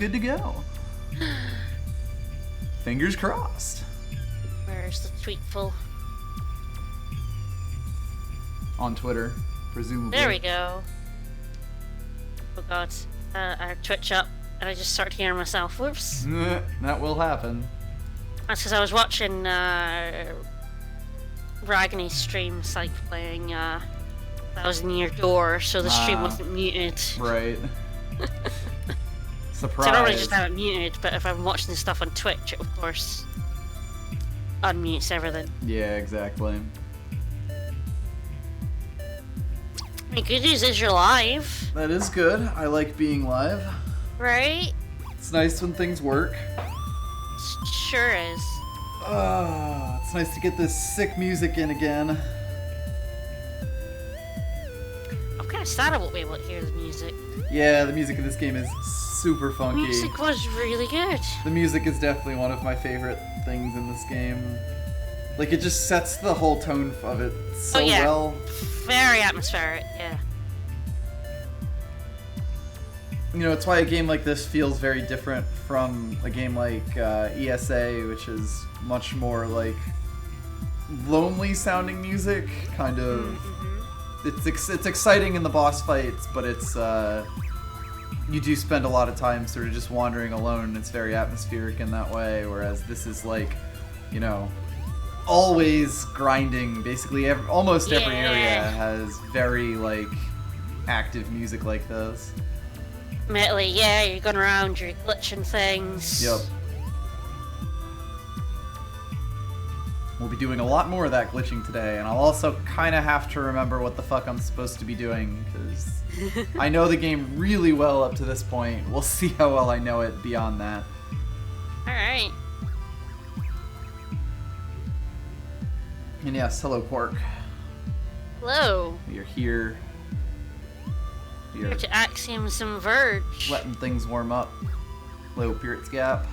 Good to go. Fingers crossed. Where's the tweetful? On Twitter, presumably. There we go. Oh god. I Twitch up and I just start hearing myself. Whoops. That will happen. That's because I was watching Ragany's stream playing That Was Near Door, so the stream wasn't muted. Right. Surprise. So I normally just have it muted, but if I'm watching this stuff on Twitch, it of course unmutes everything. Yeah, exactly. The good news is you're live. That is good. I like being live. Right? It's nice when things work. Sure is. It's nice to get this sick music in again. I'm kind of sad I won't be able to hear the music. Yeah, the music in this game is super funky. The music was really good. The music is definitely one of my favorite things in this game. Like, it just sets the whole tone of it so well. Very atmospheric, yeah. You know, it's why a game like this feels very different from a game like ESA, which is much more like lonely sounding music, kind of. Mm-hmm. It's exciting in the boss fights, but it's you do spend a lot of time sort of just wandering alone. It's very atmospheric in that way, whereas this is like, you know, always grinding. Basically, almost every area has very like active music like this. Admittedly, yeah, you're going around, you're glitching things. Yep. We'll be doing a lot more of that glitching today, and I'll also kind of have to remember what the fuck I'm supposed to be doing, because I know the game really well up to this point. We'll see how well I know it beyond that. Alright. And yes, hello, Pork. Hello. You're here. Here to Axiom Verge. Letting things warm up. Hello, Pirate's Gap.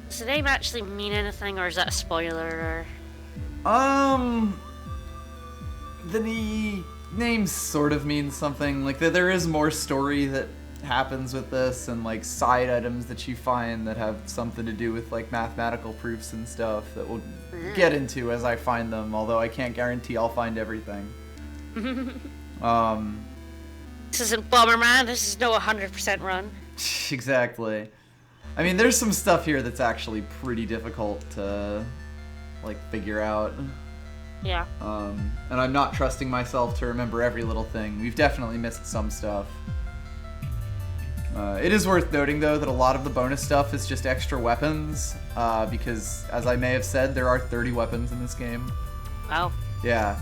Does the name actually mean anything, or is that a spoiler? Or... The name sort of means something. Like, there is more story that happens with this, and like side items that you find that have something to do with like mathematical proofs and stuff that we'll get into as I find them, although I can't guarantee I'll find everything. This isn't Bomberman, this is no 100% run. Exactly. I mean, there's some stuff here that's actually pretty difficult to like figure out. Yeah. And I'm not trusting myself to remember every little thing. We've definitely missed some stuff. It is worth noting, though, that a lot of the bonus stuff is just extra weapons, because, as I may have said, there are 30 weapons in this game. Wow. Yeah.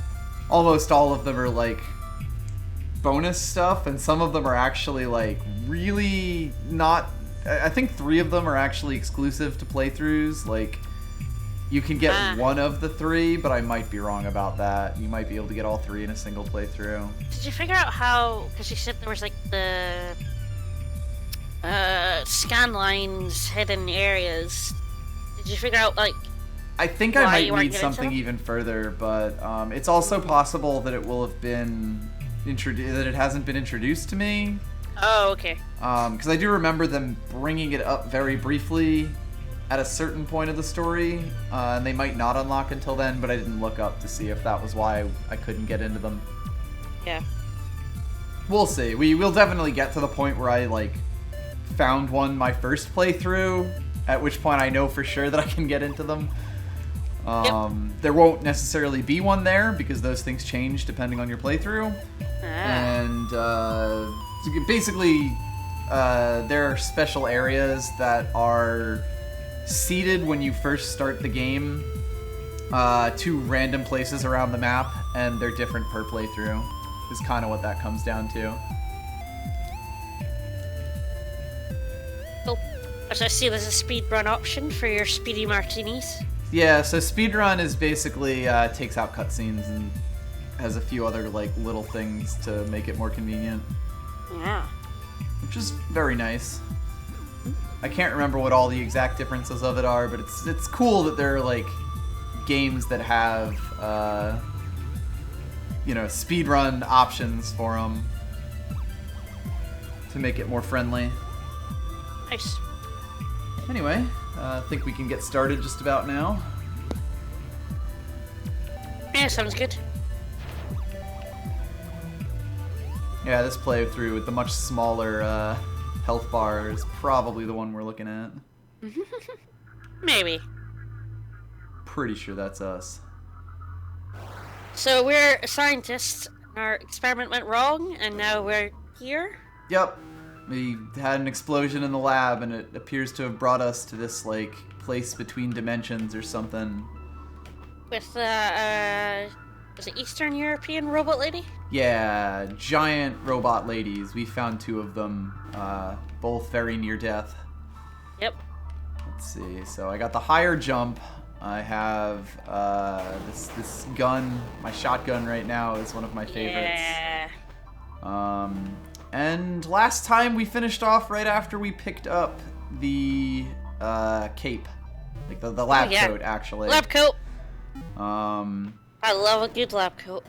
Almost all of them are, like, bonus stuff, and some of them are actually, like, really not... I think 3 of them are actually exclusive to playthroughs. Like, you can get one of the 3, but I might be wrong about that. You might be able to get all 3 in a single playthrough. Did you figure out how... Because you said there was, like, the... scan lines, hidden areas. Did you figure out, like... I think I might need something even further, but it's also possible that it will have been that it hasn't been introduced to me. Oh, okay. Because I do remember them bringing it up very briefly at a certain point of the story, and they might not unlock until then, but I didn't look up to see if that was why I couldn't get into them. Yeah. We'll see. We will definitely get to the point where I, like, found one my first playthrough, at which point I know for sure that I can get into them. There won't necessarily be one there, because those things change depending on your playthrough. And basically, there are special areas that are seeded when you first start the game to random places around the map, and they're different per playthrough, is kind of what that comes down to. Oh, as I see, there's a speedrun option for your speedy martinis. Yeah, so speedrun is basically takes out cutscenes and has a few other like little things to make it more convenient. Yeah. Which is very nice. I can't remember what all the exact differences of it are, but it's cool that there are like games that have speedrun options for them. to make it more friendly. Nice. Anyway, I think we can get started just about now. Yeah, sounds good. Yeah, this playthrough with the much smaller health bar is probably the one we're looking at. Maybe. Pretty sure that's us. So we're scientists. Our experiment went wrong, and now we're here? Yep. We had an explosion in the lab, and it appears to have brought us to this, like, place between dimensions or something. With, was it Eastern European robot lady? Yeah, giant robot ladies. We found 2 of them, both very near death. Yep. Let's see. So I got the higher jump. I have this gun. My shotgun right now is one of my favorites. Yeah. And last time we finished off right after we picked up the cape, like the lab coat, actually. Lab coat. I love a good lab coat.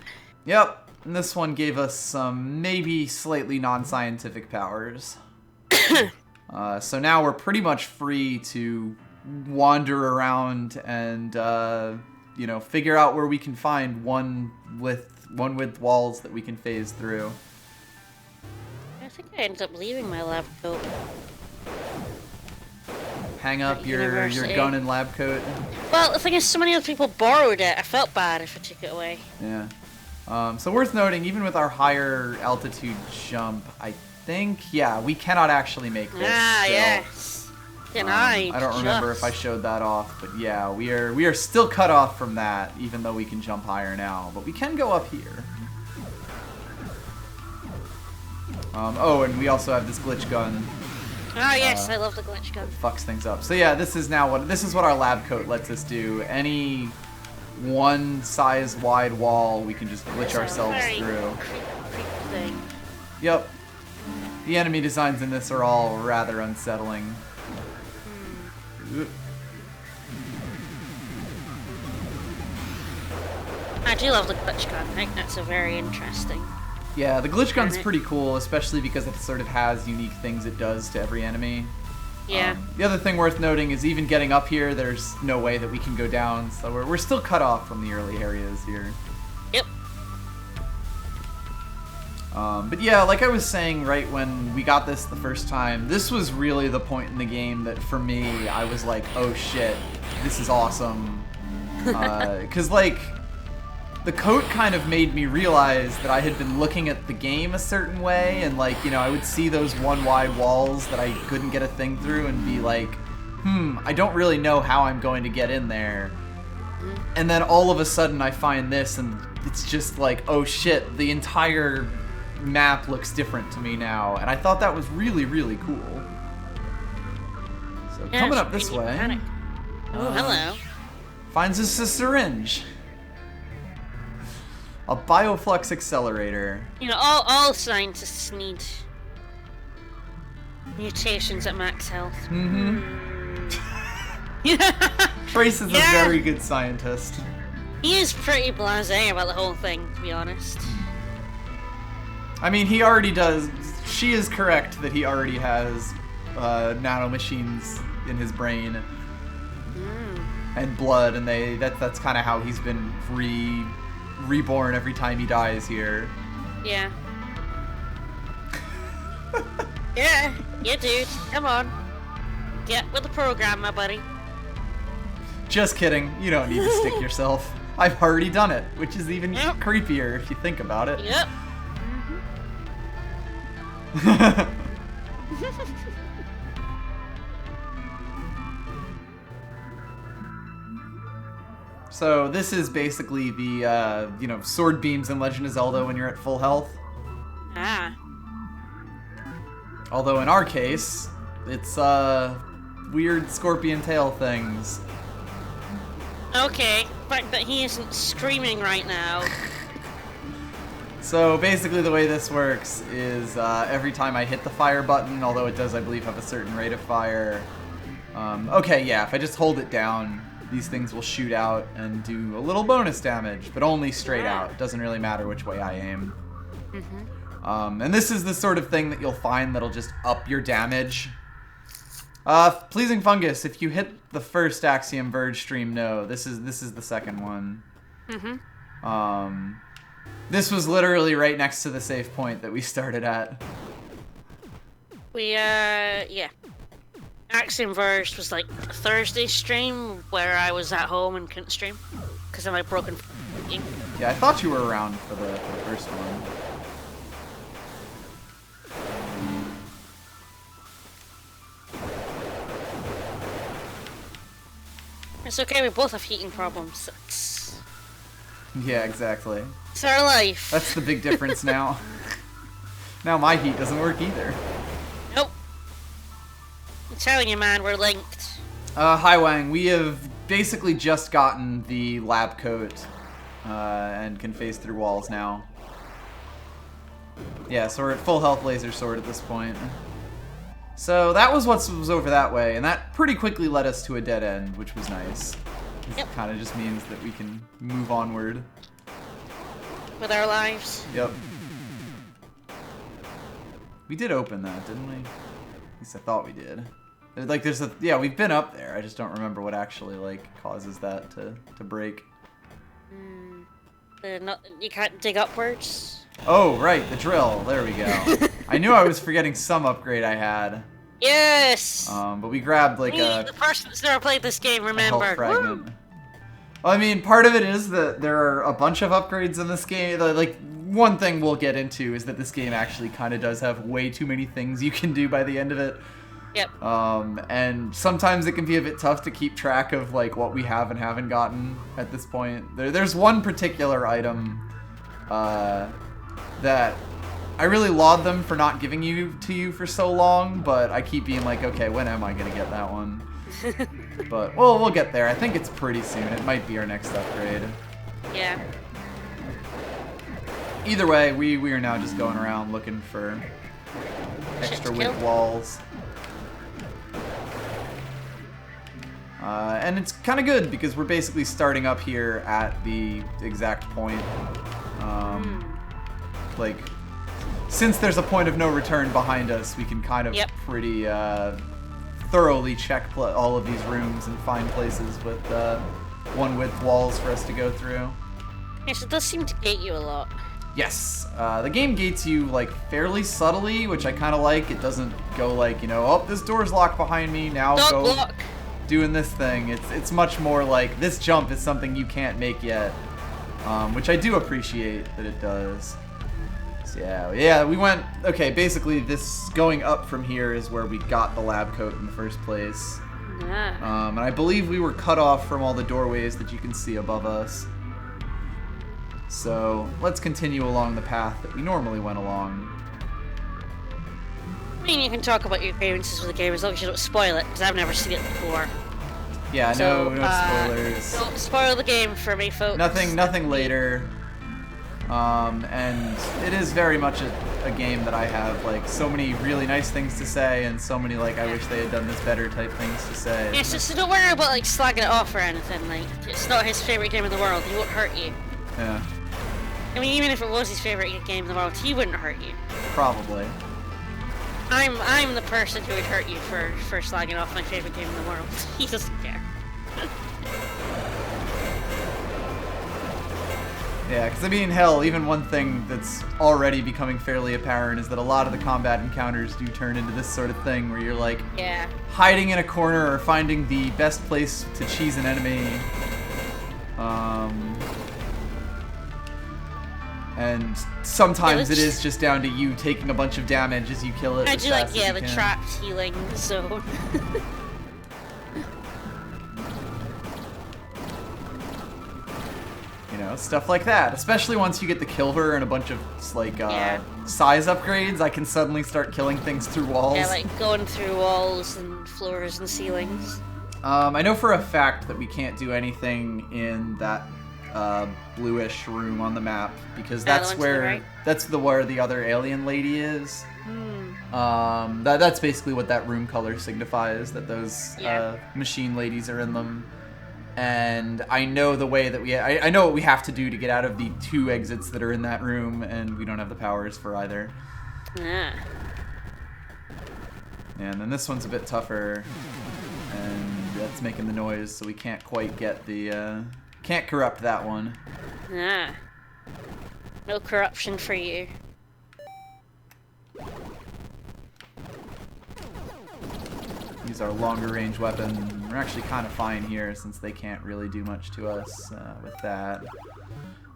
Yep. And this one gave us some maybe slightly non-scientific powers. So now we're pretty much free to wander around and you know, figure out where we can find one with walls that we can phase through. I think I ended up leaving my lab coat. Hang up your gun and lab coat. Well, the thing is, so many other people borrowed it. I felt bad if I took it away. Yeah. So worth noting, even with our higher altitude jump, I think, yeah, we cannot actually make this. Yes. I don't remember if I showed that off, but yeah, we are still cut off from that, even though we can jump higher now. But we can go up here. Oh, and we also have this glitch gun. Oh yes, I love the glitch gun. Fucks things up. So yeah, this is what our lab coat lets us do. Any one size wide wall, we can just glitch ourselves through. Creepy thing. Yep. The enemy designs in this are all rather unsettling. I do love the glitch gun. I think that's a very interesting. Yeah, the glitch gun's pretty cool, especially because it sort of has unique things it does to every enemy. Yeah. The other thing worth noting is even getting up here, there's no way that we can go down, so we're still cut off from the early areas here. Yep. But yeah, like I was saying right when we got this the first time, this was really the point in the game that for me, I was like, oh shit, this is awesome. 'Cause like, the coat kind of made me realize that I had been looking at the game a certain way, and like, you know, I would see those one wide walls that I couldn't get a thing through and be like, I don't really know how I'm going to get in there. And then all of a sudden I find this and it's just like, oh shit, the entire map looks different to me now. And I thought that was really, really cool. So coming up this way, oh, hello. finds us a syringe. A bioflux accelerator. You know, all scientists need mutations at max health. Trace is a very good scientist. He is pretty blasé about the whole thing, to be honest. I mean, he already does. She is correct that he already has nanomachines in his brain and blood, and that's kind of how he's been reborn every time he dies here. Yeah. Yeah, dude. Come on. Get with the program, my buddy. Just kidding. You don't need to stick yourself. I've already done it, which is even creepier if you think about it. Yep. So this is basically the, you know, sword beams in Legend of Zelda when you're at full health. Ah. Although in our case, it's, weird scorpion tail things. Okay, the fact that he isn't screaming right now. So basically the way this works is every time I hit the fire button, although it does, I believe, have a certain rate of fire. Okay, yeah, if I just hold it down, these things will shoot out and do a little bonus damage, but only straight out. It doesn't really matter which way I aim. And this is the sort of thing that you'll find that'll just up your damage. Pleasing Fungus, if you hit the first Axiom Verge stream, no. This is the second one. This was literally right next to the save point that we started at. Yeah. Axiom Verge was like a Thursday stream where I was at home and couldn't stream because of my broken game. Yeah, I thought you were around for the first one. It's okay, we both have heating problems. Yeah, exactly. It's our life. That's the big difference now. Now my heat doesn't work either. Nope. I'm telling you, man, we're linked. Hi Wang, we have basically just gotten the lab coat and can phase through walls now. Yeah, so we're at full health laser sword at this point. So that was what was over that way, and that pretty quickly led us to a dead end, which was nice. It kind of just means that we can move onward. With our lives. Yep. We did open that, didn't we? At least I thought we did. Like, yeah, we've been up there. I just don't remember what actually, like, causes that to break. You can't dig upwards? Oh, right, the drill. There we go. I knew I was forgetting some upgrade I had. Yes! But we grabbed, like, the person that's never played this game, remember. Health fragment. Well, I mean, part of it is that there are a bunch of upgrades in this game. Like, one thing we'll get into is that this game actually kind of does have way too many things you can do by the end of it. Yep. And sometimes it can be a bit tough to keep track of, like, what we have and haven't gotten at this point. There's one particular item that I really laud them for not giving to you for so long, but I keep being like, okay, when am I gonna get that one? But, well, we'll get there. I think it's pretty soon. It might be our next upgrade. Yeah. Either way, we are now just going around looking for extra width walls. And it's kind of good because we're basically starting up here at the exact point. Like, since there's a point of no return behind us, we can kind of pretty thoroughly check all of these rooms and find places with one width walls for us to go through. Yes, it does seem to gate you a lot. Yes, the game gates you, like, fairly subtly, which I kind of like. It doesn't go like, you know, oh, this door's locked behind me, now Don't go block. Doing this thing. It's much more like, this jump is something you can't make yet, which I do appreciate that it does. So yeah, we went, okay, basically this going up from here is where we got the lab coat in the first place. Yeah. And I believe we were cut off from all the doorways that you can see above us. So let's continue along the path that we normally went along. I mean, you can talk about your experiences with the game as long as you don't spoil it, because I've never seen it before. Yeah, so, no spoilers. Don't spoil the game for me, folks. Nothing later. And it is very much a game that I have, like, so many really nice things to say, and so many, like, I wish they had done this better type things to say. Yeah, so don't worry about, like, slagging it off or anything. Like, it's not his favorite game in the world. He won't hurt you. Yeah. I mean, even if it was his favorite game in the world, he wouldn't hurt you. Probably. I'm the person who would hurt you for slagging off my favorite game in the world. He doesn't care. Yeah, because I mean, hell, even one thing that's already becoming fairly apparent is that a lot of the combat encounters do turn into this sort of thing where you're like hiding in a corner or finding the best place to cheese an enemy. And sometimes it is just down to you taking a bunch of damage as you kill it. I do like, the trapped healing zone. You know, stuff like that. Especially once you get the Kilver and a bunch of, like, size upgrades, I can suddenly start killing things through walls. Yeah, like going through walls and floors and ceilings. I know for a fact that we can't do anything in that bluish room on the map because that's where where the other alien lady is. That's basically what that room color signifies, that those machine ladies are in them. and I know the way that I know what we have to do to get out of the 2 exits that are in that room, and we don't have the powers for either. Yeah. And then this one's a bit tougher, and that's making the noise, so we can't quite get the, can't corrupt that one. Yeah. No corruption for you. Use our longer range weapon. We're actually kind of fine here since they can't really do much to us with that.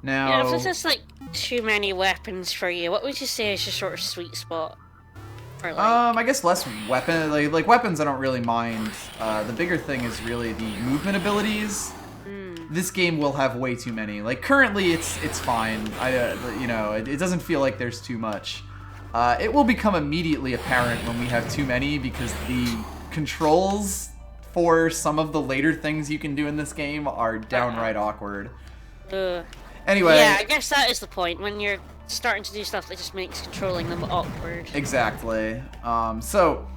Now, Yeah, if this is like too many weapons for you, what would you say is your sort of sweet spot? Or like... I guess less weapon. Like weapons, I don't really mind. The bigger thing is really the movement abilities. This game will have way too many. Like currently, it's fine. You know, it doesn't feel like there's too much. It will become immediately apparent when we have too many because the controls for some of the later things you can do in this game are downright awkward. Anyway. Yeah, I guess that is the point, when you're starting to do stuff that just makes controlling them awkward. Exactly. So,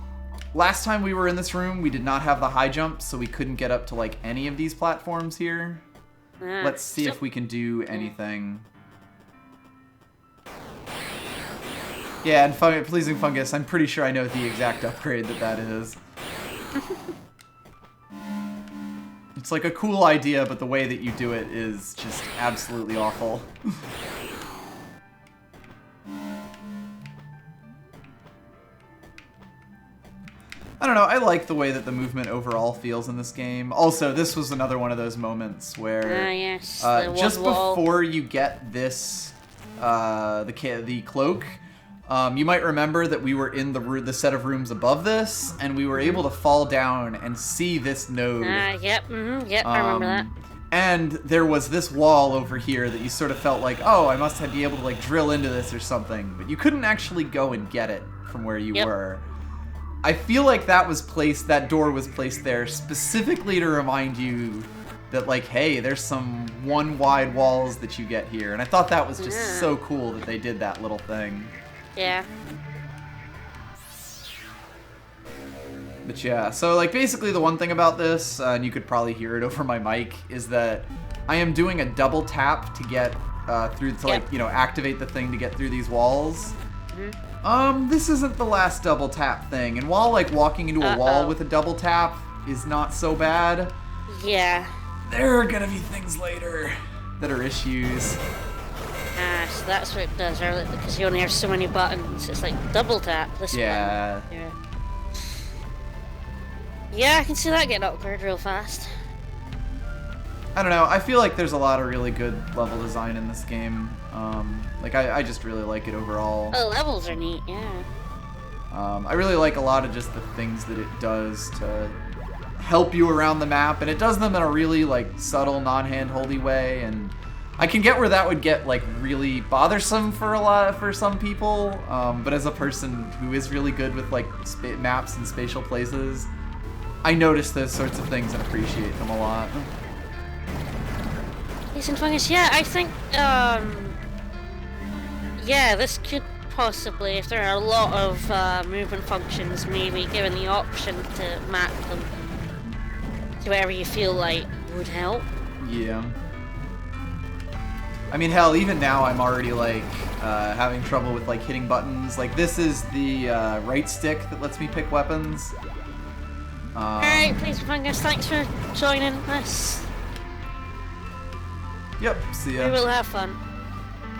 last time we were in this room, we did not have the high jump, so we couldn't get up to, like, any of these platforms here. Let's see if we can do anything. Yeah, and Pleasing Fungus, I'm pretty sure I know the exact upgrade that is. It's like a cool idea, but the way that you do it is just absolutely awful. I don't know, I like the way that the movement overall feels in this game. Also, this was another one of those moments where yes, just before you get this, the cloak, you might remember that we were in the set of rooms above this, and we were able to fall down and see this node. Yep, I remember that. And there was this wall over here that you sort of felt like, oh, I must be able to like drill into this or something, but you couldn't actually go and get it from where you were. I feel like that door was placed there specifically to remind you that, like, hey, there's some one-wide walls that you get here, and I thought that was just so cool that they did that little thing. Yeah. But yeah, so like basically the one thing about this, and you could probably hear it over my mic, is that I am doing a double tap to get through to like, you know, activate the thing to get through these walls. This isn't the last double tap thing, and while like walking into a wall with a double tap is not so bad, there are gonna be things later that are issues. So that's what it does, right? Because you only have so many buttons. It's like double tap this button. Yeah, I can see that getting awkward real fast. I don't know, I feel like there's a lot of really good level design in this game. Like, I just really like it overall. Oh, levels are neat, yeah. I really like a lot of just the things that it does to help you around the map, and it does them in a really, like, subtle, non-hand-holdy way, and I can get where that would get, like, really bothersome for some people, but as a person who is really good with, like, maps and spatial places, I notice those sorts of things and appreciate them a lot. Decent Fungus, yeah, I think, yeah, this could possibly, if there are a lot of movement functions, maybe given the option to map them to wherever you feel like would help. Yeah. I mean, hell, even now I'm already, like, having trouble with, like, hitting buttons. Like, this is the right stick that lets me pick weapons. Alright, please, Fungus, thanks for joining us. Yep, see ya. We will have fun.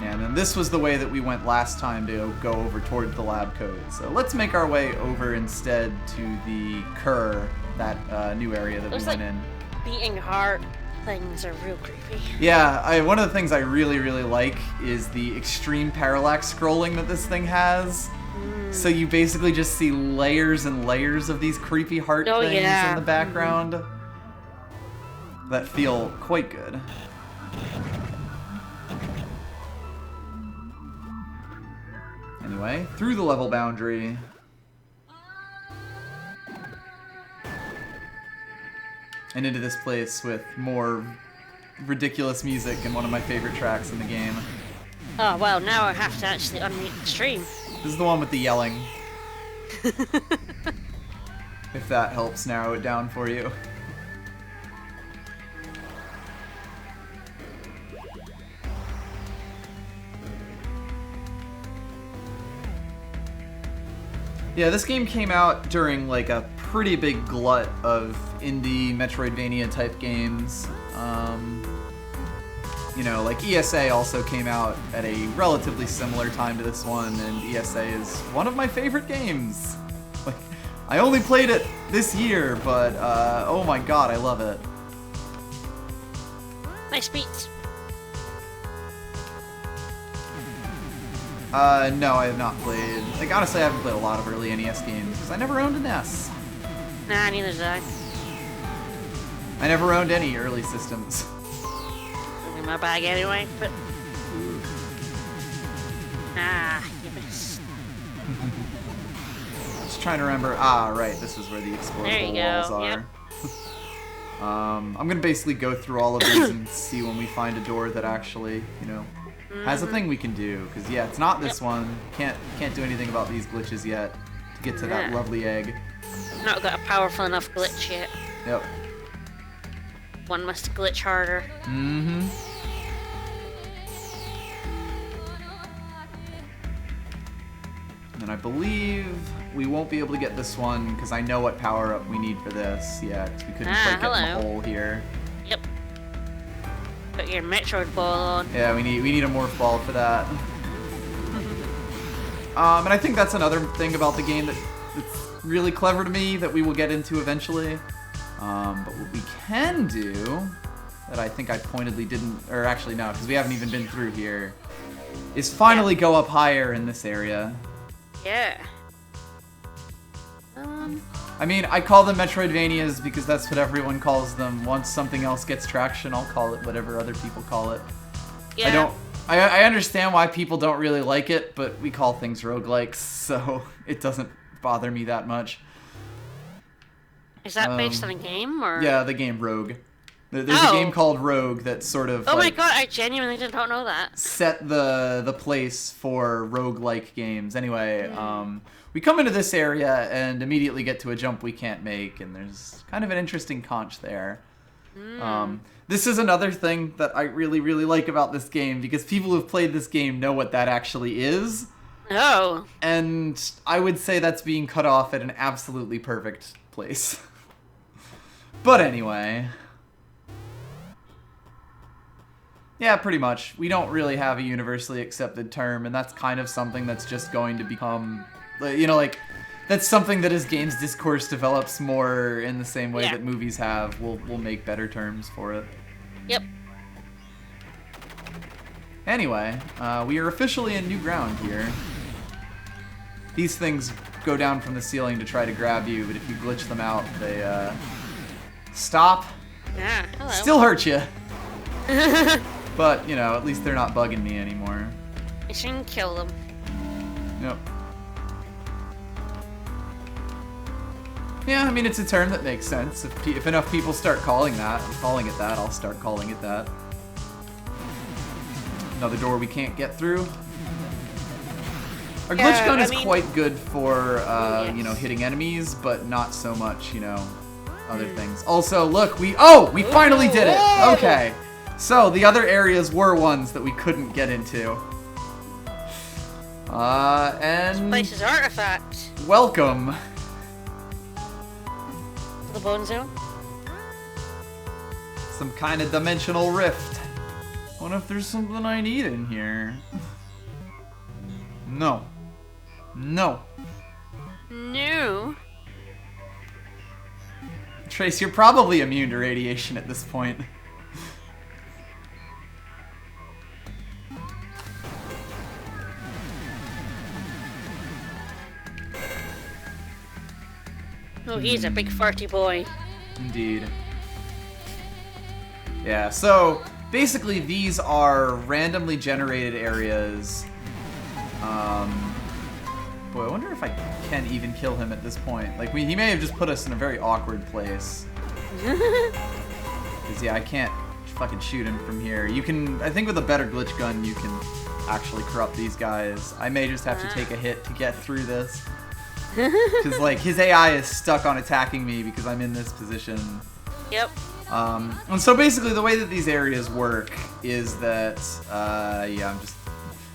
And then this was the way that we went last time to go over toward the lab code. So let's make our way over instead to the Cur, that new area that we went in. Beating heart things are real creepy. Yeah, one of the things I really, really like is the extreme parallax scrolling that this thing has. So you basically just see layers and layers of these creepy heart things in the background that feel quite good. Anyway, through the level boundary. And into this place with more ridiculous music and one of my favorite tracks in the game. Oh, well, now I have to actually unmute the stream. This is the one with the yelling. If that helps narrow it down for you. Yeah, this game came out during like a pretty big glut of indie Metroidvania type games. You know, like ESA also came out at a relatively similar time to this one, and ESA is one of my favorite games. Like, I only played it this year, but oh my god, I love it. Nice beats. No, I have not played. Like, honestly, I haven't played a lot of early NES games because I never owned an NES. Nah, neither did I. I never owned any early systems. In my bag anyway, but... Ah, you missed. Just trying to remember. Ah, right, this is where the explodable walls are. Yep. I'm gonna basically go through all of these and see when we find a door that actually, you know, has a thing we can do. Because yeah, it's not this one. Can't do anything about these glitches yet to get to that lovely egg. Not got a powerful enough glitch yet. Yep. One must glitch harder. Mm-hmm. And I believe we won't be able to get this one because I know what power up we need for this. Yeah, because we couldn't quite get in the hole here. Yep. Put your Metroid ball on. Yeah, we need a morph ball for that. And I think that's another thing about the game that's really clever to me that we will get into eventually. But what we can do that I think I pointedly didn't, or actually no, because we haven't even been through here, is finally go up higher in this area. Yeah. I mean, I call them Metroidvanias because that's what everyone calls them. Once something else gets traction, I'll call it whatever other people call it. Yeah. I understand why people don't really like it, but we call things roguelikes, so it doesn't bother me that much. Is that based on a game, or? Yeah, the game Rogue. There's a game called Rogue that sort of my god, I genuinely did not know that. Set the place for roguelike games. Anyway, we come into this area and immediately get to a jump we can't make, and there's kind of an interesting conch there. This is another thing that I really, really like about this game, because people who've played this game know what that actually is. Oh. And I would say that's being cut off at an absolutely perfect place. But anyway. Yeah, pretty much. We don't really have a universally accepted term, and that's kind of something that's just going to become, you know, like, that's something that as games discourse develops more in the same way that movies have, we'll make better terms for it. Yep. Anyway, we are officially in new ground here. These things go down from the ceiling to try to grab you, but if you glitch them out, they stop. Yeah, hello. Still hurt you. But, you know, at least they're not bugging me anymore. You shouldn't kill them. Yep. Yeah, I mean, it's a term that makes sense. If enough people start calling it that, I'll start calling it that. Another door we can't get through. Our glitch gun is quite good for, you know, hitting enemies, but not so much, you know, other things. Also, look, we finally did it! Okay. So, the other areas were ones that we couldn't get into. And... This place is artifact. Welcome. To the bone zone? Some kind of dimensional rift. What if there's something I need in here? No. No. No. Trace, you're probably immune to radiation at this point. Oh, he's a big farty boy. Indeed. Yeah, so basically these are randomly generated areas. Boy, I wonder if I can even kill him at this point. Like, he may have just put us in a very awkward place. Because, yeah, I can't fucking shoot him from here. You can, I think with a better glitch gun, you can actually corrupt these guys. I may just have to take a hit to get through this. Because, like, his AI is stuck on attacking me because I'm in this position. Yep. And so basically the way that these areas work is that, yeah, I'm just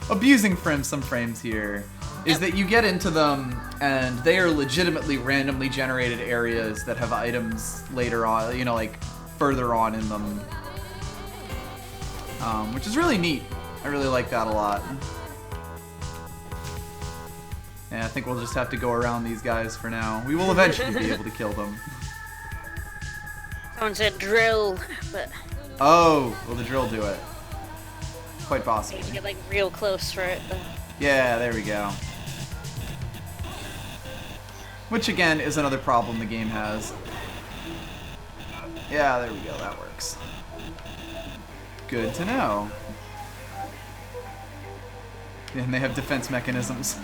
abusing some frames here is that you get into them and they are legitimately randomly generated areas that have items later on, you know, like further on in them, which is really neat. I really like that a lot. And I think we'll just have to go around these guys for now. We will eventually be able to kill them. Someone said drill, but... Oh, will the drill do it? Quite possibly. You get like real close for it, though. Yeah, there we go. Which again is another problem the game has. Yeah, there we go, that works. Good to know. And they have defense mechanisms.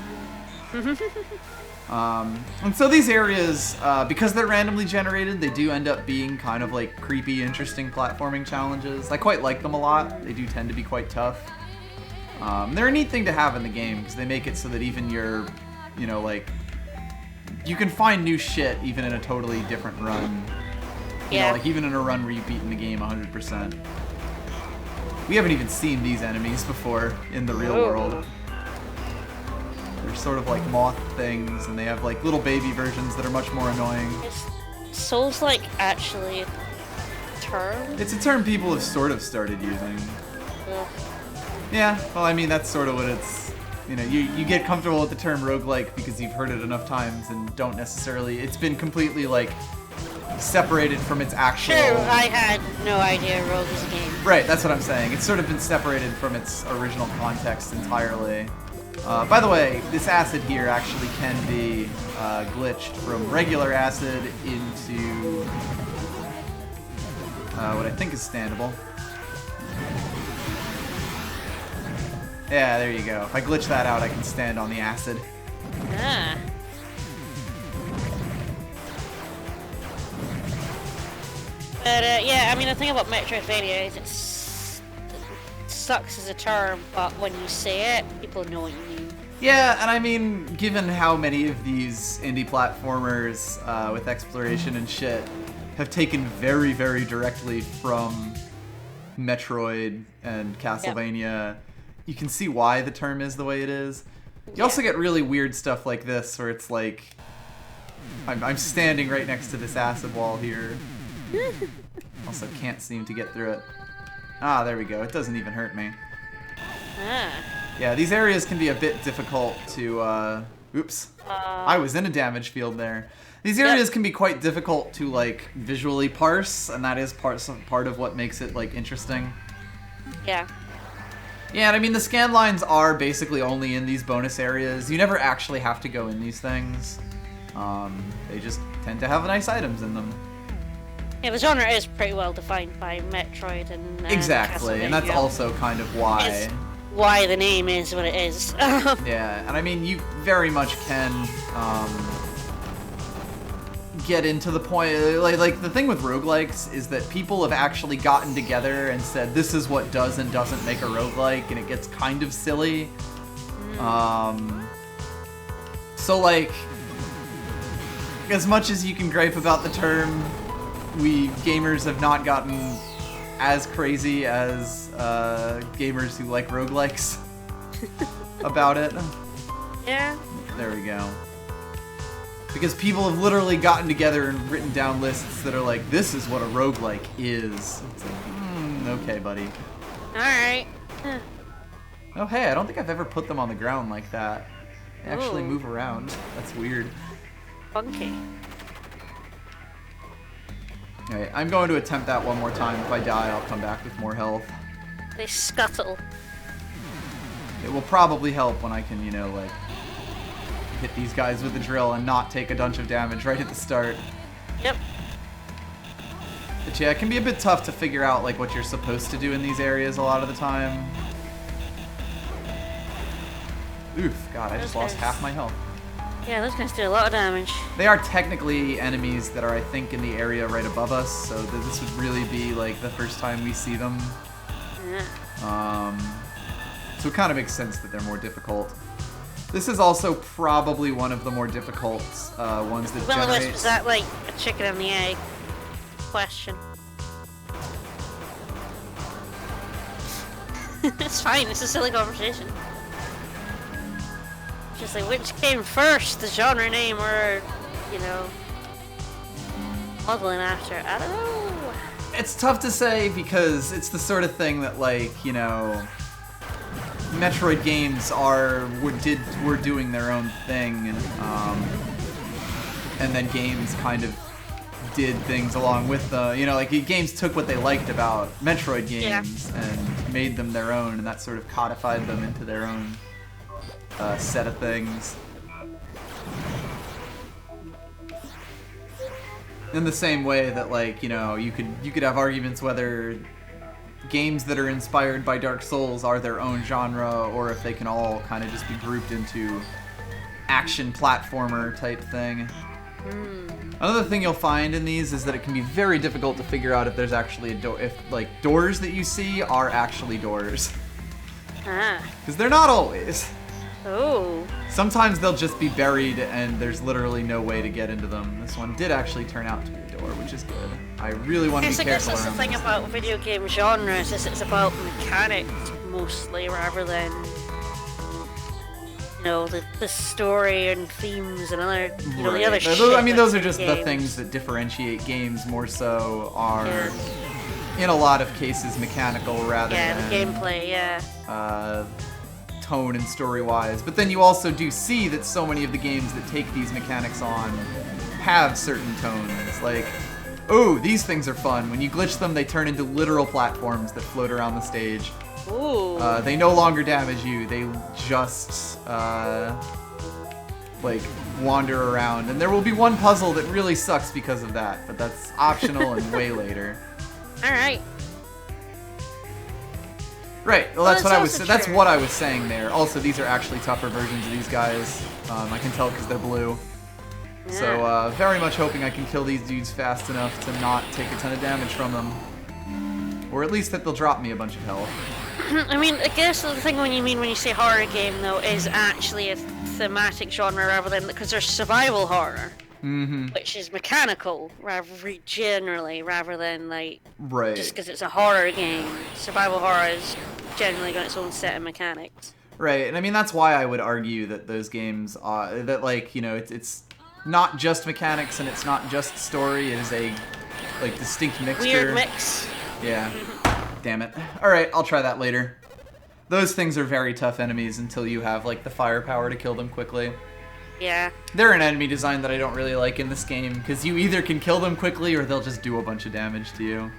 And so these areas, because they're randomly generated, they do end up being kind of like creepy, interesting platforming challenges. I quite like them a lot. They do tend to be quite tough. They're a neat thing to have in the game because they make it so that even your, you know, like, you can find new shit even in a totally different run. You know, like even in a run where you've beaten the game 100%. We haven't even seen these enemies before in the real world. They're sort of like moth things, and they have like little baby versions that are much more annoying. Is Souls-like actually a term? It's a term people have sort of started using. Ugh. Yeah, well, I mean, that's sort of what it's... You know, you get comfortable with the term roguelike because you've heard it enough times and don't necessarily... It's been completely, like, separated from its actual... Sure, I had no idea Rogue was a game. Right, that's what I'm saying. It's sort of been separated from its original context entirely. By the way, this acid here actually can be glitched from regular acid into what I think is standable. Yeah, there you go. If I glitch that out, I can stand on the acid. Ah. But yeah, I mean the thing about Metroidvania is it sucks as a term, but when you say it, people know what you mean. Yeah, and I mean, given how many of these indie platformers with exploration and shit have taken very, very directly from Metroid and Castlevania, you can see why the term is the way it is. You also get really weird stuff like this, where it's like, I'm standing right next to this acid wall here. Also can't seem to get through it. Ah, there we go. It doesn't even hurt me. Ah. Yeah, these areas can be a bit difficult to, oops. I was in a damage field there. These areas can be quite difficult to, like, visually parse, and that is part of what makes it, like, interesting. Yeah. Yeah, and I mean, the scan lines are basically only in these bonus areas. You never actually have to go in these things. They just tend to have nice items in them. Yeah, the genre is pretty well defined by Metroid and exactly, and that's also kind of why... It's why the name is what it is. Yeah, and I mean, you very much can get into the point... Like, the thing with roguelikes is that people have actually gotten together and said, this is what does and doesn't make a roguelike, and it gets kind of silly. So, like, as much as you can gripe about the term, we gamers have not gotten as crazy as gamers who like roguelikes about it. Yeah. There we go. Because people have literally gotten together and written down lists that are like, this is what a roguelike is. It's like, okay, buddy. Alright. Oh, hey, I don't think I've ever put them on the ground like that. They actually move around. That's weird. Funky. Alright, I'm going to attempt that one more time. If I die, I'll come back with more health. They scuttle. It will probably help when I can, you know, like, hit these guys with the drill and not take a bunch of damage right at the start. Yep. But yeah, it can be a bit tough to figure out, like, what you're supposed to do in these areas a lot of the time. Oof, God, I just lost half my health. Yeah, those guys do a lot of damage. They are technically enemies that are, I think, in the area right above us, so this would really be, like, the first time we see them. Yeah. So it kind of makes sense that they're more difficult. This is also probably one of the more difficult ones that generate... Was that, like, a chicken and the egg question? It's fine, it's a silly conversation. Just like, which came first, the genre name or, you know, modeling after? I don't know. It's tough to say because it's the sort of thing that, like, you know, Metroid games were doing their own thing, and then games kind of did things along with the, you know, like games took what they liked about Metroid games and made them their own, and that sort of codified them into their own set of things. In the same way that, like, you know, you could have arguments whether games that are inspired by Dark Souls are their own genre, or if they can all kind of just be grouped into action platformer type thing. Another thing you'll find in these is that it can be very difficult to figure out if there's actually a door, if like doors that you see are actually doors. Because they're not always. Oh. Sometimes they'll just be buried and there's literally no way to get into them. This one did actually turn out to be a door, which is good. I really want to be careful around I guess that's the thing about video game genres, is it's about mechanics mostly rather than, you know, the story and themes and other, you know, the other shit. I mean, those are just games. the things that differentiate games more so are, in a lot of cases, mechanical rather than... the gameplay, tone and story-wise. But then you also do see that so many of the games that take these mechanics on have certain tones. Like, oh, these things are fun. When you glitch them, they turn into literal platforms that float around the stage. Ooh. They no longer damage you. They just, like, wander around. And there will be one puzzle that really sucks because of that, but that's optional and way later. Alright. Right. Well, that's what I was saying there. Also, these are actually tougher versions of these guys. I can tell because they're blue. Yeah. So, very much hoping I can kill these dudes fast enough to not take a ton of damage from them. Or at least that they'll drop me a bunch of health. I mean, I guess the thing when you say horror game, though, is actually a thematic genre rather than... because there's survival horror. Which is mechanical, generally, rather than, like, just because it's a horror game. Survival horror is generally got its own set of mechanics. Right, and I mean, that's why I would argue that those games, that, like, you know, it's not just mechanics and it's not just story, it is a, like, distinct mixture. Weird mix. Yeah. Damn it. Alright, I'll try that later. Those things are very tough enemies until you have, like, the firepower to kill them quickly. Yeah. They're an enemy design that I don't really like in this game, because you either can kill them quickly or they'll just do a bunch of damage to you.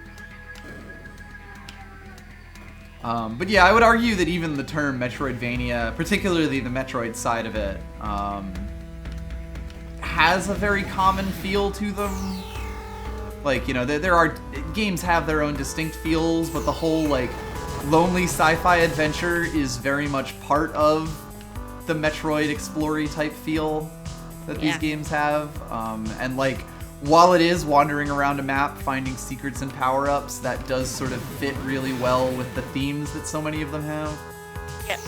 But yeah, I would argue that even the term Metroidvania, particularly the Metroid side of it, has a very common feel to them. Like, you know, there are... games have their own distinct feels, but the whole, like, lonely sci-fi adventure is very much part of the Metroid explory type feel that these games have. And, like, while it is wandering around a map, finding secrets and power-ups, that does sort of fit really well with the themes that so many of them have. Yep.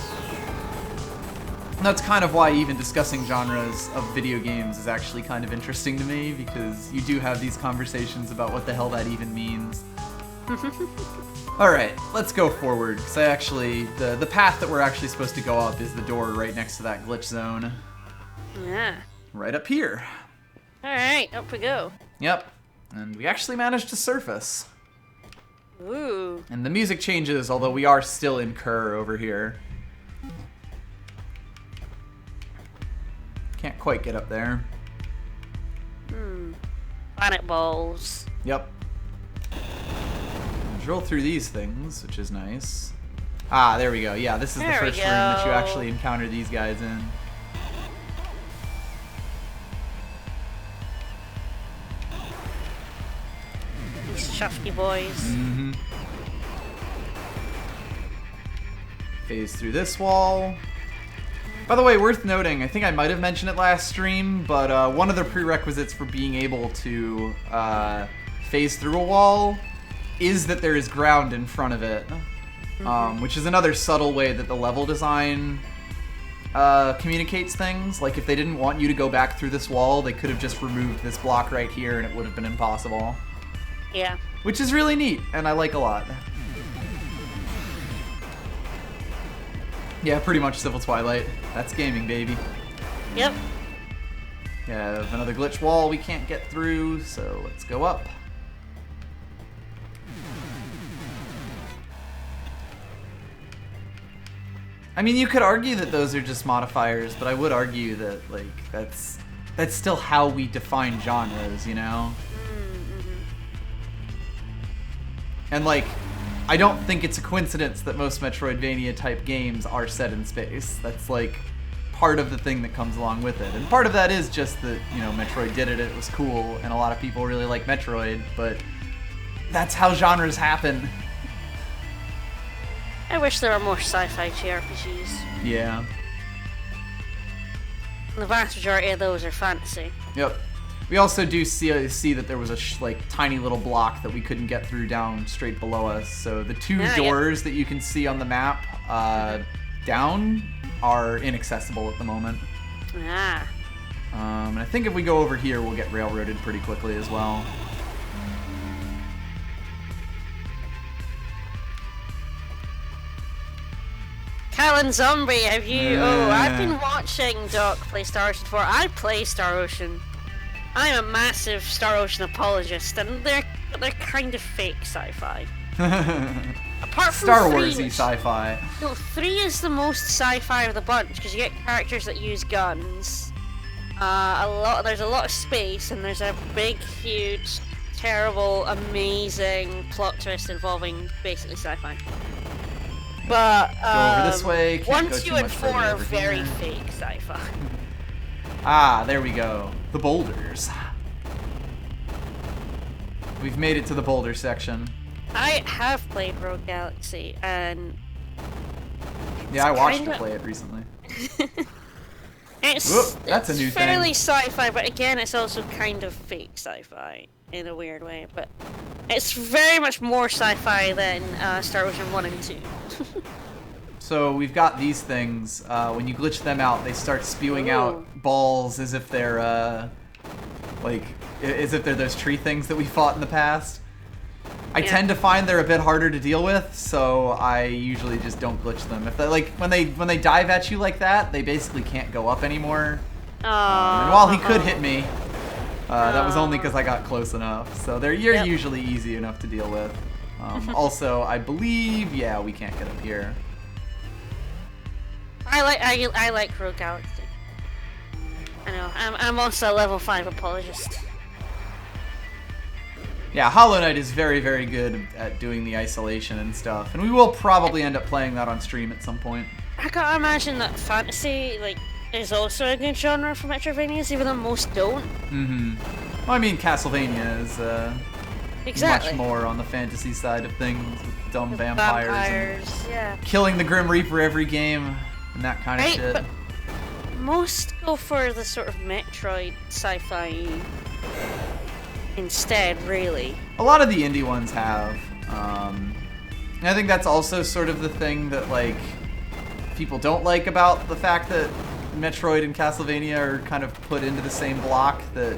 And that's kind of why even discussing genres of video games is actually kind of interesting to me, because you do have these conversations about what the hell that even means. Alright, let's go forward, because I actually... The path that we're actually supposed to go up is the door right next to that glitch zone. Yeah. Right up here. Alright, up we go. Yep. And we actually managed to surface. Ooh. And the music changes, although we are still in Kerr over here. Can't quite get up there. Planet balls. Yep. Drill through these things, which is nice. Ah, there we go. Yeah, this is the first room that you actually encounter these guys in. These chufky boys. Phase through this wall. By the way, worth noting, I think I might have mentioned it last stream, but one of the prerequisites for being able to phase through a wall is that there is ground in front of it, which is another subtle way that the level design communicates things. Like, if they didn't want you to go back through this wall, they could have just removed this block right here and it would have been impossible. Yeah. Which is really neat, and I like a lot. Yeah, pretty much Civil Twilight. That's gaming, baby. Yep. Yeah, another glitch wall we can't get through, so let's go up. I mean, you could argue that those are just modifiers, but I would argue that, like, that's still how we define genres, you know? And, like, I don't think it's a coincidence that most Metroidvania-type games are set in space. That's, like, part of the thing that comes along with it. And part of that is just that, you know, Metroid did it, it was cool, and a lot of people really like Metroid, but that's how genres happen. I wish there were more sci-fi JRPGs. Yeah. And the vast majority of those are fantasy. Yep. We also do see that there was a like tiny little block that we couldn't get through down straight below us. So the two doors that you can see on the map down are inaccessible at the moment. Ah. And I think if we go over here, we'll get railroaded pretty quickly as well. Callan Zombie, have you... Oh, I've been watching Doc play Star Ocean 4. I play Star Ocean. I'm a massive Star Ocean apologist, and they're kind of fake sci-fi. Apart from Star Wars-y sci-fi. No, 3 is the most sci-fi of the bunch, because you get characters that use guns. There's a lot of space, and there's a big, huge, terrible, amazing plot twist involving basically sci-fi. But go over this way. Can't 1, go 2, too and much 4 further are over very here. fake sci-fi. Ah, there we go. The boulders. We've made it to the boulder section. I have played Rogue Galaxy, and Yeah, I watched you play it recently. That's a new thing. fairly sci-fi, but again, it's also kind of fake sci-fi in a weird way. But it's very much more sci-fi than Star Ocean 1 and 2. So we've got these things. When you glitch them out, they start spewing out balls as if they're as if they're those tree things that we fought in the past. I tend to find they're a bit harder to deal with, so I usually just don't glitch them. If they when they dive at you like that, they basically can't go up anymore. And while he could hit me, that was only because I got close enough. So you're usually easy enough to deal with. Also, I believe, we can't get up here. I like Rogue Galaxy. I know. I'm also a level 5 apologist. Yeah, Hollow Knight is very, very good at doing the isolation and stuff, and we will probably end up playing that on stream at some point. I gotta imagine that fantasy is also a good genre for Metroidvanias, even though most don't. Well, I mean, Castlevania is much more on the fantasy side of things, with dumb vampires and killing the Grim Reaper every game and that kind of shit. But most go for the sort of Metroid sci-fi instead, really. A lot of the indie ones have. And I think that's also sort of the thing that people don't like about the fact that Metroid and Castlevania are kind of put into the same block. That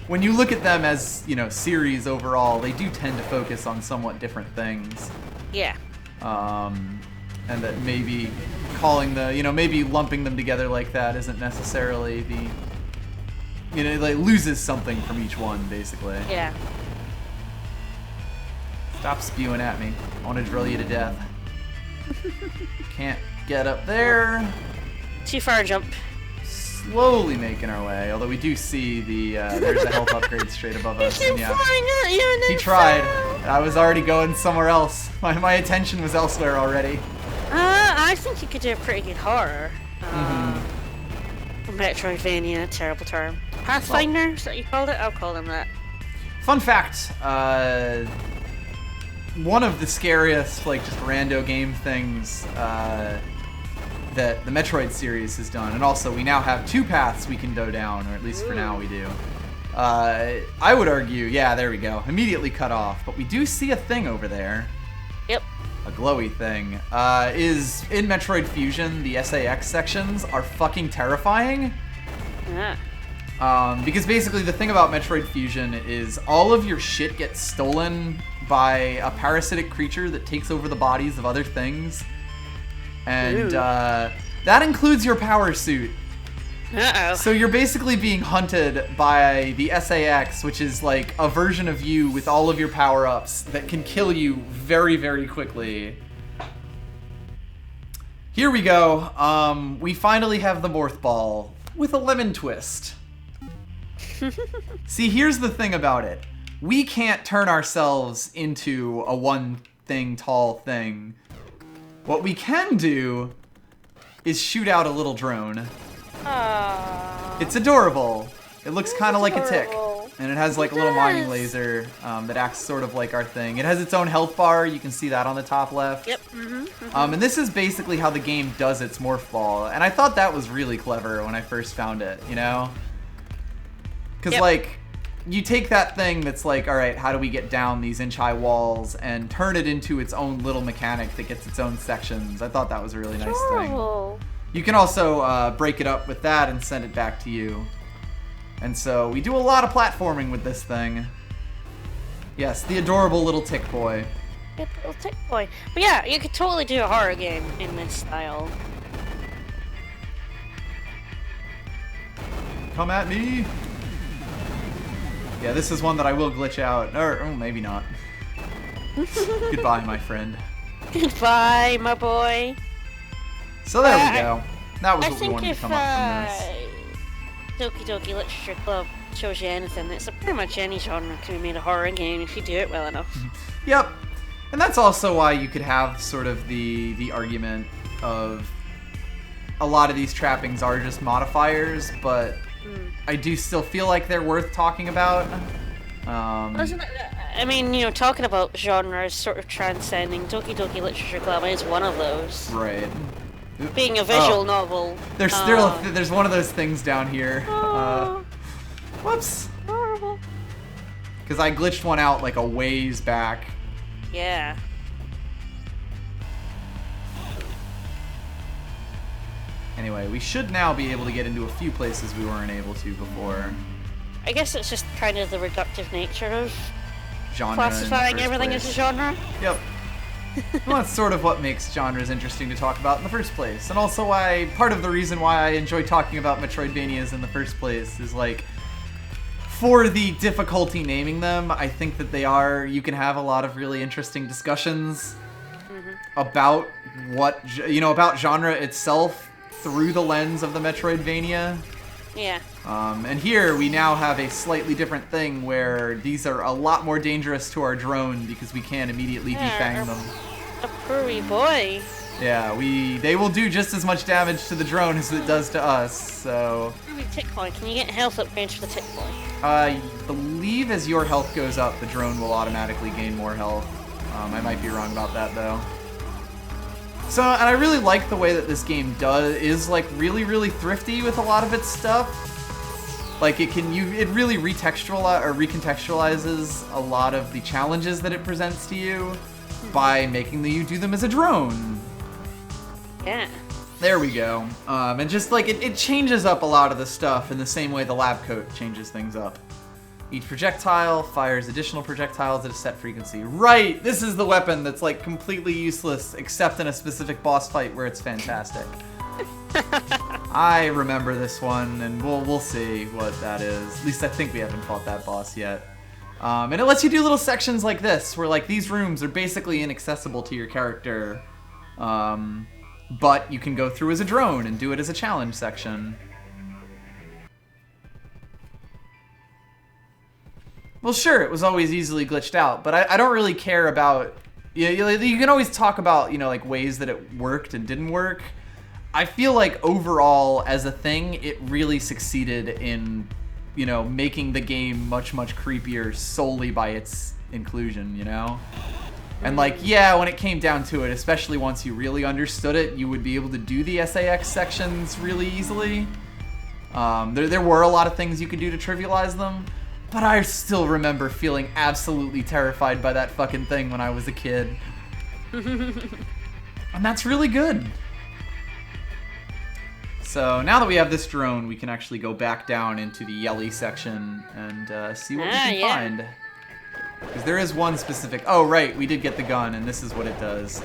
when you look at them as series overall, they do tend to focus on somewhat different things. Yeah. And that maybe calling maybe lumping them together like that isn't necessarily the. Loses something from each one, basically. Yeah. Stop spewing at me. I want to drill you to death. Can't get up there. Too far jump. Slowly making our way, although we do see there's a health upgrade straight above us. He kept flying at you and then he tried. fell. I was already going somewhere else. My attention was elsewhere already. I think you could do a pretty good horror. Metroidvania, terrible term. Pathfinder, is that what you called it? I'll call them that. Fun fact, one of the scariest, just rando game things that the Metroid series has done, and also we now have 2 paths we can go down, or at least for now we do. I would argue, there we go, immediately cut off, but we do see a thing over there. Yep. A glowy thing. Is in Metroid Fusion, the SAX sections are fucking terrifying. Yeah. Because basically the thing about Metroid Fusion is all of your shit gets stolen by a parasitic creature that takes over the bodies of other things. And that includes your power suit. Uh-oh. So you're basically being hunted by the SAX, which is like a version of you with all of your power-ups that can kill you very, very quickly. Here we go. We finally have the Morph Ball with a lemon twist. See, here's the thing about it. We can't turn ourselves into a one-thing tall thing. What we can do is shoot out a little drone. Aww. It's adorable. It looks kind of like a tick. Adorable. And it has like a little mining laser that acts sort of like our thing. It has its own health bar. You can see that on the top left. Yep. Mm-hmm. And this is basically how the game does its Morph Ball. And I thought that was really clever when I first found it, you know? Because, like, you take that thing that's like, all right, how do we get down these inch-high walls and turn it into its own little mechanic that gets its own sections. I thought that was a really nice thing. You can also break it up with that and send it back to you. And so we do a lot of platforming with this thing. Yes, the adorable little tick boy. Good little tick boy. But yeah, you could totally do a horror game in this style. Come at me. Yeah, this is one that I will glitch out. Or maybe not. Goodbye, my friend. Goodbye, my boy. So there we go. That was what we wanted to come up from this. Doki Doki Literature Club shows you anything, it's pretty much any genre can be made a horror game if you do it well enough. Yep. And that's also why you could have sort of the argument of a lot of these trappings are just modifiers, but I do still feel like they're worth talking about. I mean, you know, talking about genres sort of transcending, Doki Doki Literature Club is one of those. Right. Being a visual novel. There's one of those things down here. Whoops. Horrible. Because I glitched one out like a ways back. Yeah. Anyway, we should now be able to get into a few places we weren't able to before. I guess it's just kind of the reductive nature of Genre classifying everything as a genre. Yep. Well, that's sort of what makes genres interesting to talk about in the first place. And also why, part of the reason why I enjoy talking about Metroidvanias in the first place is like, for the difficulty naming them, I think that you can have a lot of really interesting discussions about about genre itself through the lens of the Metroidvania. Yeah. And here we now have a slightly different thing where these are a lot more dangerous to our drone because we can't immediately defang them. A furry boy. Yeah, they will do just as much damage to the drone as it does to us, so... Furry tick boy, can you get health upgrades for the tick boy? I believe as your health goes up, the drone will automatically gain more health. I might be wrong about that, though. So, and I really like the way that this game is like really, really thrifty with a lot of its stuff. Like it really recontextualizes a lot of the challenges that it presents to you by making you do them as a drone. Yeah. There we go. And just like it changes up a lot of the stuff in the same way the lab coat changes things up. Each projectile fires additional projectiles at a set frequency. Right! This is the weapon that's like completely useless except in a specific boss fight where it's fantastic. I remember this one, and we'll see what that is. At least I think we haven't fought that boss yet. And it lets you do little sections like this, where like these rooms are basically inaccessible to your character. But you can go through as a drone and do it as a challenge section. Well, sure, it was always easily glitched out, but I don't really care about... You can always talk about, like ways that it worked and didn't work. I feel like overall, as a thing, it really succeeded in, making the game much, much creepier solely by its inclusion, And like, yeah, when it came down to it, especially once you really understood it, you would be able to do the SAX sections really easily. There were a lot of things you could do to trivialize them. But I still remember feeling absolutely terrified by that fucking thing when I was a kid. And that's really good. So now that we have this drone, we can actually go back down into the yelly section and see what we can find. Because there is one specific... Oh, right, we did get the gun, and this is what it does.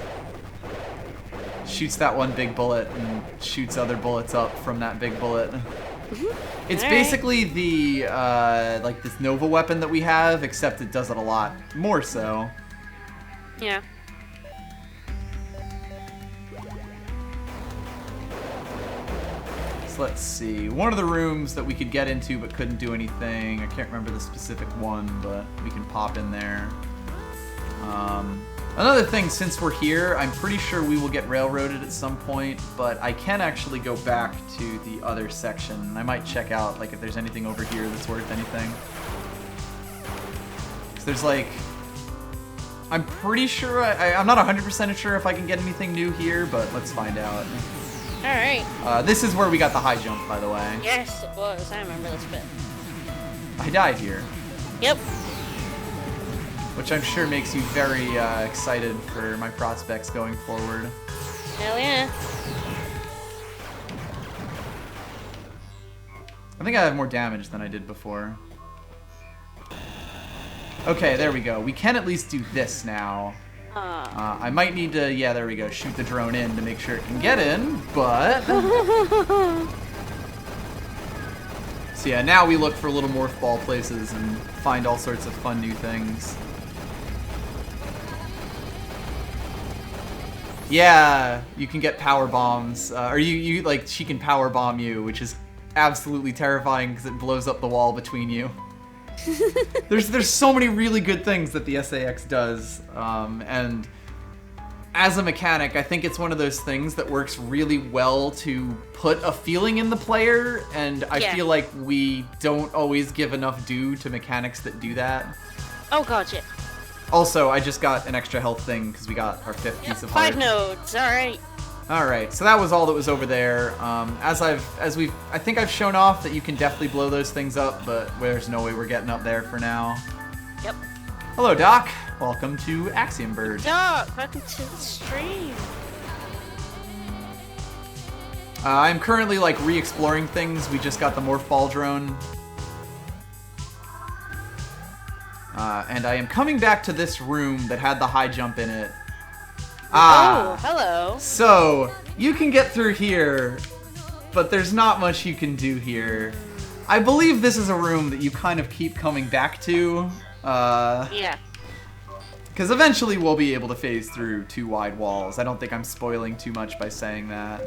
Shoots that one big bullet and shoots other bullets up from that big bullet. It's basically the, like this Nova weapon that we have, except it does it a lot more so. Yeah. So let's see. One of the rooms that we could get into but couldn't do anything. I can't remember the specific one, but we can pop in there. Another thing, since we're here, I'm pretty sure we will get railroaded at some point, but I can actually go back to the other section. I might check out, like, if there's anything over here that's worth anything. So there's, like... I'm pretty sure... I'm not 100% sure if I can get anything new here, but let's find out. Alright. This is where we got the high jump, by the way. Yes, it was. I remember this bit. I died here. Yep. Which I'm sure makes you very excited for my prospects going forward. Hell yeah. I think I have more damage than I did before. Okay, there we go. We can at least do this now. I might need to, yeah, there we go, shoot the drone in to make sure it can get in, but... So yeah, now we look for little morph ball places and find all sorts of fun new things. Yeah, you can get power bombs, or you like, she can power bomb you, which is absolutely terrifying because it blows up the wall between you. There's so many really good things that the SAX does, and as a mechanic, I think it's one of those things that works really well to put a feeling in the player, and I feel like we don't always give enough due to mechanics that do that. Oh god, yeah. Also, I just got an extra health thing because we got our 5th piece of heart. 5 nodes, alright. Alright, so that was all that was over there. I think I've shown off that you can definitely blow those things up, but there's no way we're getting up there for now. Yep. Hello, Doc. Welcome to Axiom Verge. Doc, welcome to the stream. I'm currently, like, re-exploring things. We just got the morph ball drone. And I am coming back to this room that had the high jump in it. Oh, hello. So, you can get through here, but there's not much you can do here. I believe this is a room that you kind of keep coming back to. Yeah. Because eventually we'll be able to phase through 2 wide walls. I don't think I'm spoiling too much by saying that.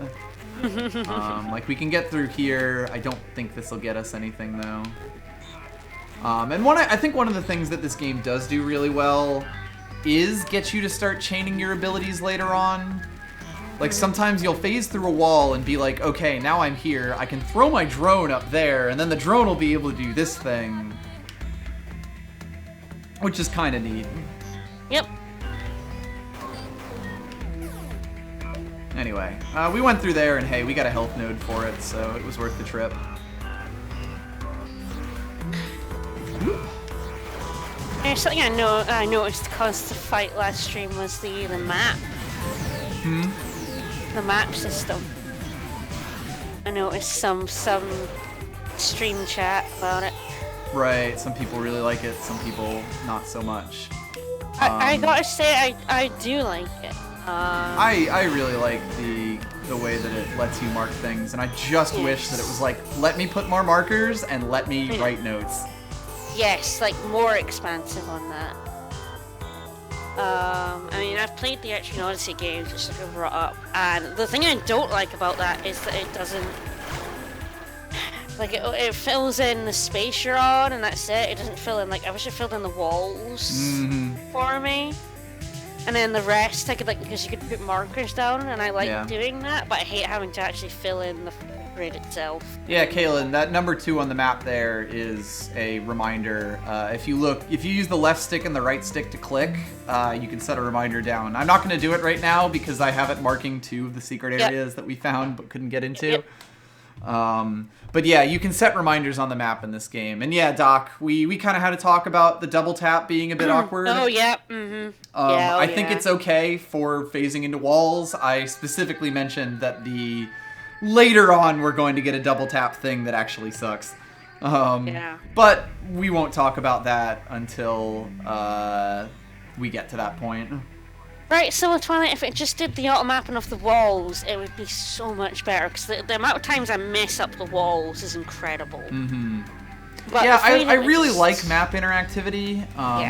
Like, we can get through here. I don't think this will get us anything, though. And I think one of the things that this game does do really well is get you to start chaining your abilities later on. Like, sometimes you'll phase through a wall and be like, okay, now I'm here, I can throw my drone up there, and then the drone will be able to do this thing. Which is kind of neat. Yep. Anyway, we went through there, and hey, we got a health node for it, so it was worth the trip. There's something I noticed caused the fight last stream was the map. The map system. I noticed some stream chat about it. Right, some people really like it, some people not so much. I gotta say, I do like it. I really like the way that it lets you mark things, and I just wish that it was like, let me put more markers and let me write notes. Yes, like more expansive on that. I mean, I've played the Axiom Odyssey games, which I brought up, and the thing I don't like about that is that it doesn't... Like, it fills in the space you're on, and that's it. It doesn't fill in, like, I wish it filled in the walls for me. And then the rest, I could, like, because you could put markers down, and I like doing that, but I hate having to actually fill in the grid itself. Yeah, Kaylin, that number 2 on the map there is a reminder. If you use the left stick and the right stick to click, you can set a reminder down. I'm not going to do it right now because I have it marking 2 of the secret areas that we found but couldn't get into. But yeah, you can set reminders on the map in this game. And yeah, Doc, we kind of had to talk about the double tap being a bit awkward. Oh, yeah. I think it's okay for phasing into walls. I specifically mentioned that later on we're going to get a double tap thing that actually sucks. But we won't talk about that until we get to that point. Right, so with Twilight, if it just did the auto mapping of the walls, it would be so much better, because the amount of times I mess up the walls is incredible. Mm-hmm. But yeah, I really like map interactivity,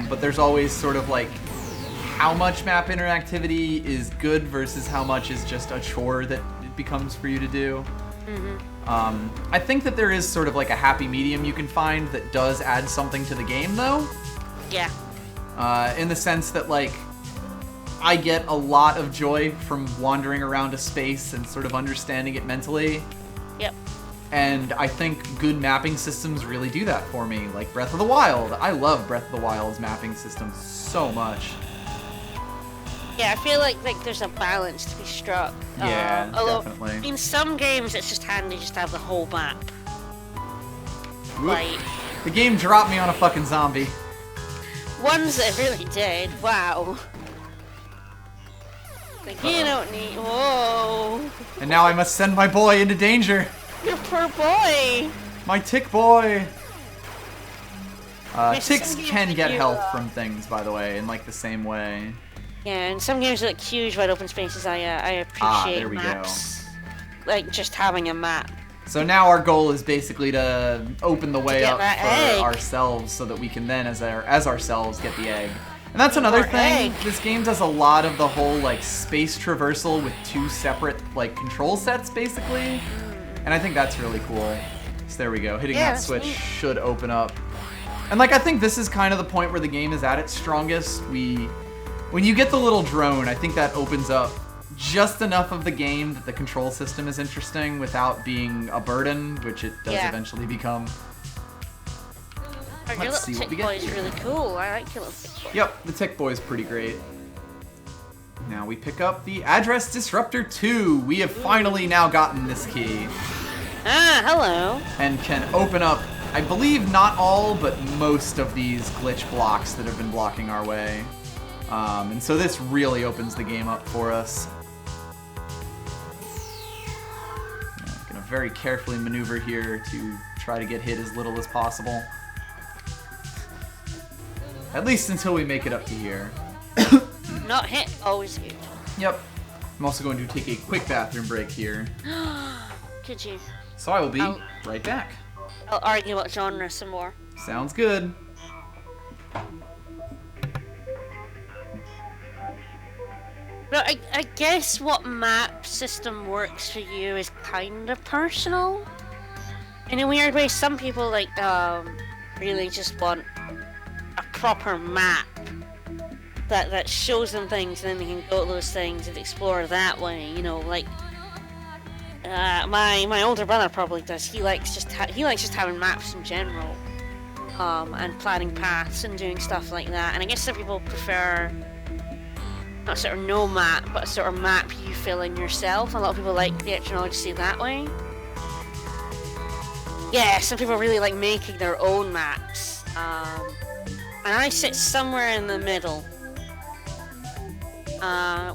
but there's always sort of like how much map interactivity is good versus how much is just a chore that it becomes for you to do. I think that there is sort of like a happy medium you can find that does add something to the game, though. Yeah. In the sense that, like, I get a lot of joy from wandering around a space and sort of understanding it mentally. Yep. And I think good mapping systems really do that for me. Like Breath of the Wild. I love Breath of the Wild's mapping system so much. Yeah, I feel like there's a balance to be struck. Yeah, although, definitely. In some games, it's just handy just to have the whole map. Whoop. Like, the game dropped me on a fucking zombie. Ones that really did. Wow. Like, you don't need. Whoa. And now I must send my boy into danger. Your poor boy. My tick boy. Ticks some can games get you, health from things, by the way, in like the same way. Yeah, in some games like huge wide open spaces, I appreciate there we maps. Like just having a map. So now our goal is basically to open the way up for egg. ourselves, so that we can then, as ourselves, get the egg. And that's another More thing. egg. This game does a lot of the whole like space traversal with two separate like control sets, basically. And I think that's really cool. So there we go. Hitting Yeah, that that's switch neat. should open up. And like I think this is kind of the point where the game is at its strongest. When you get the little drone, I think that opens up just enough of the game that the control system is interesting without being a burden, which it does eventually become. Our Let's see little what we tick boy get is here. really cool. I like your little tick boy. Yep, the Tick Boy is pretty great. Now we pick up the Address Disruptor 2. We have finally now gotten this key Ah, hello. and can open up, I believe, not all, but most of these glitch blocks that have been blocking our way. And so this really opens the game up for us. Gonna very carefully maneuver here to try to get hit as little as possible. At least until we make it up to here. Not hit, always good. Yep. I'm also going to take a quick bathroom break here. Could you? So I will be I'll- right back. I'll argue about genre some more. Sounds good. But I guess what map system works for you is kind of personal. In a weird way, some people like really just want a proper map that shows them things, and then they can go to those things and explore that way. You know, like my older brother probably does. He likes just having maps in general, and planning paths and doing stuff like that. And I guess some people prefer not sort of no map, but a sort of map you fill in yourself. A lot of people like the etymology that way. Yeah, some people really like making their own maps. And I sit somewhere in the middle.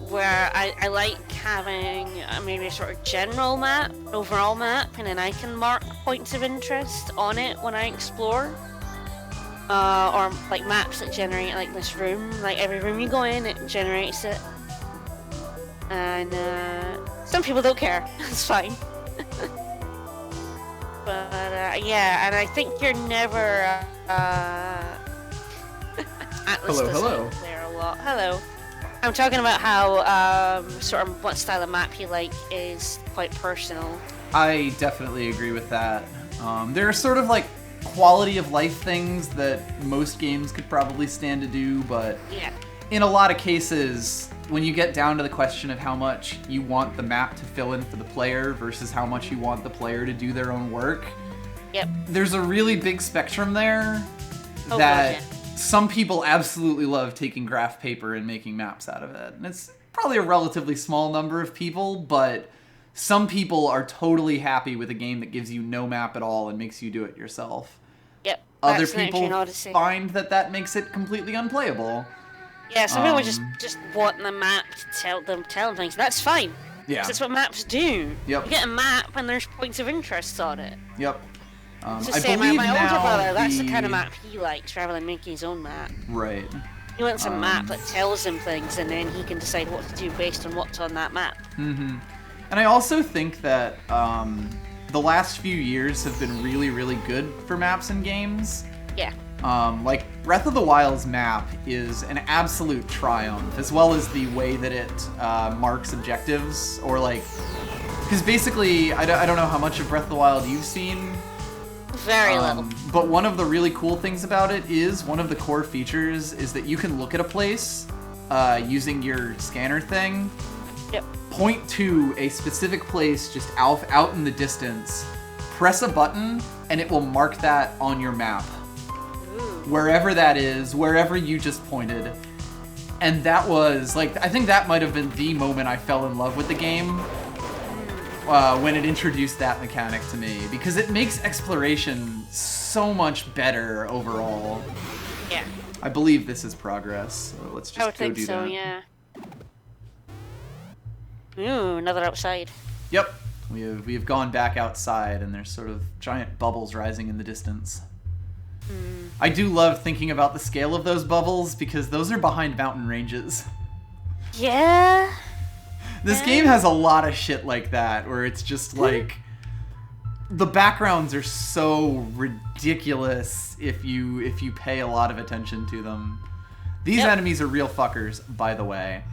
Where I like having maybe a sort of general map, overall map, and then I can mark points of interest on it when I explore. Or like maps that generate like this room, like every room you go in, it generates it. And some people don't care, it's fine. But yeah, and I think you're never Atlas Hello. there a lot. Hello. I'm talking about how sort of what style of map you like is quite personal. I definitely agree with that. There are sort of like quality of life things that most games could probably stand to do, but Yeah. in a lot of cases, when you get down to the question of how much you want the map to fill in for the player versus how much you want the player to do their own work, Yep. there's a really big spectrum there Oh, that God, some people absolutely love taking graph paper and making maps out of it. And it's probably a relatively small number of people, but some people are totally happy with a game that gives you no map at all and makes you do it yourself. Yep. Other That's an people Axiom Odyssey. find that makes it completely unplayable. Yeah, some people just want the map to tell them things. That's fine. Yeah. 'Cause that's what maps do. Yep. You get a map and there's points of interest on it. Yep. It's I the same. believe My older now brother, that's the kind of map he likes rather than making his own map. Right. He wants a map that tells him things, and then he can decide what to do based on what's on that map. Mm-hmm. And I also think that the last few years have been really, really good for maps and games. Yeah. Like, Breath of the Wild's map is an absolute triumph, as well as the way that it marks objectives, or like... Because basically, I don't know how much of Breath of the Wild you've seen. Very little. But one of the really cool things about it is, one of the core features is that you can look at a place using your scanner thing. Yep. Point to a specific place just out in the distance, press a button, and it will mark that on your map. Ooh. Wherever that is, wherever you just pointed. And that was, like, I think that might have been the moment I fell in love with the game. When it introduced that mechanic to me, because it makes exploration so much better overall. Yeah. I believe this is progress, so let's just I would go think do so, that. yeah. Ooh, another outside. Yep, we have gone back outside, and there's sort of giant bubbles rising in the distance. I do love thinking about the scale of those bubbles, because those are behind mountain ranges. Yeah. This game has a lot of shit like that, where it's just like... The backgrounds are so ridiculous if you pay a lot of attention to them. These enemies are real fuckers, by the way.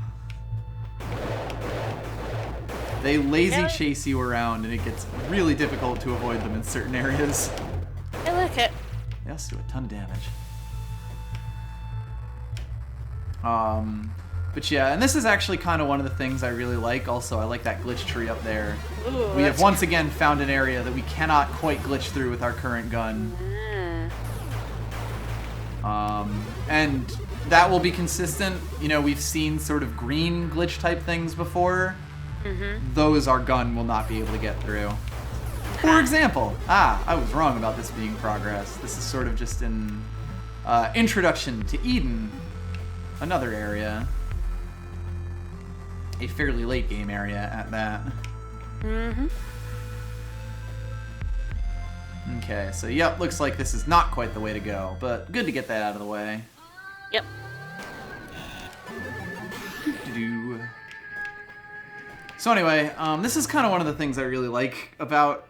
They lazy chase you around, and it gets really difficult to avoid them in certain areas. I like it. They also do a ton of damage. But yeah, and this is actually kind of one of the things I really like. Also, I like that glitch tree up there. Ooh, We have once again found an area that we cannot quite glitch through with our current gun. And that will be consistent. You know, we've seen sort of green glitch type things before. Those our gun will not be able to get through. For example, I was wrong about this being progress. This is sort of just an introduction to Eden, another area. A fairly late game area at that. Okay, so yep, looks like this is not quite the way to go, but good to get that out of the way. Yep. So anyway, this is kind of one of the things I really like about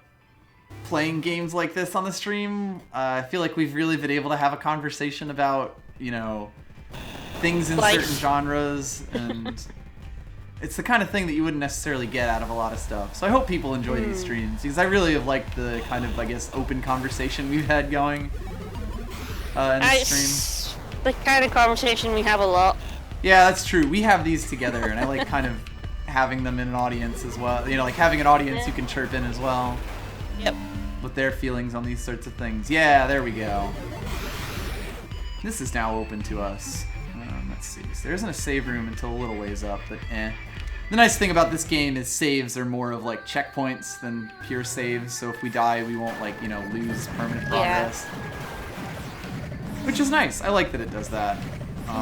playing games like this on the stream. I feel like we've really been able to have a conversation about, you know, things in certain genres, and it's the kind of thing that you wouldn't necessarily get out of a lot of stuff. So I hope people enjoy these streams, because I really have liked the kind of, I guess, open conversation we've had going in the stream. The kind of conversation we have a lot. Yeah, that's true. We have these together, and I like kind of having them in an audience as well. You know, like having an audience you can chirp in as well. Yep. With their feelings on these sorts of things. Yeah, there we go. This is now open to us. Let's see. So there isn't a save room until a little ways up, but eh. The nice thing about this game is saves are more of like checkpoints than pure saves, so if we die, we won't, like, you know, lose permanent progress. Which is nice. I like that it does that.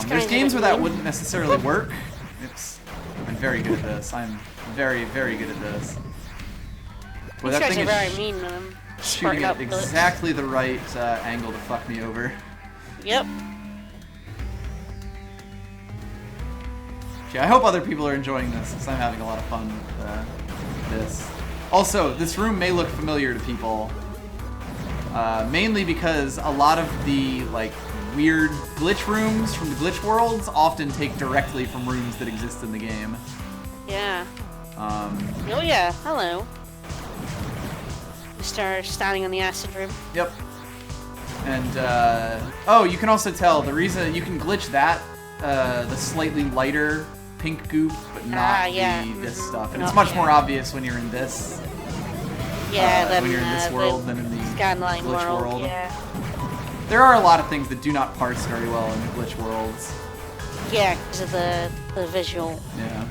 There's games where that wouldn't necessarily work. Oops. I'm very good at this. I'm very, very good at this. Well, that thing is very mean to them. Shooting at exactly the right angle to fuck me over. Yep. Okay, I hope other people are enjoying this, because I'm having a lot of fun with this. Also, this room may look familiar to people, mainly because a lot of the, like, weird glitch rooms from the glitch worlds often take directly from rooms that exist in the game. Yeah. Oh yeah, hello. Start standing in the acid room. Yep. And, oh, you can also tell the reason you can glitch that, the slightly lighter pink goop, but not this stuff. And it's much more obvious when you're in this. Yeah, when you're in this world than in the Scanline glitch world. Yeah. There are a lot of things that do not parse very well in the glitch worlds. Yeah, because of the visual. Yeah.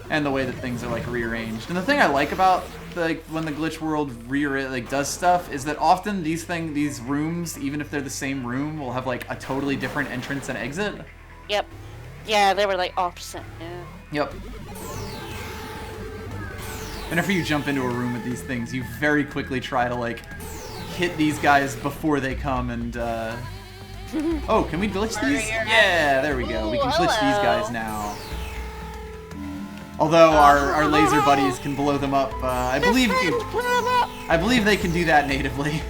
And the way that things are, like, rearranged. And the thing I like about when the glitch world does stuff is that often these rooms, even if they're the same room, will have, like, a totally different entrance and exit. Yep. Yeah, they were, like, opposite. Yeah. Yep. Whenever you jump into a room with these things, you very quickly try to, like, hit these guys before they come and Oh, can we glitch these? Yeah, there we go. We can glitch these guys now. Although our laser buddies can blow them up, I believe they can do that natively.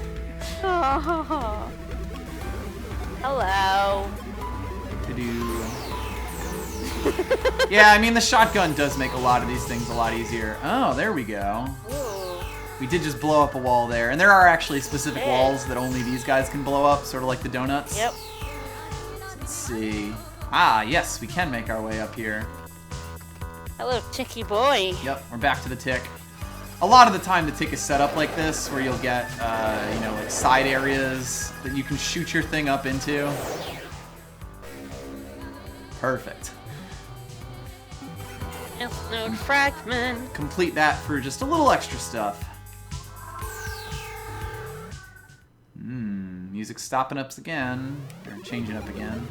Hello. Yeah, I mean the shotgun does make a lot of these things a lot easier. Oh, there we go. Ooh. We did just blow up a wall there, and there are actually specific walls that only these guys can blow up, sort of like the donuts. Yep. Let's see. Ah, yes, we can make our way up here. Hello, Ticky boy. Yep, we're back to the tick. A lot of the time the tick is set up like this, where you'll get, you know, like side areas that you can shoot your thing up into. Perfect. Elf node fragment. Complete that for just a little extra stuff. Music's stopping up again, or changing up again.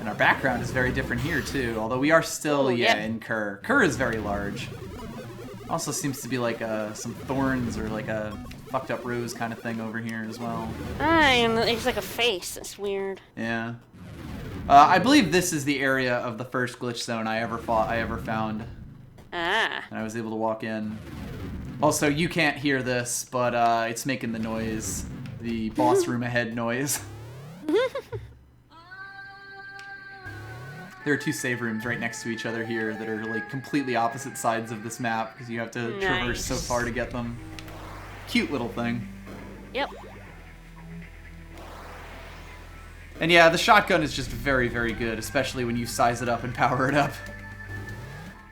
And our background is very different here too, although we are still, in Kerr. Kerr is very large. Also seems to be like some thorns or like a fucked up rose kind of thing over here as well. And it's like a face. That's weird. Yeah. I believe this is the area of the first glitch zone I ever found. Ah. And I was able to walk in. Also, you can't hear this, but it's making the noise. The boss room ahead noise. There are two save rooms right next to each other here that are like completely opposite sides of this map because you have to traverse so far to get them. Cute little thing. Yep. And yeah, the shotgun is just very, very good, especially when you size it up and power it up.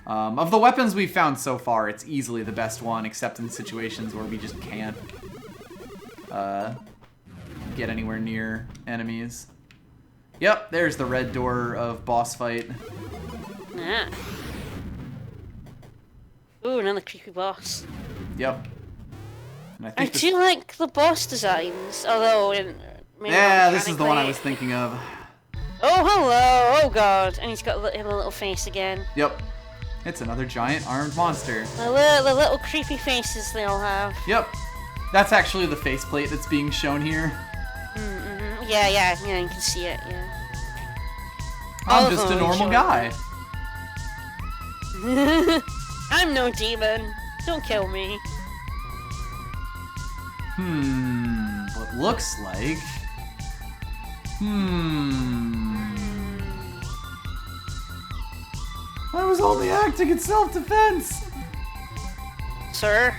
Of the weapons we've found so far, it's easily the best one, except in situations where we just can't get anywhere near enemies. Yep, there's the red door of boss fight. Ah. Ooh, another creepy boss. Yep. And I do like the boss designs, although yeah, this is the one I was thinking of. Oh, hello! Oh god, and he's got him a little face again. Yep. It's another giant armed monster. The little creepy faces they all have. Yep. That's actually the faceplate that's being shown here. Mm-hmm. Yeah, you can see it, yeah. I'm just a normal guy. I'm no demon. Don't kill me. What looks like... I was only acting in self-defense! Sir?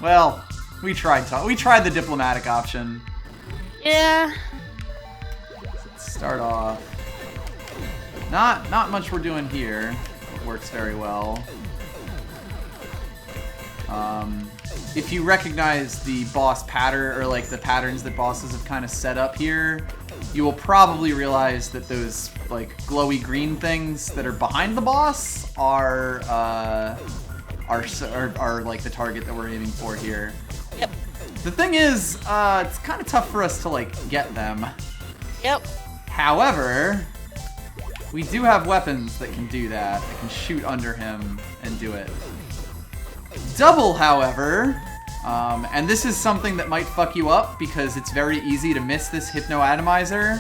Well, we tried the diplomatic option. Yeah. Let's start off. Not much we're doing here. It works very well. If you recognize the boss pattern, or like the patterns that bosses have kind of set up here, you will probably realize that those like glowy green things that are behind the boss are like the target that we're aiming for here. Yep. The thing is, it's kind of tough for us to like get them. Yep. However, we do have weapons that can do that. That can shoot under him and do it. Double, however, and this is something that might fuck you up because it's very easy to miss this hypnoatomizer.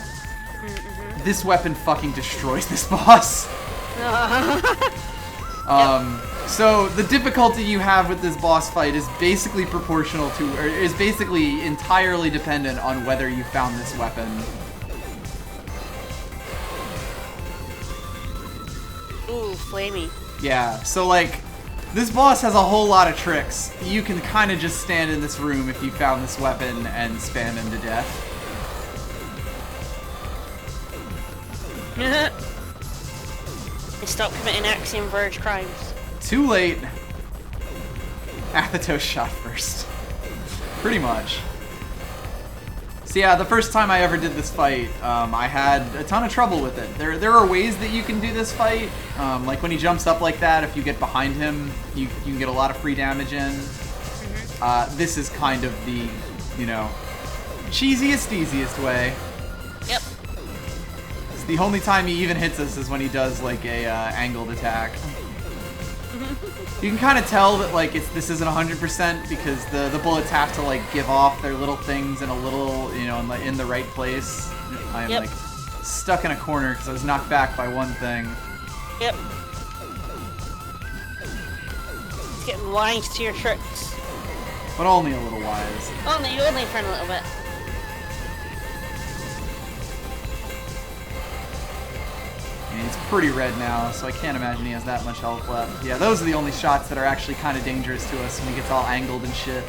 This weapon fucking destroys this boss. So the difficulty you have with this boss fight is basically proportional to, or is basically entirely dependent on whether you found this weapon. Ooh, flamey. Yeah, so like, this boss has a whole lot of tricks. You can kind of just stand in this room if you found this weapon and spam him to death. And stop committing Axiom Verge crimes. Too late. Athos shot first. Pretty much. So yeah, the first time I ever did this fight, I had a ton of trouble with it. There are ways that you can do this fight. Like when he jumps up like that, if you get behind him, you can get a lot of free damage in. This is kind of the, you know, cheesiest, easiest way. Yep. The only time he even hits us is when he does like a angled attack. You can kind of tell that like this isn't 100% because the bullets have to like give off their little things in a little, you know, in the right place. I am like stuck in a corner because I was knocked back by one thing. Yep. It's getting wise to your tricks. But only a little wise. Only for a little bit. I mean, it's pretty red now, so I can't imagine he has that much health left. Yeah, those are the only shots that are actually kind of dangerous to us when he gets all angled and shit.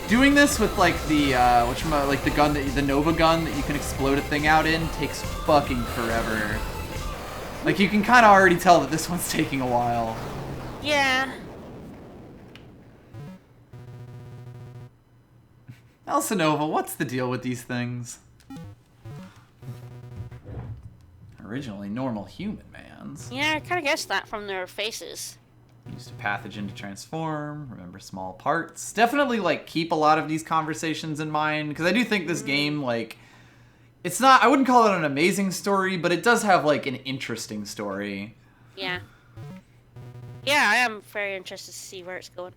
Doing this with like the like the Nova gun that you can explode a thing out in takes fucking forever. Like you can kind of already tell that this one's taking a while. Yeah. Elsinova, what's the deal with these things? Originally normal human mans. Yeah, I kind of guessed that from their faces. Used a pathogen to transform, remember small parts. Definitely, like, keep a lot of these conversations in mind, because I do think this game, like, it's not, I wouldn't call it an amazing story, but it does have, like, an interesting story. Yeah. Yeah, I am very interested to see where it's going.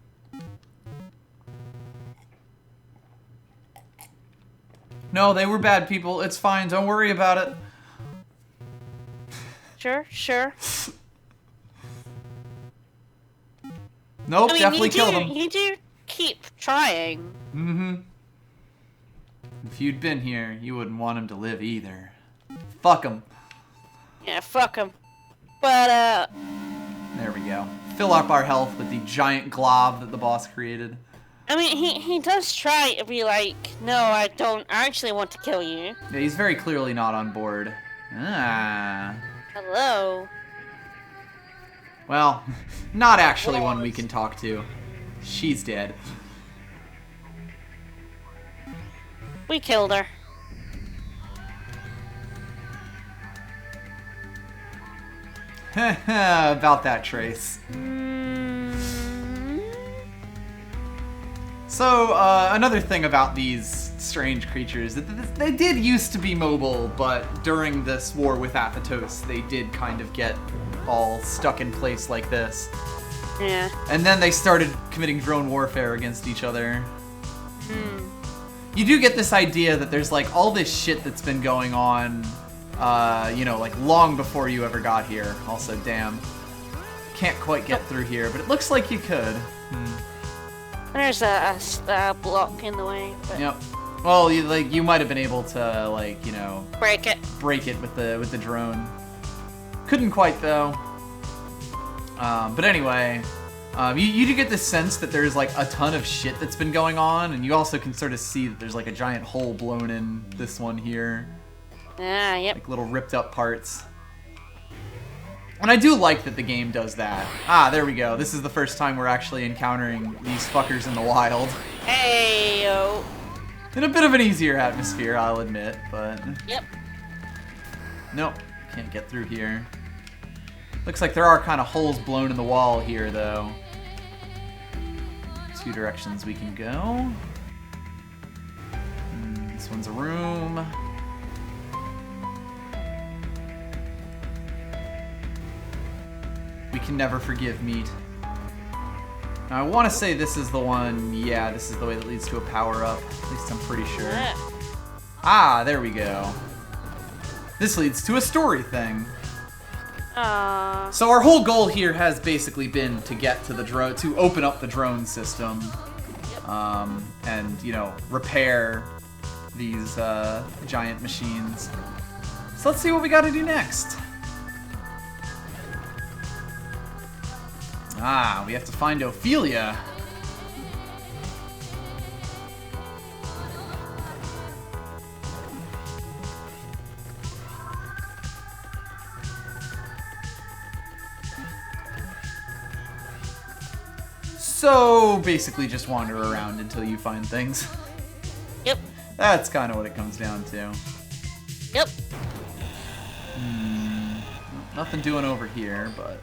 No, they were bad people. It's fine. Don't worry about it. Sure. Nope, I mean, definitely kill them. You do keep trying. Mm-hmm. If you'd been here, you wouldn't want him to live either. Fuck him. Yeah, fuck him. But, There we go. Fill up our health with the giant glob that the boss created. I mean, he does try to be like, no, I don't actually want to kill you. Yeah, he's very clearly not on board. Ah. Hello. Well, not actually one we can talk to. She's dead. We killed her. About that, Trace. So, another thing about these strange creatures, they did used to be mobile, but during this war with Apatos, they did kind of get all stuck in place like this. Yeah. And then they started committing drone warfare against each other. Hmm. You do get this idea that there's like all this shit that's been going on, you know, like long before you ever got here. Also, damn. Can't quite get through here, but it looks like you could. There's a block in the way. But Yep. Well, you might have been able to, like, you know, break it with the drone. Couldn't quite though. But anyway, you do get this sense that there's like a ton of shit that's been going on, and you also can sort of see that there's like a giant hole blown in this one here. Ah, yep. Like little ripped up parts. And I do like that the game does that. Ah, there we go. This is the first time we're actually encountering these fuckers in the wild. Hey-o. In a bit of an easier atmosphere, I'll admit, but... Yep. Nope, can't get through here. Looks like there are kind of holes blown in the wall here, though. Two directions we can go. This one's a room. We can never forgive meat. Now, I want to say this is the one, yeah, this is the way that leads to a power-up. At least I'm pretty sure. Yeah. Ah, there we go. This leads to a story thing. So our whole goal here has basically been to get to the drone, to open up the drone system, and, you know, repair these giant machines. So let's see what we got to do next. Ah, we have to find Ophelia. So, basically just wander around until you find things. Yep. That's kind of what it comes down to. Yep. Nothing doing over here, but...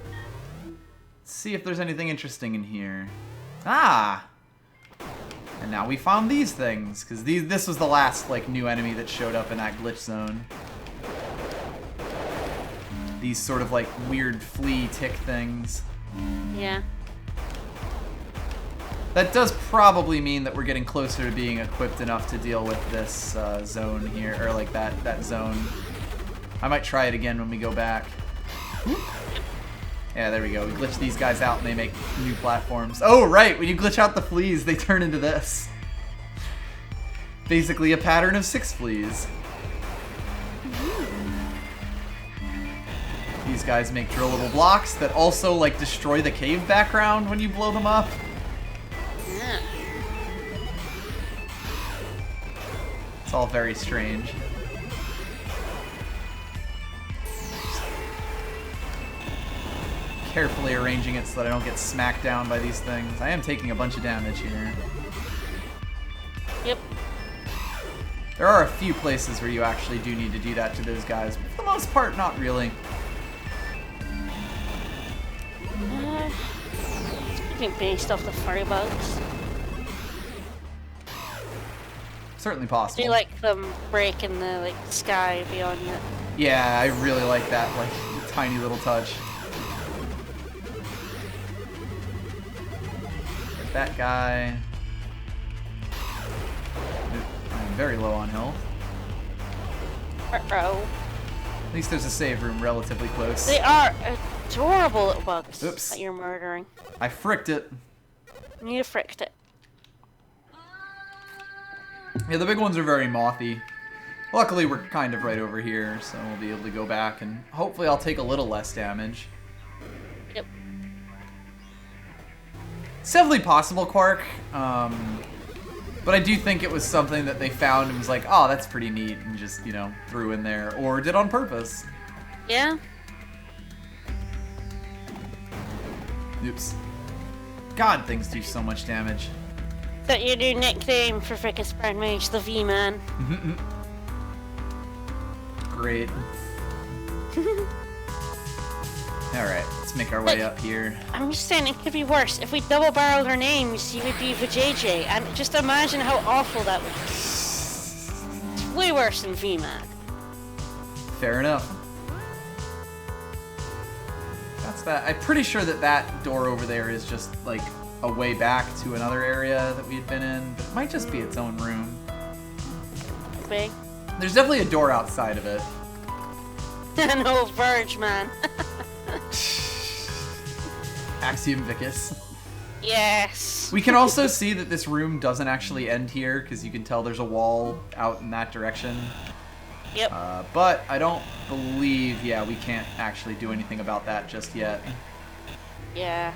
Let's see if there's anything interesting in here. Ah! And now we found these things, because this was the last, like, new enemy that showed up in that glitch zone. these sort of like weird flea tick things. Yeah. That does probably mean that we're getting closer to being equipped enough to deal with this zone here, or like that zone. I might try it again when we go back. Yeah, there we go. We glitch these guys out and they make new platforms. Oh, right! When you glitch out the fleas, they turn into this. Basically a pattern of 6 fleas. These guys make drillable blocks that also, like, destroy the cave background when you blow them up. Yeah. It's all very strange. Carefully arranging it so that I don't get smacked down by these things. I am taking a bunch of damage here. Yep. There are a few places where you actually do need to do that to those guys, but for the most part, not really. Speaking based off the furry bugs. Certainly possible. Do you like them breaking the like sky beyond it? Yeah, I really like that, like, tiny little touch. Get that guy. I'm very low on health. Uh-oh. At least there's a save room relatively close. They are adorable little bugs Oops. that you're murdering. I fricked it. You fricked it. Yeah, the big ones are very mothy. Luckily, we're kind of right over here, so we'll be able to go back, and hopefully I'll take a little less damage. Yep. It's definitely possible, Quark. But I do think it was something that they found and was like, oh, that's pretty neat, and just, you know, threw in there, or did on purpose. Yeah. Oops. God, things do so much damage. Is that your new nickname for Vicas Brown Mage, the V-Man? Great. Alright, let's make our way up here. I'm just saying, it could be worse. If we double-barreled our names, you would be Vajayjay, and just imagine how awful that would be. It's way worse than V-Man. Fair enough. That's that. I'm pretty sure that that door over there is just, like, a way back to another area that we had been in, but it might just be its own room. Big. There's definitely a door outside of it. No, Verge, man. Axiom Vicas. Yes. We can also see that this room doesn't actually end here, because you can tell there's a wall out in that direction. Yep. But I don't believe, yeah, we can't actually do anything about that just yet. Yeah.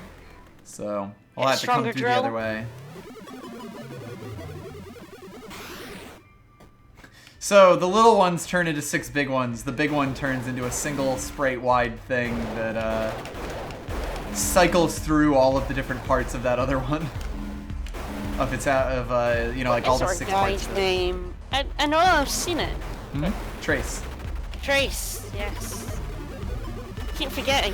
So, we'll have to come through the other way. So, the little ones turn into 6 big ones. The big one turns into a single sprite-wide thing that, cycles through all of the different parts of that other one. Of its, you know, like all the 6 parts of it. Name. I know I've seen it. Hmm? Trace. Trace, yes. Keep forgetting.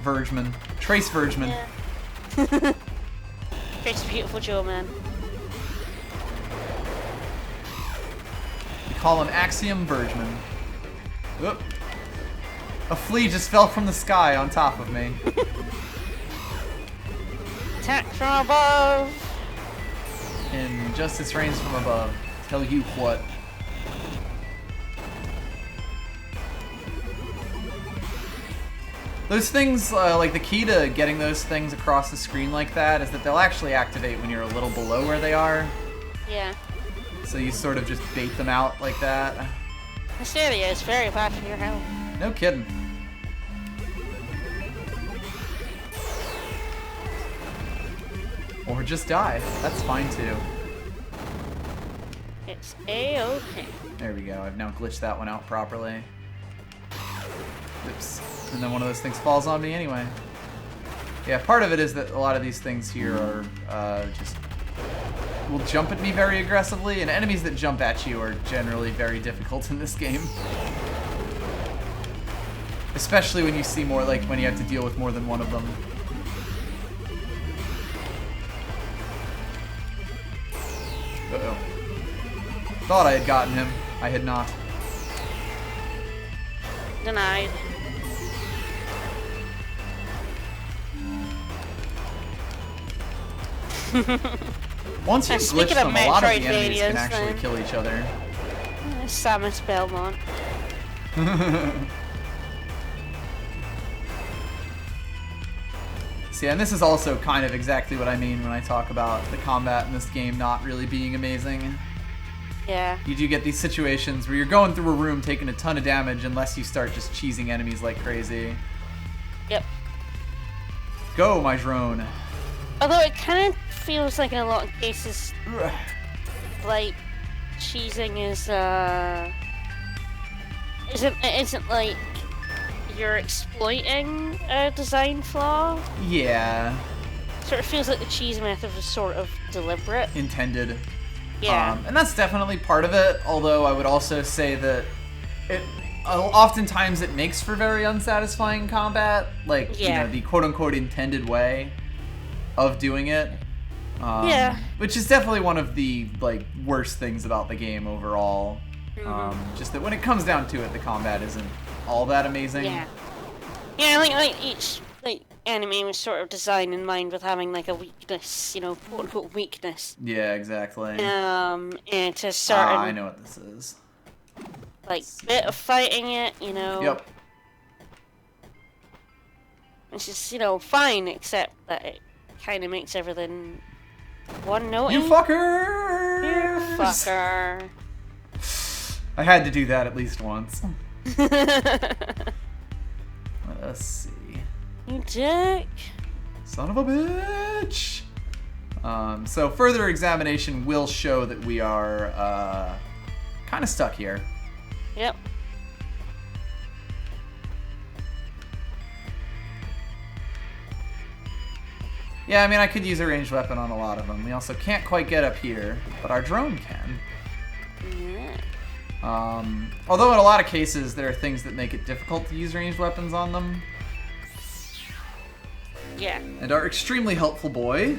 Vergeman. Trace Vergeman. Yeah. Trace Beautiful Joe, man. We call him Axiom Vergeman. Oop. A flea just fell from the sky on top of me. Attack from above. And justice reigns from above. Tell you what. Those things, like the key to getting those things across the screen like that is that they'll actually activate when you're a little below where they are. Yeah. So you sort of just bait them out like that. This area is very bad for your health. No kidding. Or just die. That's fine too. It's A-okay. There we go. I've now glitched that one out properly. Oops. And then one of those things falls on me anyway. Yeah, part of it is that a lot of these things here are just will jump at me very aggressively, and enemies that jump at you are generally very difficult in this game. Especially when you see more, like when you have to deal with more than one of them. Uh-oh. Thought I had gotten him. I had not. Denied. Once you glitch Speaking of them, a lot of the enemies Metroidvanias, can actually then. kill each other. Samus Belmont. See, and this is also kind of exactly what I mean when I talk about the combat in this game not really being amazing. Yeah. You do get these situations where you're going through a room taking a ton of damage unless you start just cheesing enemies like crazy. Yep. Go, my drone. Although it kind of feels like in a lot of cases, like cheesing isn't like you're exploiting a design flaw. Yeah. Sort of feels like the cheese method was sort of deliberate. Intended. Yeah. And that's definitely part of it, although I would also say that it oftentimes it makes for very unsatisfying combat, like, you know, the quote-unquote intended way of doing it. Yeah. Which is definitely one of the, like, worst things about the game overall. Just that when it comes down to it, the combat isn't all that amazing. Yeah. Yeah, like each enemy was sort of designed in mind with having like a weakness, you know, quote unquote weakness. Yeah, exactly. And to certain I know what this is. like bit of fighting it, you know. Yep. Which is, you know, fine, except that it kind of makes everything one note. You fucker! You fucker. I had to do that at least once. Let's see. You dick. Son of a bitch! So further examination will show that we are kind of stuck here. Yep. Yeah, I mean, I could use a ranged weapon on a lot of them. We also can't quite get up here, but our drone can. Yeah. Although in a lot of cases, there are things that make it difficult to use ranged weapons on them. Yeah. And our extremely helpful boy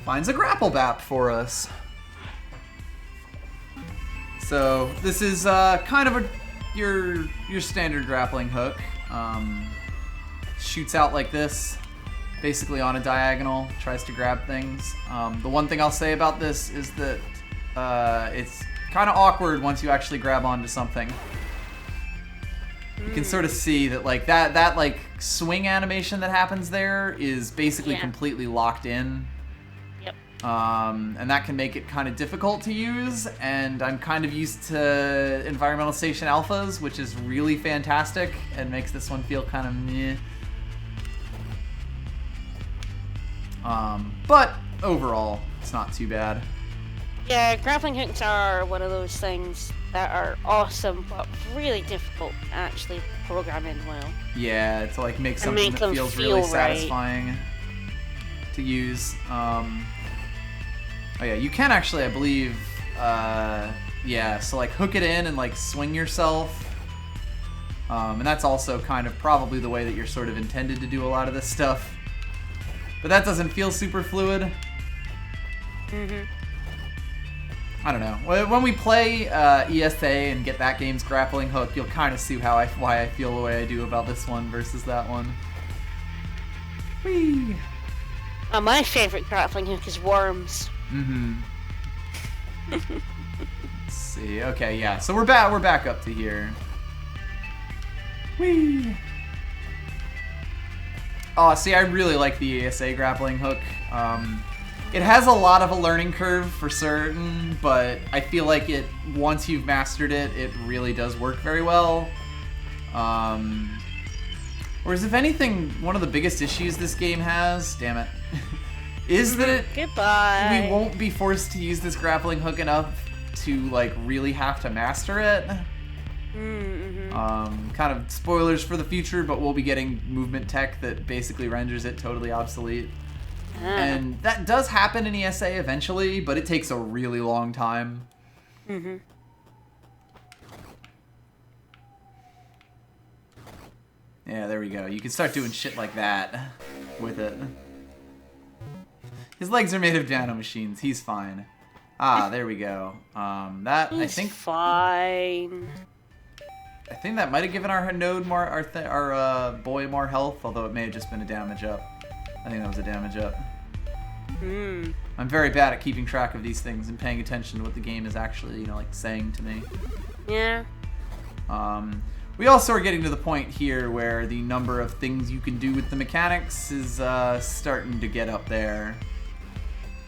finds a grapple bap for us. So this is kind of your standard grappling hook. Shoots out like this, basically on a diagonal, tries to grab things. The one thing I'll say about this is that it's kind of awkward once you actually grab onto something. You can sort of see that like that like swing animation that happens there is basically completely locked in. Yep. And that can make it kind of difficult to use, and I'm kind of used to Environmental Station Alphas, which is really fantastic and makes this one feel kind of meh. But overall, it's not too bad. Yeah, grappling hooks are one of those things that are awesome, but really difficult to actually program in well. Yeah, to like make something that feels really satisfying to use. Oh yeah, you can actually, I believe, yeah, so like hook it in and like swing yourself. And that's also kind of probably the way that you're sort of intended to do a lot of this stuff. But that doesn't feel super fluid. I don't know. When we play ESA and get that game's grappling hook, you'll kind of see why I feel the way I do about this one versus that one. Whee! My favorite grappling hook is worms. Let's see. Okay, yeah. So we're back up to here. Whee! Oh, see, I really like the ESA grappling hook. It has a lot of a learning curve for certain, but I feel like once you've mastered it, it really does work very well. Whereas if anything, one of the biggest issues this game has, damn it, is that we won't be forced to use this grappling hook enough to like really have to master it. Kind of spoilers for the future, but we'll be getting movement tech that basically renders it totally obsolete. And that does happen in ESA eventually, but it takes a really long time. Yeah, there we go. You can start doing shit like that with it. His legs are made of nanomachines. He's fine. Ah, there we go. I think fine. I think that might have given our node more, our boy more health, although it may have just been a damage up. I think that was a damage up. I'm very bad at keeping track of these things and paying attention to what the game is actually, like saying to me. Yeah. We also are getting to the point here where the number of things you can do with the mechanics is starting to get up there.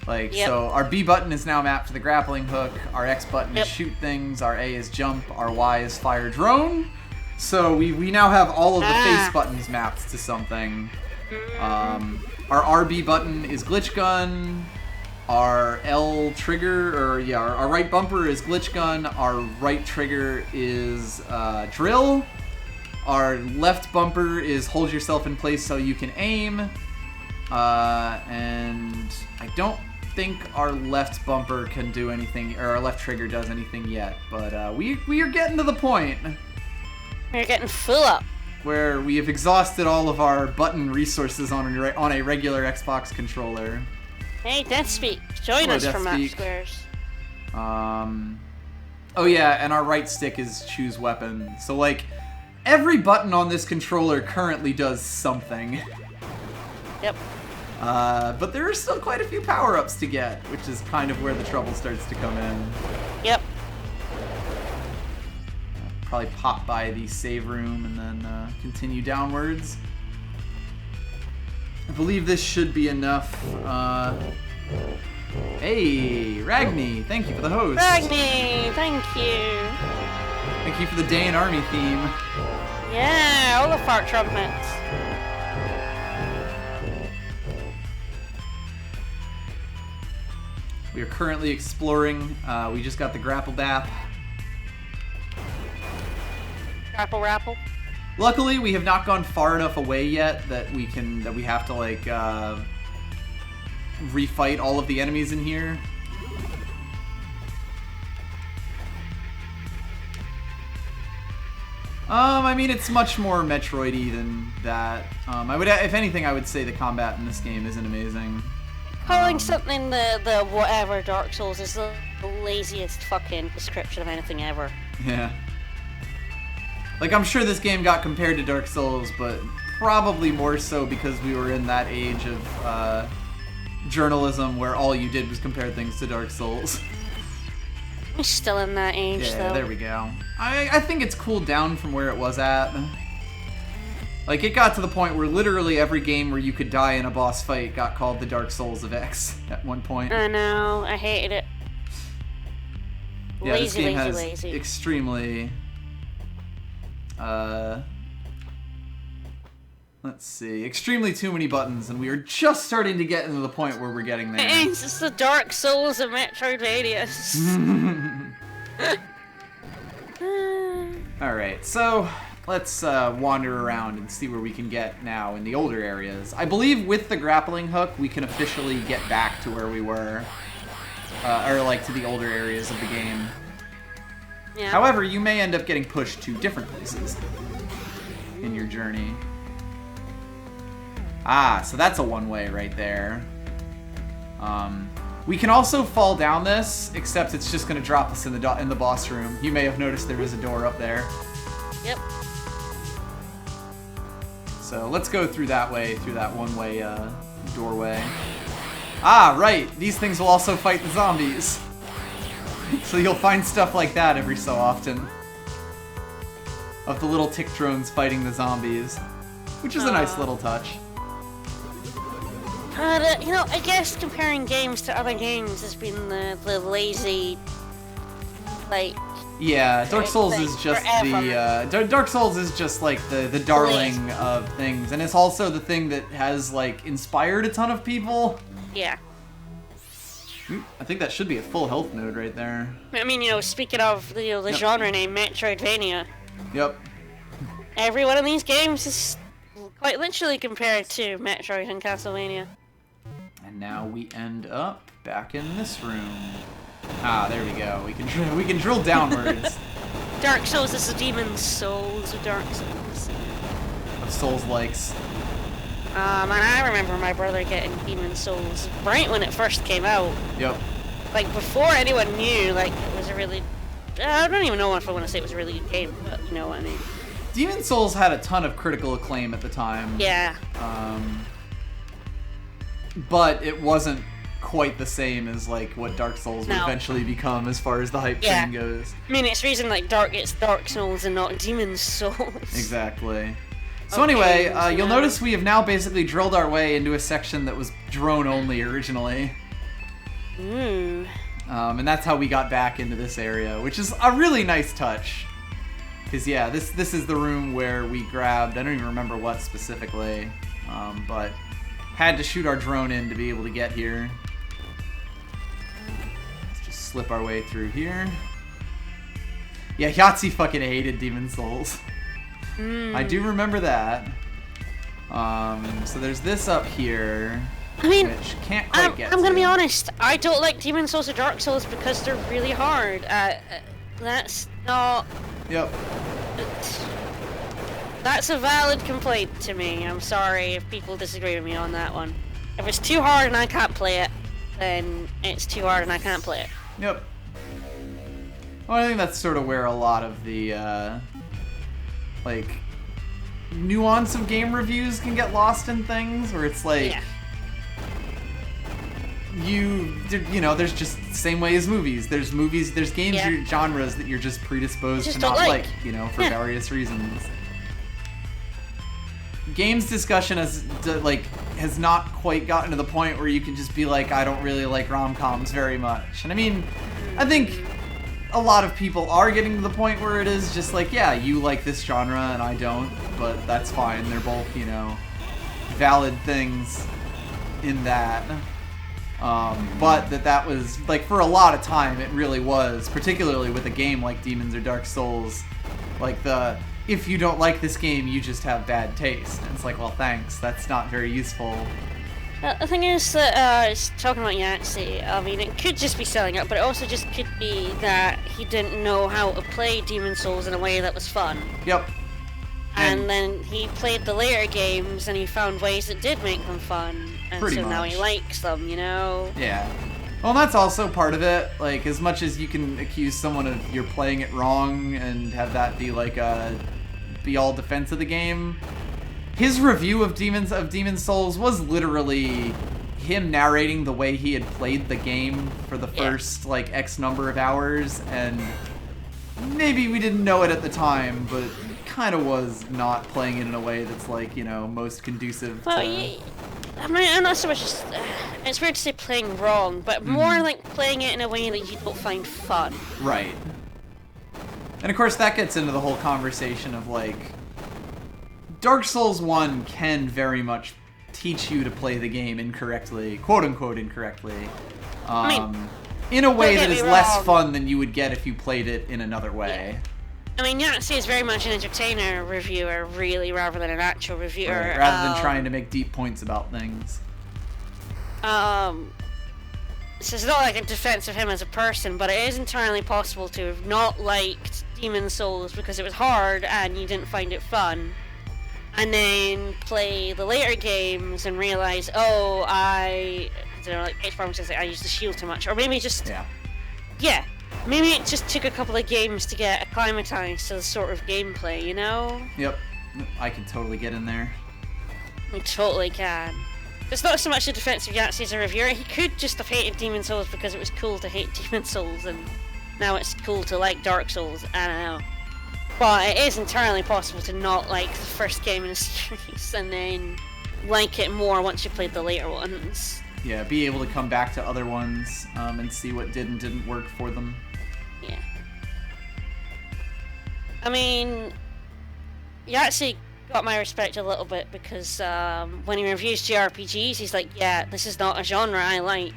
Like, so our B button is now mapped to the grappling hook, our X button is shoot things, our A is jump, our Y is fire drone. So we now have all of the face buttons mapped to something. Our RB button is glitch gun, our L trigger, our right bumper is glitch gun, our right trigger is drill, our left bumper is hold yourself in place so you can aim, and I don't think our left bumper can do anything, or our left trigger does anything yet, but we are getting to the point. We're getting full up. Where we have exhausted all of our button resources on a regular Xbox controller. Hey, Deathspeak, join us from Map Squares. Oh yeah, and our right stick is choose weapon. So like, every button on this controller currently does something. Yep. But there are still quite a few power-ups to get, which is kind of where the trouble starts to come in. Yep. Probably pop by the save room and then continue downwards. I believe this should be enough. Hey, Ragni, thank you for the host. Ragni, thank you. Thank you for the Day in Army theme. Yeah, all the fart trumpets. We are currently exploring. We just got the grapple bap. Grapple. Luckily, we have not gone far enough away yet that we have to like refight all of the enemies in here. I mean, it's much more Metroid-y than that. If anything, I would say the combat in this game isn't amazing. Calling something the whatever Dark Souls is the laziest fucking description of anything ever. Yeah. Like, I'm sure this game got compared to Dark Souls, but probably more so because we were in that age of journalism where all you did was compare things to Dark Souls. We're still in that age, though. Yeah, there we go. I think it's cooled down from where it was at. Like, it got to the point where literally every game where you could die in a boss fight got called the Dark Souls of X at one point. I know, I hated it. Yeah, lazy, this game has lazy. extremely... let's see, extremely too many buttons, and we are just starting to get into the point where we're getting there. It's just the Dark Souls of Metroidvanias. Alright, so let's wander around and see where we can get now in the older areas. I believe with the grappling hook, we can officially get back to where we were, or like to the older areas of the game. Yeah. However, you may end up getting pushed to different places in your journey. Ah, so that's a one-way right there. We can also fall down this, except it's just going to drop us in the boss room. You may have noticed there is a door up there. Yep. So let's go through that way, through that one-way doorway. Ah, right. These things will also fight the zombies. So you'll find stuff like that every so often. Of the little tick drones fighting the zombies. Which is a nice little touch. You know, I guess comparing games to other games has been the lazy, like... Yeah, Dark Souls like, is just forever. Dark Souls is just like the darling of things. And it's also the thing that has like inspired a ton of people. Yeah. I think that should be a full health node right there. I mean, you know, speaking of the genre name, Metroidvania. Yep. Every one of these games is quite literally compared to Metroid and Castlevania. And now we end up back in this room. Ah, there we go. We can drill downwards. Dark Souls is the demon's souls of Dark Souls. Of Souls likes. And I remember my brother getting Demon's Souls right when it first came out. Yep. Like, before anyone knew, like, it was a really... I don't even know if I want to say it was a really good game, but you know what I mean. Demon's Souls had a ton of critical acclaim at the time. Yeah. But it wasn't quite the same as like what Dark Souls would No. eventually become as far as the hype train goes. I mean, it's reason like it's Dark Souls and not Demon Souls. Exactly. So Okay, anyway, you'll notice we have now basically drilled our way into a section that was drone only originally. Mm. And that's how we got back into this area, which is a really nice touch. Because, yeah, this is the room where we grabbed, I don't even remember what specifically, but had to shoot our drone in to be able to get here. Let's just slip our way through here. Yeah, Yahtzee fucking hated Demon Souls. I do remember that. So there's this up here. I mean, which can't quite get I'm gonna to. be honest. I don't like Demon Souls or Dark Souls because they're really hard. That's not. Yep. That's a valid complaint to me. I'm sorry if people disagree with me on that one. If it's too hard and I can't play it, then it's too hard and I can't play it. Yep. Well, I think that's sort of where a lot of the, like, nuance of game reviews can get lost in things, where it's like, Yeah. you know, there's just the same way as movies. There's games, Yeah. or genres that you're just predisposed Just to don't not like. you know, for Yeah. various reasons. Games discussion has not quite gotten to the point where you can just be like, I don't really like rom-coms very much. And I mean, I think a lot of people are getting to the point where it is just like, yeah, you like this genre and I don't, but that's fine. They're both, you know, valid things in that. But that was, like, for a lot of time, it really was, particularly with a game like Demons or Dark Souls, like if you don't like this game, you just have bad taste. And it's like, well, thanks. That's not very useful. The thing is that, it's talking about Yahtzee, I mean, it could just be selling it, but it also just could be that he didn't know how to play Demon Souls in a way that was fun. Yep. And then he played the later games and he found ways that did make them fun. And Pretty so now he much. likes them, you know? Yeah. Well, that's also part of it. Like, as much as you can accuse someone of you're playing it wrong and have that be like a be-all defense of the game, his review of Demon Souls was literally him narrating the way he had played the game for the first, like, X number of hours, and maybe we didn't know it at the time, but kind of was not playing it in a way that's, like, you know, most conducive Well, to... I mean, I'm not so much just, it's weird to say playing wrong, but more like playing it in a way that you don't find fun. Right. And of course that gets into the whole conversation of, like, Dark Souls 1 can very much teach you to play the game incorrectly, quote-unquote incorrectly, in a way that is less fun than you would get if you played it in another way. I mean, Yahtzee is very much an entertainer reviewer, really, rather than an actual reviewer. Right, rather than trying to make deep points about things. So it's not like a defense of him as a person, but it is entirely possible to have not liked Demon Souls because it was hard and you didn't find it fun, and then play the later games and realize, oh, I don't know, like H-Bomb says, I used the shield too much, or maybe just maybe it just took a couple of games to get acclimatized to the sort of gameplay, you know? Yep, I can totally get in there. You totally can. It's not so much a defense of Yahtzee as a reviewer. He could just have hated Demon Souls because it was cool to hate Demon Souls, and now it's cool to like Dark Souls. I don't know. But it is entirely possible to not like the first game in a series and then like it more once you played the later ones. Yeah, be able to come back to other ones and see what did and didn't work for them. Yeah. I mean, Yahtzee got my respect a little bit because when he reviews JRPGs, he's like, yeah, this is not a genre I like.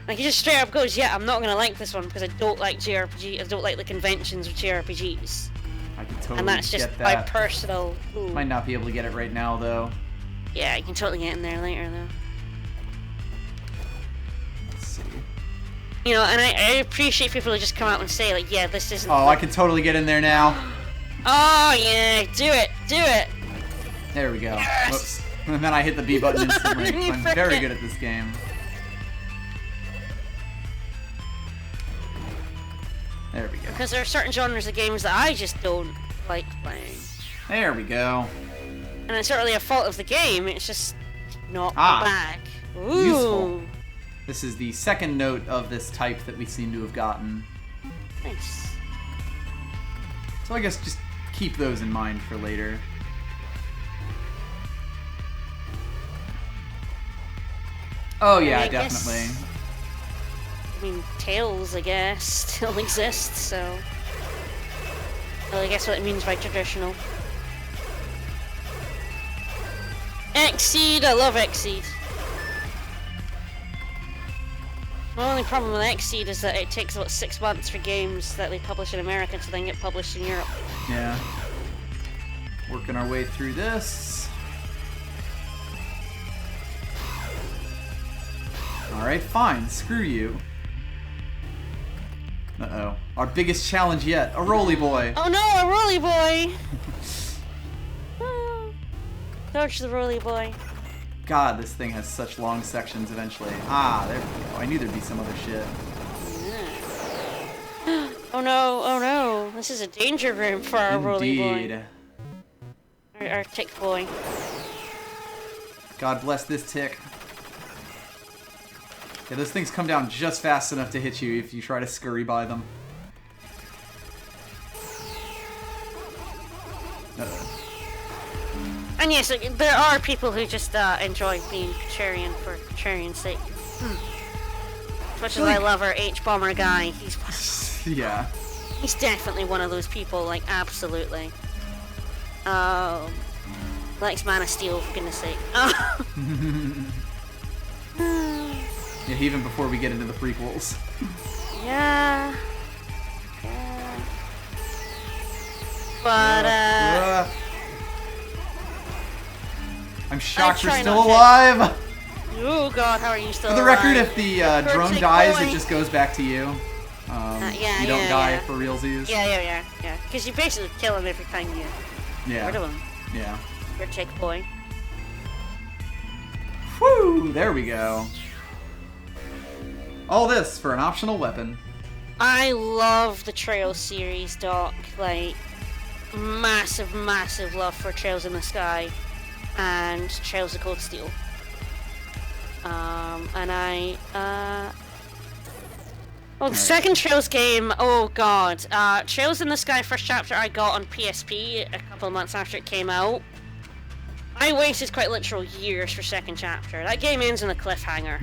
Like, he just straight up goes, yeah, I'm not going to like this one because I don't like JRPG, I don't like the conventions of JRPGs. I can totally And that's just get my that. personal... Ooh. Might not be able to get it right now, though. Yeah, you can totally get in there later, though. Let's see. You know, and I appreciate people who just come out and say, like, yeah, this isn't... Oh, I can totally get in there now. Oh, yeah, do it, do it! There we go. Yes! Whoops. And then I hit the B button instantly. You I'm very frickin'- good at this game. There we go. Because there are certain genres of games that I just don't like playing. There we go. And it's not really a fault of the game, it's just not Ah. my bag. Ooh. Useful. This is the second note of this type that we seem to have gotten. Nice. So I guess just keep those in mind for later. Oh yeah, definitely. I mean, Tails, I guess, still exists, so... Well, I guess what it means by traditional. Xseed! I love Xseed. My only problem with Xseed is that it takes about 6 months for games that they publish in America to then get published in Europe. Yeah. Working our way through this. Alright, fine. Screw you. Uh-oh. Our biggest challenge yet. A Roly Boy. Oh no, a Roly Boy! Dodge the Roly Boy. God, this thing has such long sections eventually. Ah, there we go. I knew there'd be some other shit. Oh no, oh no. This is a danger room for our Roly Boy. Indeed. Our Tick Boy. God bless this tick. Yeah, those things come down just fast enough to hit you if you try to scurry by them. Uh-oh. And yes, there are people who just enjoy being contrarian for contrarian's sake. As much as I love our H-Bomber guy, Yeah. he's definitely one of those people, like, absolutely. Likes Man of Steel, for goodness sake. Yeah, even before we get into the prequels. Yeah. But, I'm shocked you're still alive! Oh god, how are you still For the alive? record, if the drone dies, it just goes back to you. You don't die for realsies. Yeah. Because you basically kill him every time you get rid of him. Yeah. Your Tick Boy. Whew! There we go. All this for an optional weapon. I love the Trails series, Doc. Like, massive love for Trails in the Sky and Trails of Cold Steel. And I, well, the second Trails game, oh god. Trails in the Sky first chapter I got on PSP a couple of months after it came out. I wasted quite literal years for second chapter. That game ends in a cliffhanger.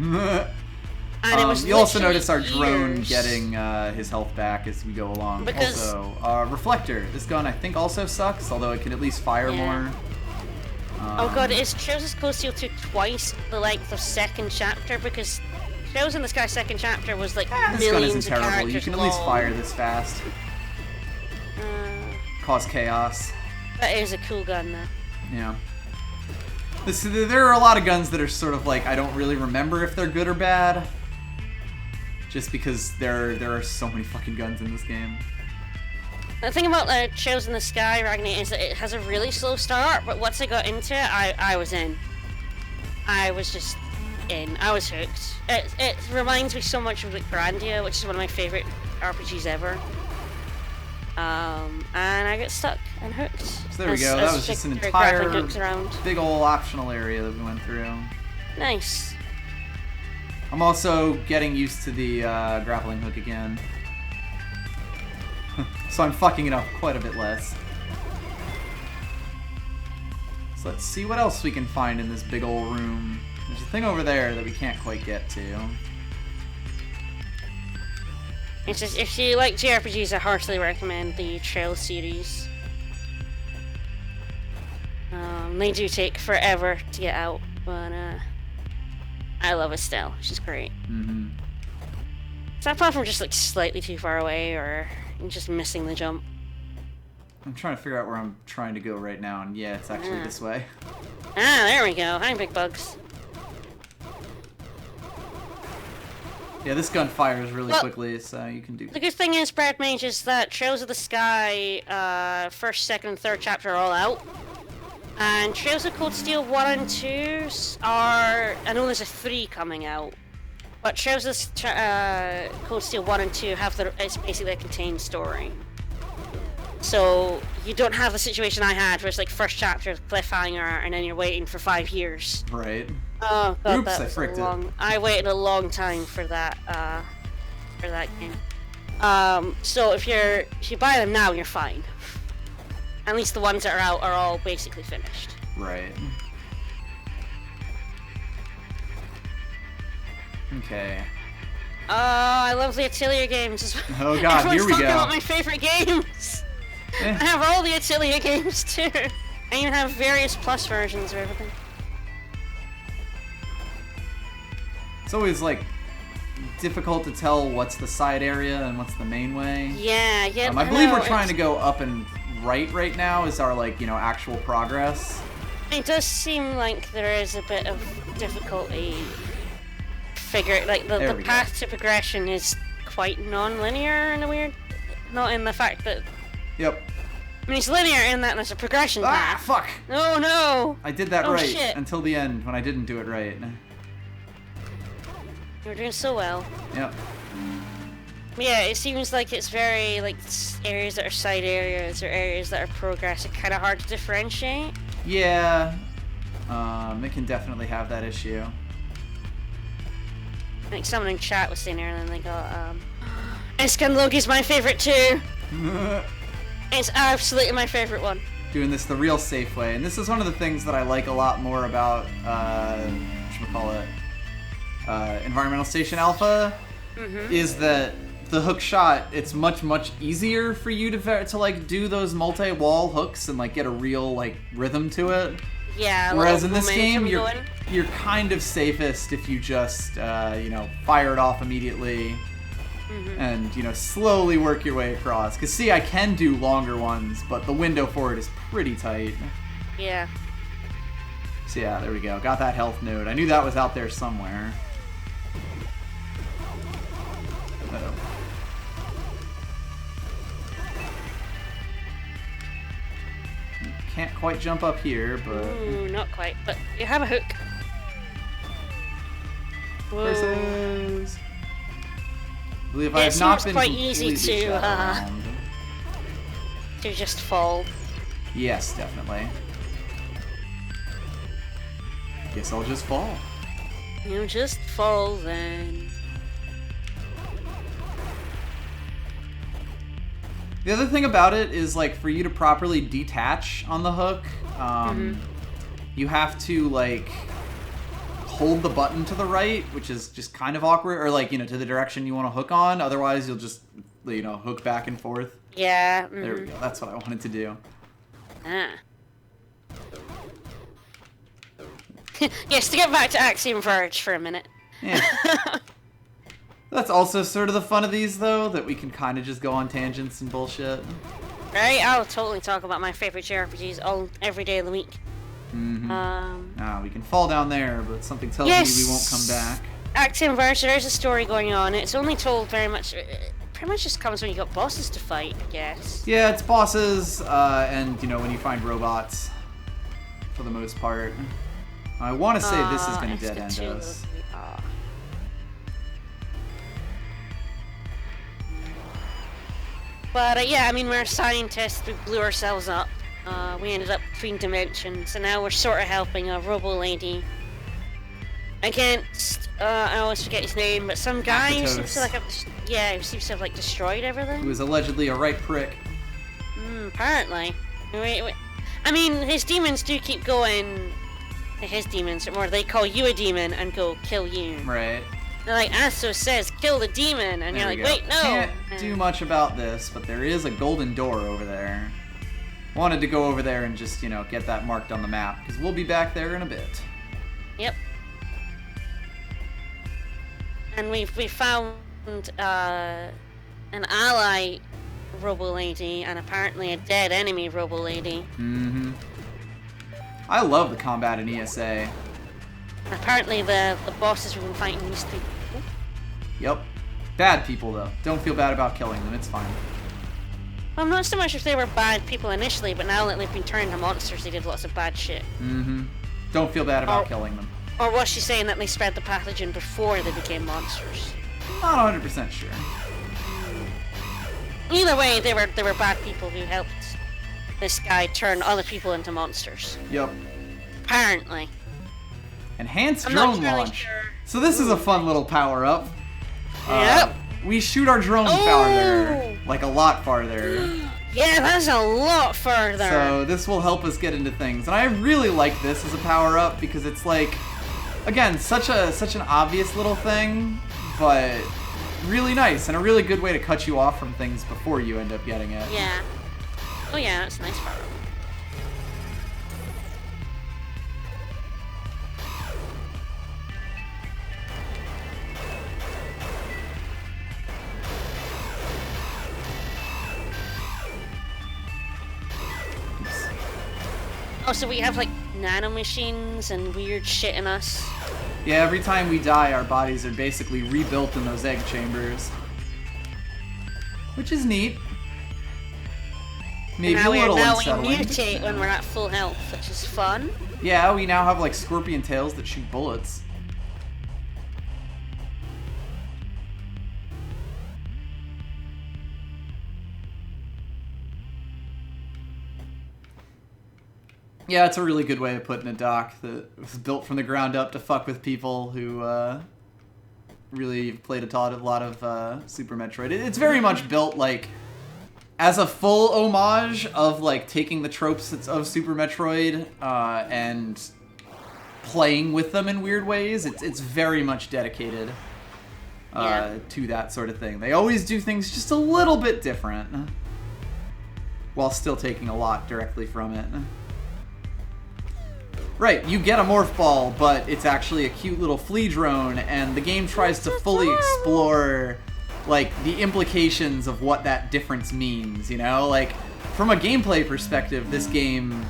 And it was you also notice our drone years. getting his health back as we go along. Because also, Reflector. This gun I think also sucks, although it can at least fire more. Oh god, is Trails of Cold Steel 2 twice the length of second chapter? Because Trails in the Sky second chapter was like this gun millions isn't of terrible. characters You can at long. least fire this fast. Cause chaos. That is a cool gun though. Yeah. There are a lot of guns that are sort of like, I don't really remember if they're good or bad. Just because there are so many fucking guns in this game. The thing about Trails in the Sky, Ragni, is that it has a really slow start, but once I got into it, I was in. I was just in. I was hooked. It reminds me so much of like Grandia, which is one of my favorite RPGs ever. And I get stuck and hooked. So there we go. That was just an entire big ol' optional area that we went through. Nice. I'm also getting used to the grappling hook again. So I'm fucking it up quite a bit less. So let's see what else we can find in this big ol' room. There's a thing over there that we can't quite get to. It's just, if you like JRPGs, I heartily recommend the Trails series. They do take forever to get out, but I love Estelle. She's great. Mm-hmm. It's that platform just like slightly too far away, or just missing the jump. I'm trying to figure out where I'm trying to go right now, and yeah, it's actually this way. Ah, there we go. Hi, big bugs. Yeah, this gun fires really quickly, so you can do... The good thing is, Brad Mage, is that Trails of the Sky, first, second, and third chapter are all out. And Trails of Cold Steel 1 and 2 are... I know there's a 3 coming out. But Trails of Cold Steel 1 and 2 have it's basically a contained story. So, you don't have the situation I had, where it's like first chapter, cliffhanger, and then you're waiting for 5 years. Right. Oh god, Oops, I that was fricked a long. it. I waited a long time for that game. So if you buy them now, you're fine. At least the ones that are out are all basically finished. Right. Okay. Oh, I love the Atelier games as well. Oh god, here we Everyone's talking go. about my favorite games. Eh. I have all the Atelier games too. I even have various plus versions of everything. It's always like difficult to tell what's the side area and what's the main way. Yeah, yeah. I believe we're trying to go up and right now is our actual progress. It does seem like there is a bit of difficulty figuring, like the path to progression is quite non-linear in a weird, not in the fact that. Yep. I mean, it's linear in that there's a progression path. Ah, fuck! Oh no! I did that right shit. until the end when I didn't do it right. You're doing so well. Yep. Yeah, it seems like it's very, areas that are side areas or areas that are progress. It's kind of hard to differentiate. Yeah. It can definitely have that issue. I think someone in chat was saying earlier, and they got, Iskan Logi's my favorite too. It's absolutely my favorite one. Doing this the real safe way, and this is one of the things that I like a lot more about, whatchamacallit, Environmental Station Alpha, is that the hook shot, it's much easier for you to do those multi-wall hooks and get a real rhythm to it. Yeah. Whereas in this game, you're kind of safest if you just fire it off immediately and slowly work your way across. Cause see, I can do longer ones, but the window for it is pretty tight. Yeah. So yeah, there we go. Got that health node. I knew that was out there somewhere. Uh-oh. Can't quite jump up here, but... Ooh, not quite, but you have a hook. Whoa. Versus... I believe I have not been quite completely easy shot to just fall. Yes, definitely. Guess I'll just fall. You just fall then. The other thing about it is, for you to properly detach on the hook, you have to, hold the button to the right, which is just kind of awkward, or, to the direction you want to hook on. Otherwise, you'll just, hook back and forth. Yeah. There we go. That's what I wanted to do. Ah. Yes, to get back to Axiom Verge for a minute. Yeah. That's also sort of the fun of these, though, that we can kind of just go on tangents and bullshit. Right? I'll totally talk about my favorite JRPGs every day of the week. We can fall down there, but something tells me we won't come back. Axiom Verge, there is a story going on. It's only told pretty much just comes when you got bosses to fight, I guess. Yeah, it's bosses, and, when you find robots, for the most part. I want to say this is going to dead-end us. But yeah, I mean, we're scientists, we blew ourselves up. We ended up between dimensions, and now we're sort of helping a robo lady against, I always forget his name, but some guy who seems to who seems to have destroyed everything. Who is allegedly a right prick. Apparently. Wait. I mean, his demons do keep going. His demons, or more, they call you a demon and go kill you. Right. They're like, Asso says, kill the demon, and you're like, wait, no! Can't do much about this, but there is a golden door over there. Wanted to go over there and just, get that marked on the map, because we'll be back there in a bit. Yep. And we found, an ally robo-lady, and apparently a dead enemy robo-lady. I love the combat in ESA. Apparently the bosses we've been fighting used to be... Yep. Bad people, though. Don't feel bad about killing them. It's fine. Well, not so much if they were bad people initially, but now that they've been turned into monsters, they did lots of bad shit. Don't feel bad about killing them. Or was she saying that they spread the pathogen before they became monsters? Not 100% sure. Either way, they were bad people who helped this guy turn other people into monsters. Yep. Apparently. Enhanced I'm not drone really launch. sure. So this is a fun little power-up. Yep. We shoot our drone farther. Like a lot farther. Yeah, that's a lot further. So this will help us get into things. And I really like this as a power-up because it's like, again, such an obvious little thing, but really nice and a really good way to cut you off from things before you end up getting it. Yeah. Oh yeah, that's a nice power-up. Oh, so we have like nanomachines and weird shit in us. Yeah, every time we die, our bodies are basically rebuilt in those egg chambers. Which is neat. Maybe a little unsettling. We mutate when we're at full health, which is fun. Yeah, we now have like scorpion tails that shoot bullets. Yeah, it's a really good way of putting a dock that was built from the ground up to fuck with people who really played a lot of Super Metroid. It's very much built like as a full homage of like taking the tropes of Super Metroid and playing with them in weird ways. It's very much dedicated to that sort of thing. They always do things just a little bit different while still taking a lot directly from it. Right, you get a morph ball, but it's actually a cute little flea drone, and the game tries to fully explore, like, the implications of what that difference means, you know? Like, from a gameplay perspective, this game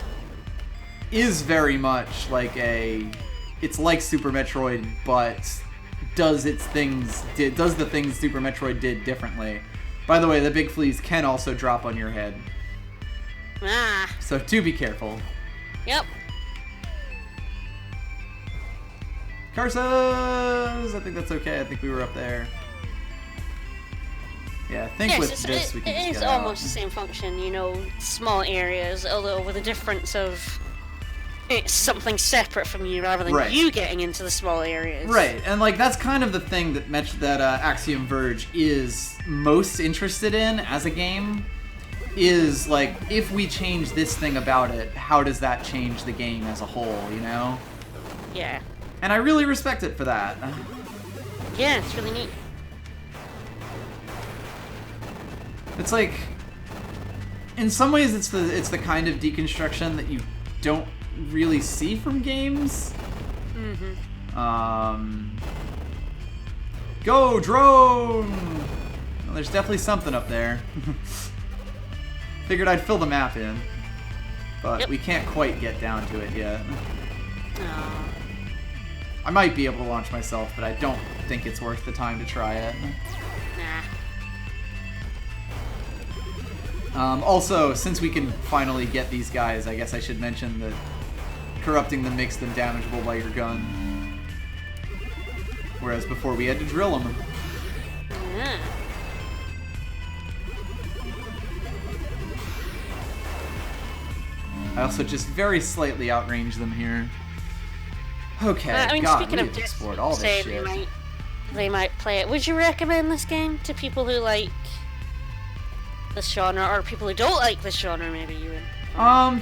is very much like it's like Super Metroid, but does the things Super Metroid did differently. By the way, the big fleas can also drop on your head. Ah. So do be careful. Yep. Carsas! I think that's okay. I think we were up there. Yeah, I think with this we can just It is get out. almost the same function, you know, small areas, although with a difference of it's something separate from you rather than you getting into the small areas. Right, and like that's kind of the thing that Axiom Verge is most interested in as a game, is like, if we change this thing about it, how does that change the game as a whole, you know? Yeah. And I really respect it for that. Yeah, it's really neat. It's like, in some ways, it's the kind of deconstruction that you don't really see from games. Mm-hmm. Go drone! Well, there's definitely something up there. Figured I'd fill the map in, but we can't quite get down to it yet. Aww. I might be able to launch myself, but I don't think it's worth the time to try it. Nah. Also, since we can finally get these guys, I guess I should mention that corrupting them makes them damageable by your gun. Whereas before we had to drill them. Yeah. I also just very slightly outrange them here. Okay, I mean, God, speaking we of have explored all this shit. They might play it. Would you recommend this game to people who like this genre, or people who don't like this genre, maybe even?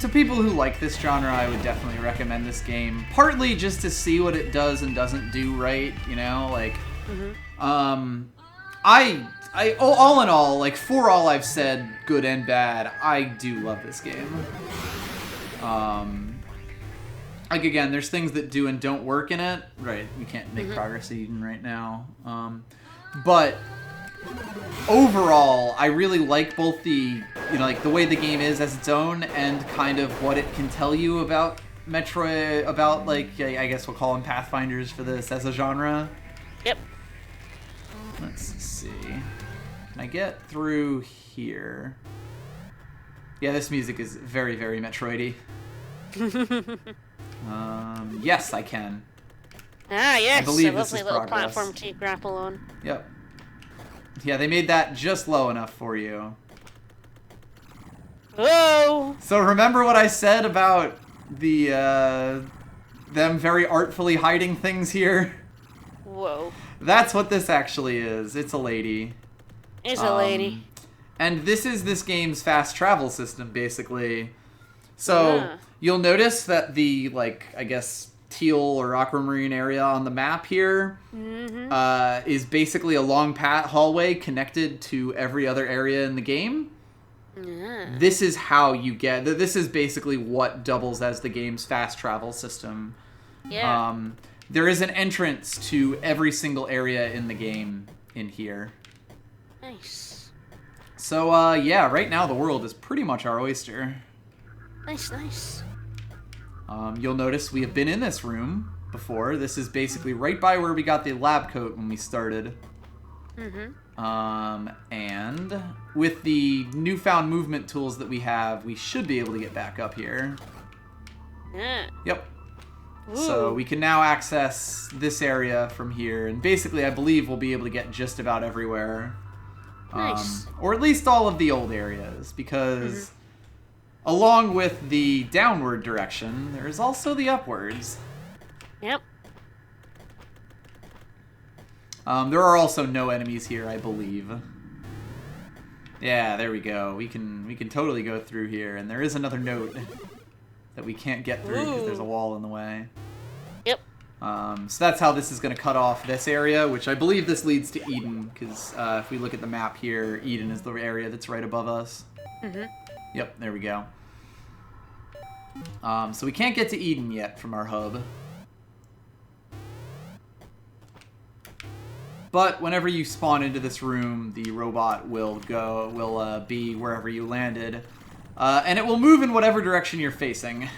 To people who like this genre, I would definitely recommend this game. Partly just to see what it does and doesn't do right, you know? Like, all in all, like, for all I've said, good and bad, I do love this game. Like, again, there's things that do and don't work in it. Right, we can't make progress even right now. But overall, I really like both the, like the way the game is as its own and kind of what it can tell you about Metroid, about, like, I guess we'll call them Pathfinders for this as a genre. Yep. Let's see. Can I get through here? Yeah, this music is very, very Metroidy. Yes, I can. Ah, yes, I believe a this lovely is little progress. platform to grapple on. Yep. Yeah, they made that just low enough for you. Whoa! So remember what I said about the them very artfully hiding things here. Whoa. That's what this actually is. It's a lady. It's a lady. And this is this game's fast travel system, basically. So, you'll notice that the, like, I guess, teal or aquamarine area on the map here is basically a long hallway connected to every other area in the game. This is how you get... This is basically what doubles as the game's fast travel system. Yeah. There is an entrance to every single area in the game in here. Nice. So, yeah, right now the world is pretty much our oyster. Nice, nice. You'll notice we have been in this room before. This is basically right by where we got the lab coat when we started. And with the newfound movement tools that we have, we should be able to get back up here. Yeah. Yep. Ooh. So we can now access this area from here, and basically I believe we'll be able to get just about everywhere. Nice. Or at least all of the old areas, because along with the downward direction, there is also the upwards. Yep. There are also no enemies here, I believe. Yeah, there we go. We can totally go through here, and there is another note that we can't get through because there's a wall in the way. Yep. So that's how this is going to cut off this area, which I believe this leads to Eden, because if we look at the map here, Eden is the area that's right above us. Yep, there we go. So we can't get to Eden yet from our hub. But whenever you spawn into this room, the robot will be wherever you landed. And it will move in whatever direction you're facing.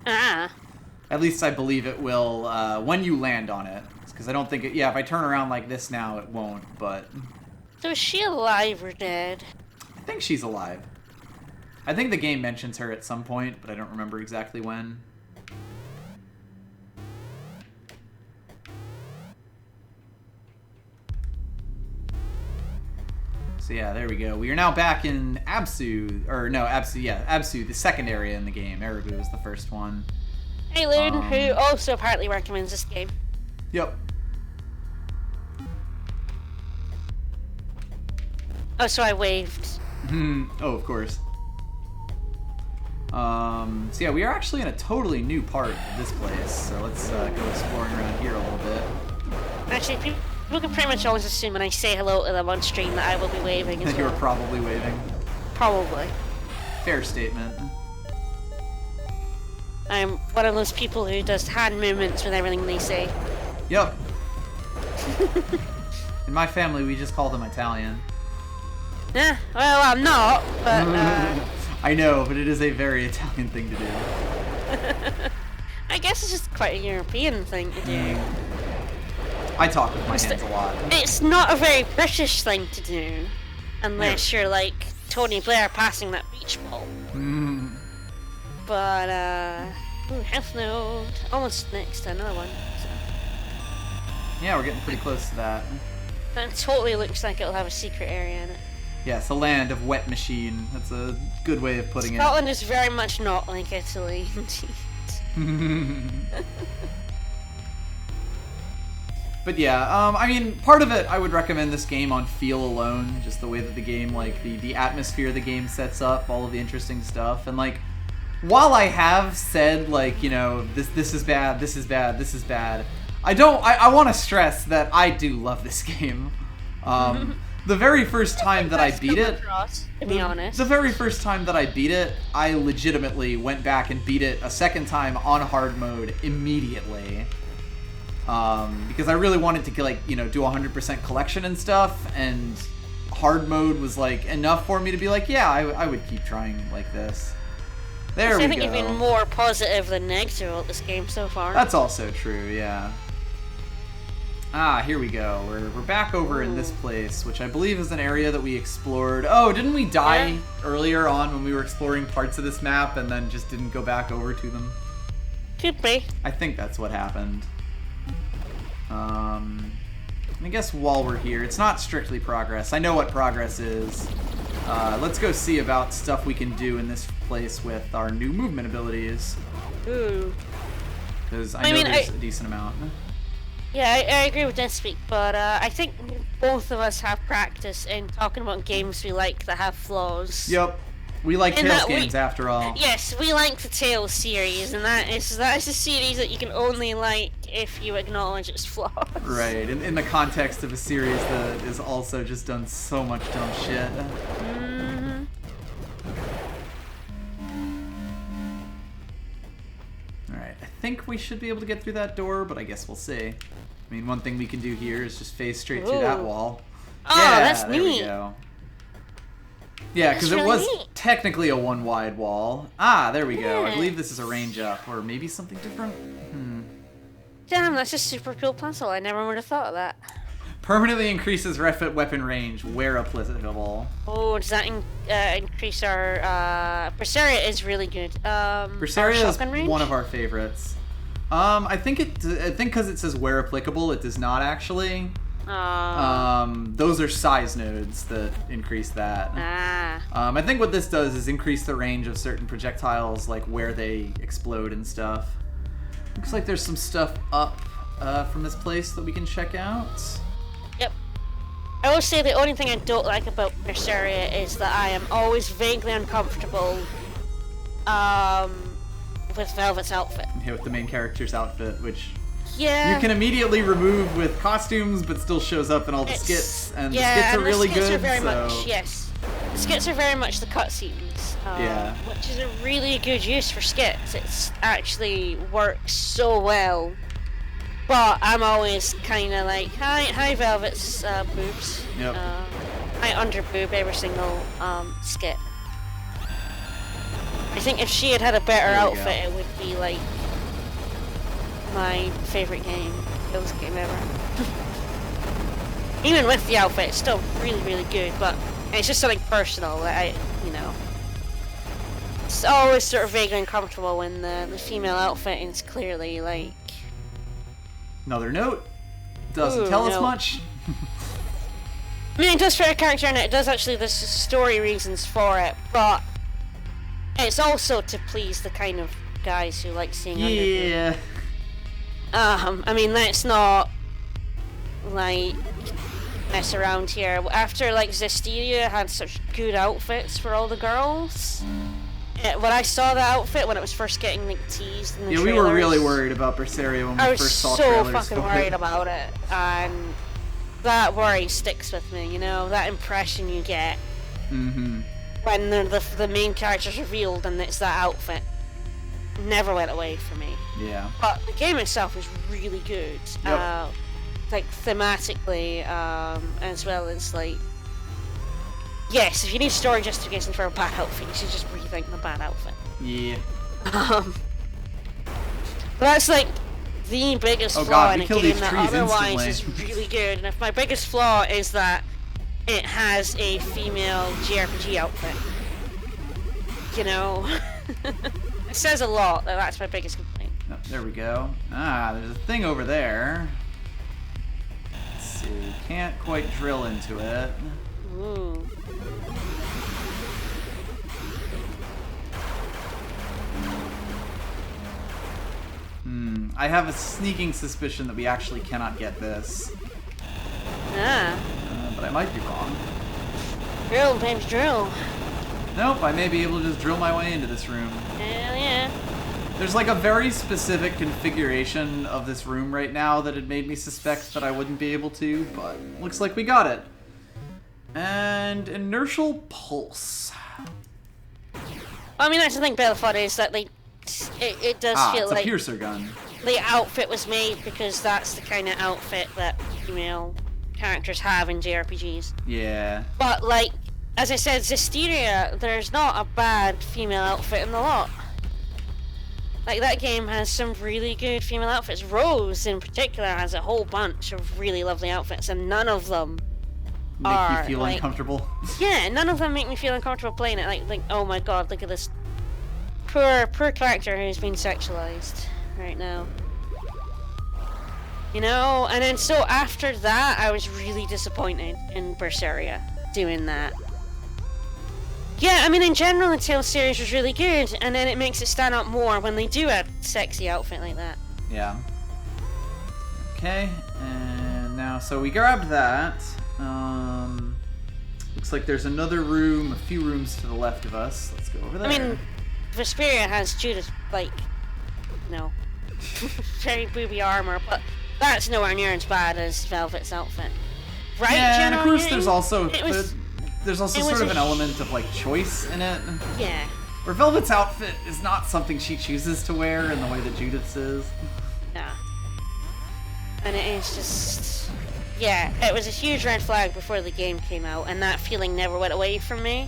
At least I believe it will when you land on it. Because I don't think it... Yeah, if I turn around like this now, it won't, but... So is she alive or dead? I think she's alive. I think the game mentions her at some point, but I don't remember exactly when. So yeah, there we go. We are now back in Absu, Absu, the second area in the game. Eribu is the first one. Hey, Loon, who also apparently recommends this game. Yep. Oh, so I waved. Oh, of course. So yeah, we are actually in a totally new part of this place. So let's go exploring around here a little bit. Actually, people can pretty much always assume when I say hello to them on stream that I will be waving as well. You're probably waving. Probably. Fair statement. I'm one of those people who does hand movements with everything they say. Yep. In my family, we just call them Italian. Yeah, well, I'm not, but... I know, but it is a very Italian thing to do. I guess it's just quite a European thing to do. I talk with my hands a lot. It's not a very British thing to do, unless you're like Tony Blair passing that beach ball. But, ooh, health node. Almost next to another one. So. Yeah, we're getting pretty close to that. That totally looks like it'll have a secret area in it. Yes, a land of wet machine. That's a good way of putting Scotland is very much not like Italy, indeed. But yeah, I mean, part of it, I would recommend this game on feel alone. Just the way that the game, like, the atmosphere the game sets up, all of the interesting stuff. And, like, while I have said, like, you know, this is bad, this is bad, this is bad, I want to stress that I do love this game. The very first time that I beat it, to be honest. The very first time that I beat it, I legitimately went back and beat it a second time on hard mode immediately. Because I really wanted to, like, you know, do 100% collection and stuff, and hard mode was, like, enough for me to be like, yeah, I would keep trying like this. There we go. I think you've been more positive than negative about this game so far. That's also true, yeah. Ah, here we go. We're back over in this place, which I believe is an area that we explored. Oh, didn't we die earlier on when we were exploring parts of this map and then just didn't go back over to them? Could be. I think that's what happened. I guess while we're here, it's not strictly progress. I know what progress is. Let's go see about stuff we can do in this place with our new movement abilities. Ooh. Because I know there's a decent amount. Yeah, I agree with Speak, but I think both of us have practice in talking about games we like that have flaws. Yep. We like Tales games after all. Yes, we like the Tales series, and that is a series that you can only like if you acknowledge its flaws. Right, in the context of a series that is also just done so much dumb shit. Alright, I think we should be able to get through that door, but I guess we'll see. I mean, one thing we can do here is just phase straight through that wall. Oh, yeah, that's there neat. We go. Yeah, because it was technically a one-wide wall. Ah, there we go. I believe this is a range up, or maybe something different. Damn, that's a super cool puzzle. I never would have thought of that. Permanently increases weapon range where applicable. Oh, does that increase our... Berseria is really good. Berseria is one of our favorites. I think because it says where applicable, it does not actually. Those are size nodes that increase that. I think what this does is increase the range of certain projectiles, like where they explode and stuff. Looks like there's some stuff up from this place that we can check out. Yep. I will say the only thing I don't like about Berseria is that I am always vaguely uncomfortable with Velvet's outfit. Yeah, with the main character's outfit, which... Yeah. You can immediately remove with costumes, but still shows up in all the skits, and the skits are really good. Are very much, yes. The skits are very much the cutscenes, which is a really good use for skits. It actually works so well. But I'm always kind of like, hi Velvet's boobs. Yep. I underboob every single skit. I think if she had a better outfit, it would be like my favorite Kills game ever. Even with the outfit, it's still really, really good, but it's just something personal that it's always sort of vaguely uncomfortable when the female outfit is clearly like... Another note. Doesn't tell us much. I mean, it does for a character, and it does actually, there's story reasons for it, but it's also to please the kind of guys who like seeing underboob. Yeah. I mean, let's not, like, mess around here. After, like, Zestiria had such good outfits for all the girls, when I saw the outfit when it was first getting, like, teased in the trailers, we were really worried about Berseria when we first saw trailers. I was so fucking worried about it, and that worry sticks with me, you know? That impression you get when the main character's revealed and it's that outfit. Never went away for me. Yeah. But the game itself is really good. Yep. Like thematically, as well as like... Yes, if you need story justification for a bad outfit, you should just rethink the bad outfit. Yeah. But that's like the biggest flaw in a game that otherwise is really good. And if my biggest flaw is that it has a female JRPG outfit, you know... It says a lot, though. That's my biggest complaint. Oh, there we go. Ah, there's a thing over there. Let's see. Can't quite drill into it. Ooh. I have a sneaking suspicion that we actually cannot get this. But I might be wrong. Drill, baby, drill. Nope, I may be able to just drill my way into this room. Hell yeah. There's like a very specific configuration of this room right now that had made me suspect that I wouldn't be able to, but looks like we got it. And inertial pulse. I mean, that's the thing about the is that it does feel like... it's a piercer gun. The outfit was made because that's the kind of outfit that female characters have in JRPGs. Yeah. But like, as I said, Zestiria, there's not a bad female outfit in the lot. Like, that game has some really good female outfits. Rose, in particular, has a whole bunch of really lovely outfits, and none of them make you feel uncomfortable. Yeah, none of them make me feel uncomfortable playing it. Like, oh my god, look at this poor character who's been sexualized right now. You know? And then so after that, I was really disappointed in Berseria doing that. Yeah, I mean, in general, the Tales series was really good, and then it makes it stand out more when they do a sexy outfit like that. Yeah. Okay, and now, so we grabbed that. Looks like there's another room, a few rooms to the left of us. Let's go over there. I mean, Vesperia has Judith, like, very booby armor, but that's nowhere near as bad as Velvet's outfit. Right, yeah, and of course there's also sort of an element of, like, choice in it. Yeah. Where Velvet's outfit is not something she chooses to wear in the way that Judith's is. Yeah. And it is just... Yeah, it was a huge red flag before the game came out, and that feeling never went away from me.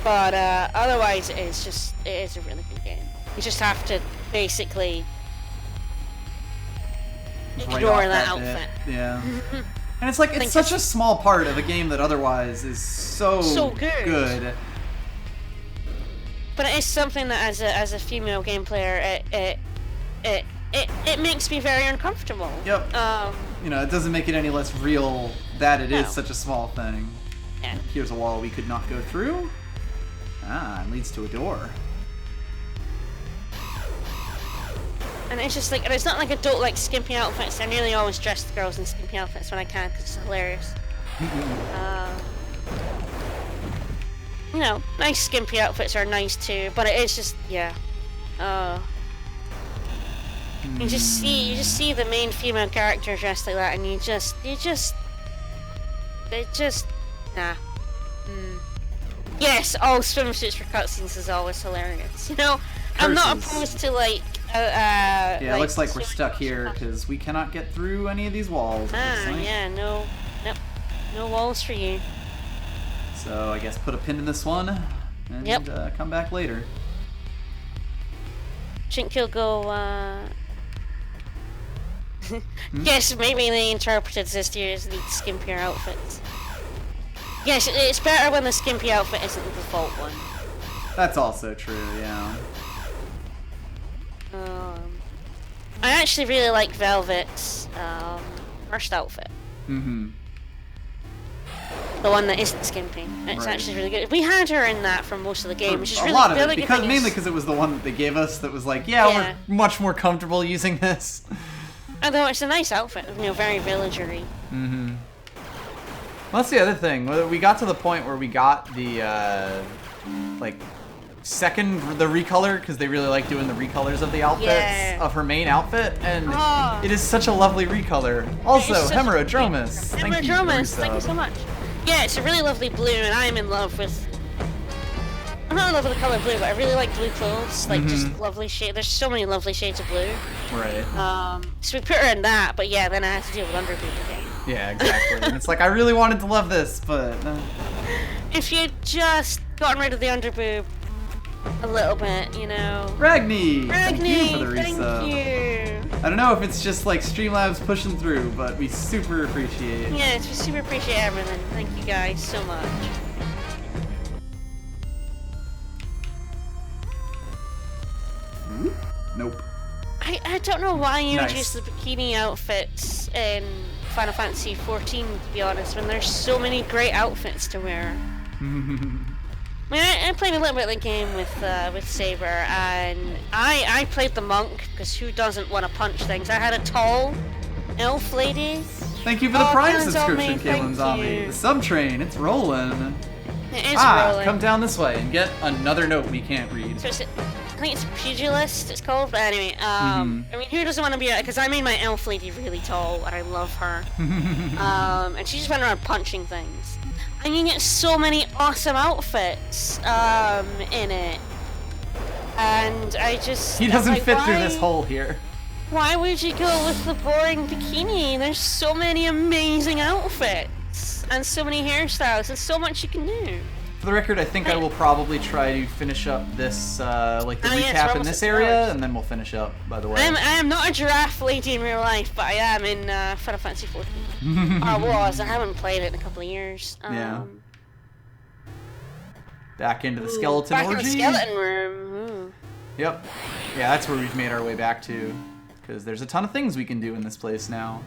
But otherwise it is a really good game. You just have to basically ignore that outfit. Yeah. And it's like, it's such a small part of a game that otherwise is so good. But it is something that as a female game player, it makes me very uncomfortable. Yep. You know, it doesn't make it any less real that it is such a small thing. Yeah. Here's a wall we could not go through. Ah, it leads to a door. And it's just like, and it's not like I don't like skimpy outfits. I nearly always dress the girls in skimpy outfits when I can because it's hilarious. You know, nice skimpy outfits are nice too, but it is just, yeah. You just see the main female character dressed like that, and nah. Yes, all swimsuits for cutscenes is always hilarious. You know, I'm not opposed to like. Yeah, it looks like we're stuck here because we cannot get through any of these walls. Yeah, no walls for you. So I guess put a pin in this one, and come back later. Think he'll go. Yes, maybe they interpreted this here as need skimpier outfits. Yes, it's better when the skimpy outfit isn't the default one. That's also true, yeah. I actually really like Velvet's first outfit. Mm-hmm. The one that isn't skimpy. It's actually really good. We had her in that for most of the game, which is really a lot of really it, mainly because it was the one that they gave us that was like, we're much more comfortable using this. Although it's a nice outfit, you know, very villagery. Mm-hmm. Well, that's the other thing. We got to the point where we got the the recolor, because they really like doing the recolors of the outfits of her main outfit, and it is such a lovely recolor. Also, Hemerodromus. Thank you so much. Yeah, it's a really lovely blue, and I am in love with. I'm not in love with the color blue, but I really like blue clothes. Like just lovely shade. There's so many lovely shades of blue. Right. So we put her in that, but yeah, then I have to deal with underboob again. Yeah, exactly. And it's like, I really wanted to love this, but... If you'd just gotten rid of the underboob a little bit, you know... Ragni, thank you for the resub. Thank you. I don't know if it's just like Streamlabs pushing through, but we super appreciate it. Yes, we super appreciate everything. Thank you guys so much. Nope. I don't know why you introduced the bikini outfits in Final Fantasy XIV, to be honest, when there's so many great outfits to wear. I mean, I played a little bit of the game with Saber, and I played the monk, because who doesn't want to punch things? I had a tall elf lady. Thank you for the Prime subscription, Kaylin Zombie. The sub-train, it's rolling. It is rolling. Come down this way and get another note we can't read. So I think it's Pugilist, it's called, but anyway, I mean, who doesn't want to be, because I made my elf lady really tall, and I love her, and she just went around punching things. And you get so many awesome outfits, in it, and I just... He doesn't fit through this hole here. Why would you go with the boring bikini? There's so many amazing outfits, and so many hairstyles, and so much you can do. For the record, I think I will probably try to finish up this, recap in this area, and then we'll finish up, by the way. I am not a giraffe lady in real life, but I am in Final Fantasy XIV. I was. I haven't played it in a couple of years. Yeah. Back into the skeleton orgy. Back in the skeleton room. Yep. Yeah, that's where we've made our way back to, because there's a ton of things we can do in this place now.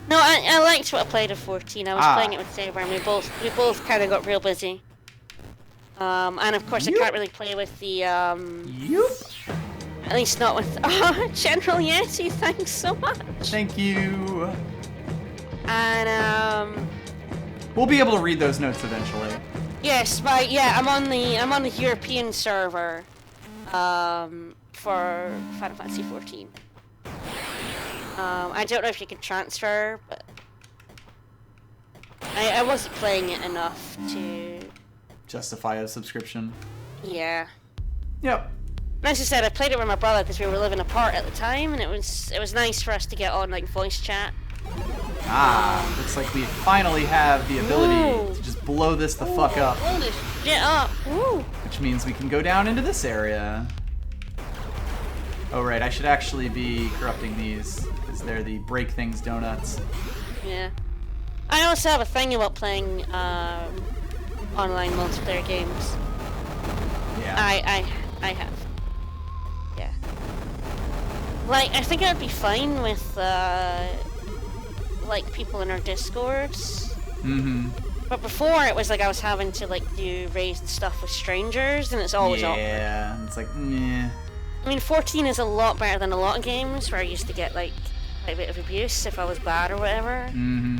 No, I liked what I played of 14. I was playing it with Saber, and we both kind of got real busy. And of course, I can't really play with the, Yup. At least not with, General Yeti, thanks so much! Thank you. And, We'll be able to read those notes eventually. yes, I'm on the European server, for Final Fantasy 14. I don't know if you can transfer, but I wasn't playing it enough to Justify a subscription. Yeah. Yep. As I said, I played it with my brother because we were living apart at the time, and it was nice for us to get on like voice chat. Looks like we finally have the ability to just blow this the fuck up. Blow this shit up. Woo. Which means we can go down into this area. Oh right, I should actually be corrupting these, because they're the break things donuts. Yeah. I also have a thing about playing online multiplayer games. Yeah. I have. Yeah. Like, I think I'd be fine with like people in our Discords. Mm-hmm. But before it was like I was having to like do raids and stuff with strangers, and it's always awkward. Yeah, it's like, meh. I mean, 14 is a lot better than a lot of games where I used to get like a bit of abuse if I was bad or whatever. Mm-hmm.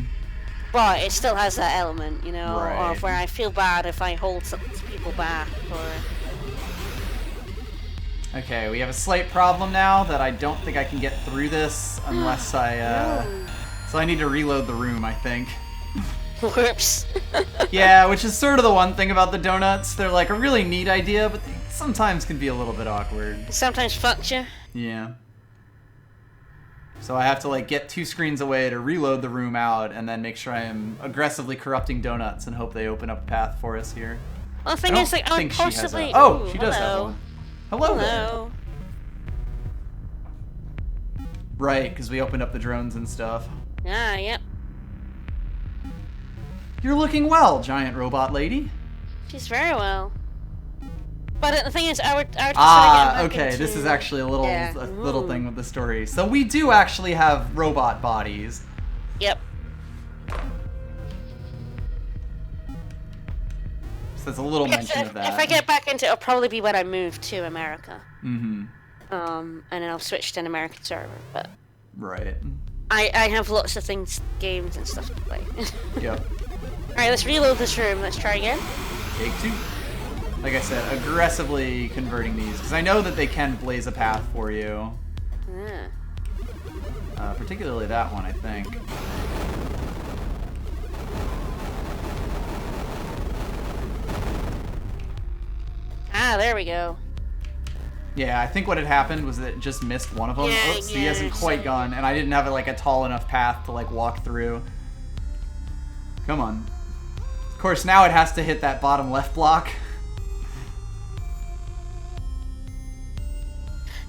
But it still has that element, you know, Right. of where I feel bad if I hold some people back or... Okay, we have a slight problem now that I don't think I can get through this unless I, No. So I need to reload the room, I think. Whoops. Yeah, which is sort of the one thing about the donuts. They're like a really neat idea, but they sometimes can be a little bit awkward. Sometimes fucks you. Yeah. So I have to like get 2 screens away to reload the room out and then make sure I am aggressively corrupting donuts and hope they open up a path for us here. Well, the thing I is, like, I would think she has possibly... a... Oh, Ooh, she does have hello. one. Hello there. Hello. Right, because we opened up the drones and stuff. Ah, yep. You're looking well, giant robot lady. She's very well. But the thing is, I would consider getting back okay, into... this is actually a little Yeah. little Ooh. thing with the story. So we do actually have robot bodies. Yep. So there's a little mention of that. If I get back into it, it'll probably be when I move to America. Mm-hmm. And then I'll switch to an American server, but... Right. I have lots of things, games and stuff to play. Yep. Alright, let's reload this room. Let's try again. Take 2. Like I said, aggressively converting these, because I know that they can blaze a path for you. Ah. Particularly that one, I think. Ah, there we go. Yeah, I think what had happened was that it just missed one of them. Yeah, Oops, yeah, he hasn't quite so- gone, and I didn't have like a tall enough path to like walk through. Come on. Of course, now it has to hit that bottom left block.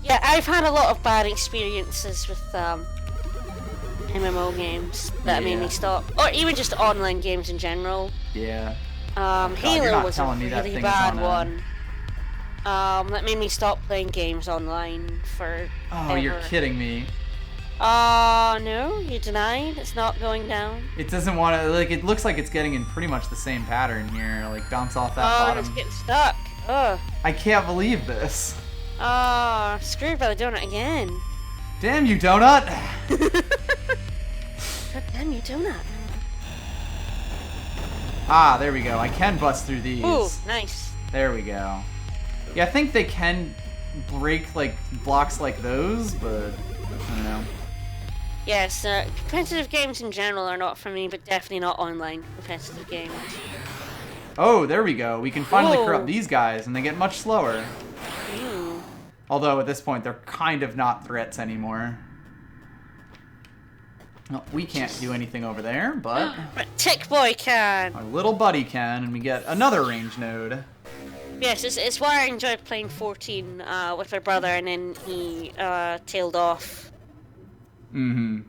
Yeah, I've had a lot of bad experiences with MMO games that made me Yeah. stop, or even just online games in general. Yeah. you're Halo not was a telling me that really thing is bad on a- one. That made me stop playing games online for. Oh, you're kidding me. No, you denied. It's not going down. It doesn't want to, like, it looks like it's getting in pretty much the same pattern here. Like, bounce off that Oh, bottom. it's getting stuck. Ugh. I can't believe this. Oh, screwed by the donut again. Damn you, donut! God damn you, donut. Ah, there we go. I can bust through these. Ooh, nice. There we go. Yeah, I think they can break, like, blocks like those, but I don't know. Yes, competitive games in general are not for me, but definitely not online competitive games. Oh, there we go. We can finally Whoa. corrupt these guys, and they get much slower. Ooh. Although, at this point, they're kind of not threats anymore. Well, we can't do anything over there, but But Tick Boy can. our little buddy can, and we get another range node. Yes, it's why I enjoyed playing 14 with my brother, and then he tailed off. Mm-hmm.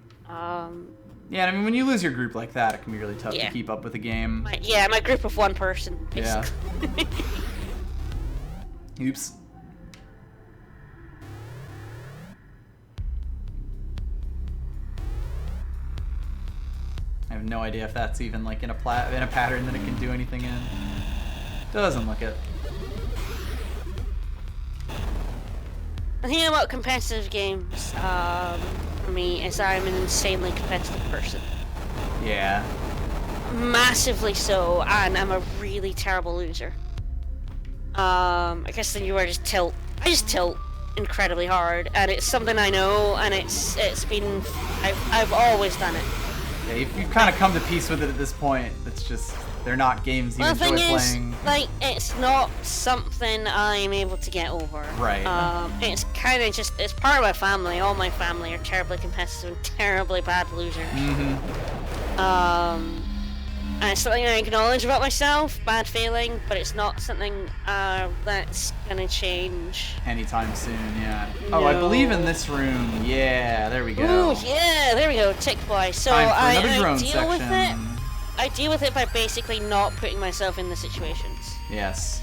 Yeah, I mean, when you lose your group like that, it can be really tough Yeah. to keep up with a game. My group of one person, Yeah. basically. Oops. I have no idea if that's even like in a pattern that it can do anything in. Doesn't look it. The thing about competitive games, for me, is I'm an insanely competitive person. Yeah. Massively so, and I'm a really terrible loser. I guess the newer just tilt. I just tilt incredibly hard, and it's something I know, and it's been. I've always done it. Yeah, you've kind of come to peace with it at this point. It's just they're not games you enjoy playing. Like, it's not something I'm able to get over. Right. It's kind of just, it's part of my family. All my family are terribly competitive and terribly bad losers. And it's something I acknowledge about myself, bad feeling, but it's not something that's gonna change Anytime soon, yeah. No. Oh, I believe in this room. Yeah, there we go. Ooh, yeah, there we go, tick boy. So Time for I another drone deal with it. section. I deal with it by basically not putting myself in the situations. Yes.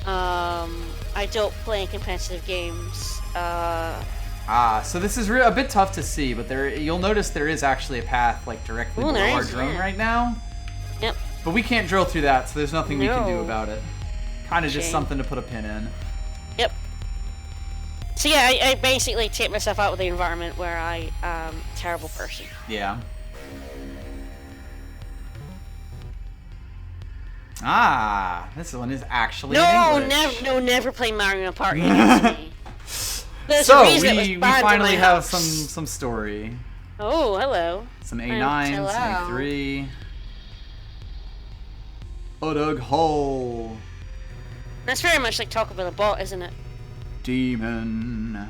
I don't play competitive games. So this is a bit tough to see, but you'll notice there is actually a path like directly below our drone right now. Yep. But we can't drill through that, so there's nothing we can do about it. Kind of just Shame. something to put a pin in. Yep. So yeah, I basically take myself out of the environment where I am a terrible person. Yeah. This one is actually in English. Never play Mario Party against me. There's So a reason it was we banned in finally my have house. some story. Oh, hello. Some A9s, Hello. some A3. Udug Hole. That's very much like Talk About a Bot, isn't it? Demon.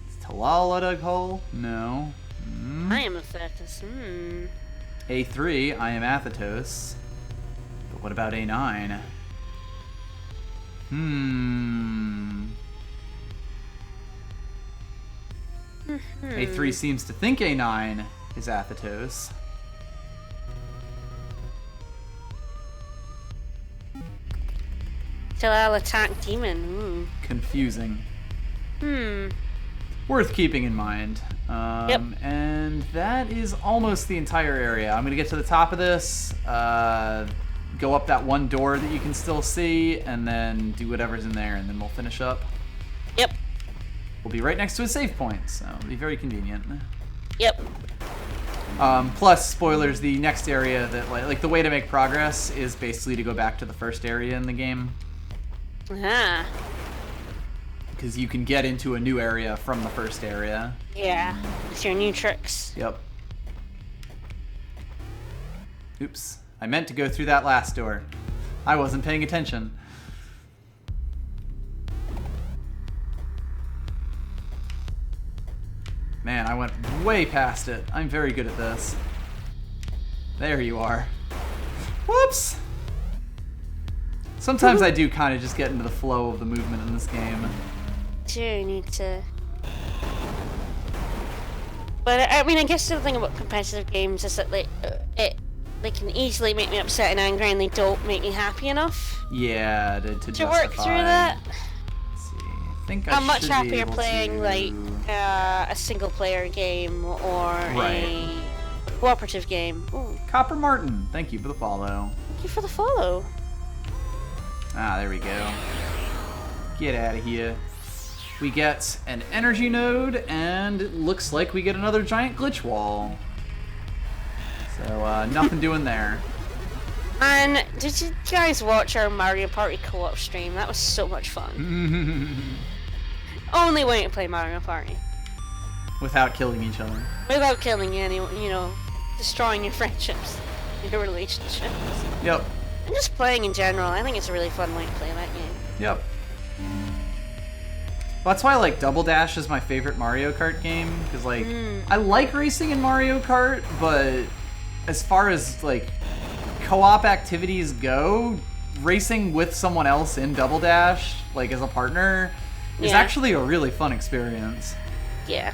Is Talal Udug Hole? No. I am a fetus. A3, I am Athetos. But what about A9? A3 seems to think A9 is Athetos. Till I'll attack demon. Confusing. Worth keeping in mind. Yep. And that is almost the entire area. I'm going to get to the top of this, go up that one door that you can still see, and then do whatever's in there, and then we'll finish up. Yep. We'll be right next to a save point, so it'll be very convenient. Yep. Plus, spoilers, the next area that, like the way to make progress is basically to go back to the first area in the game. Because you can get into a new area from the first area. Yeah, with your new tricks. Yep. Oops. I meant to go through that last door. I wasn't paying attention. Man, I went way past it. I'm very good at this. There you are. Whoops! Sometimes I do kind of just get into the flow of the movement in this game. Do need to. But I mean, I guess the thing about competitive games is that they can easily make me upset and angry, and they don't make me happy enough. Yeah, to work through that. Let's see. I think I'm much happier playing like a single-player game or a cooperative game. Ooh. Copper Martin, thank you for the follow. Thank you for the follow. There we go. Get out of here. We get an energy node, and it looks like we get another giant glitch wall. So, nothing doing there. And did you guys watch our Mario Party co-op stream? That was so much fun. Only way to play Mario Party. Without killing each other. Without killing anyone, destroying your friendships, your relationships. Yep. And just playing in general. I think it's a really fun way to play that game. Yep. Well, that's why like Double Dash is my favorite Mario Kart game, because like I like racing in Mario Kart, but as far as like co-op activities go, racing with someone else in Double Dash, like as a partner, is actually a really fun experience. Yeah.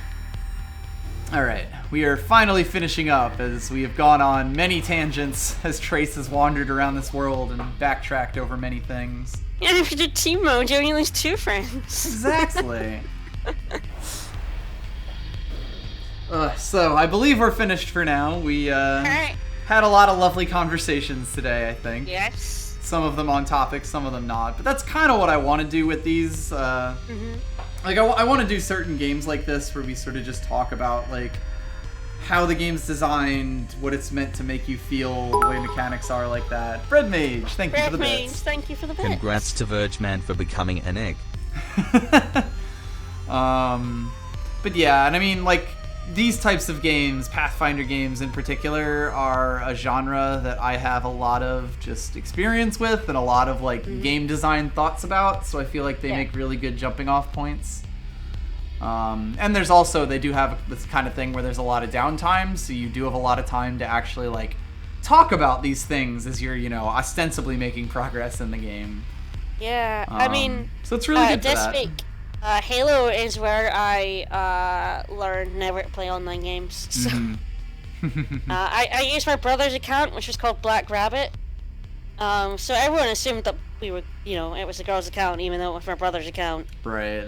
Alright, we are finally finishing up as we have gone on many tangents as Trace has wandered around this world and backtracked over many things. Yeah, if you do team mode, you only lose 2 friends. Exactly. So, I believe we're finished for now. We had a lot of lovely conversations today, I think. Yes. Some of them on topic, some of them not. But that's kind of what I want to do with these. Like, I want to do certain games like this where we sort of just talk about, like, how the game's designed, what it's meant to make you feel, the way mechanics are like that. Bread Mage, thank you for the bits. Thank you for the bits. Congrats to Verge Man for becoming an egg. But yeah, and I mean, like, these types of games, Pathfinder games in particular, are a genre that I have a lot of just experience with and a lot of, like, game design thoughts about, so I feel like they make really good jumping off points. And there's also, they do have this kind of thing where there's a lot of downtime, so you do have a lot of time to actually, like, talk about these things as you're, you know, ostensibly making progress in the game. Yeah, I mean, so it's really good for this that. week, Halo is where I learned never to play online games. So, I used my brother's account, which was called Black Rabbit. So everyone assumed that we were, you know, it was the girl's account, even though it was my brother's account. Right.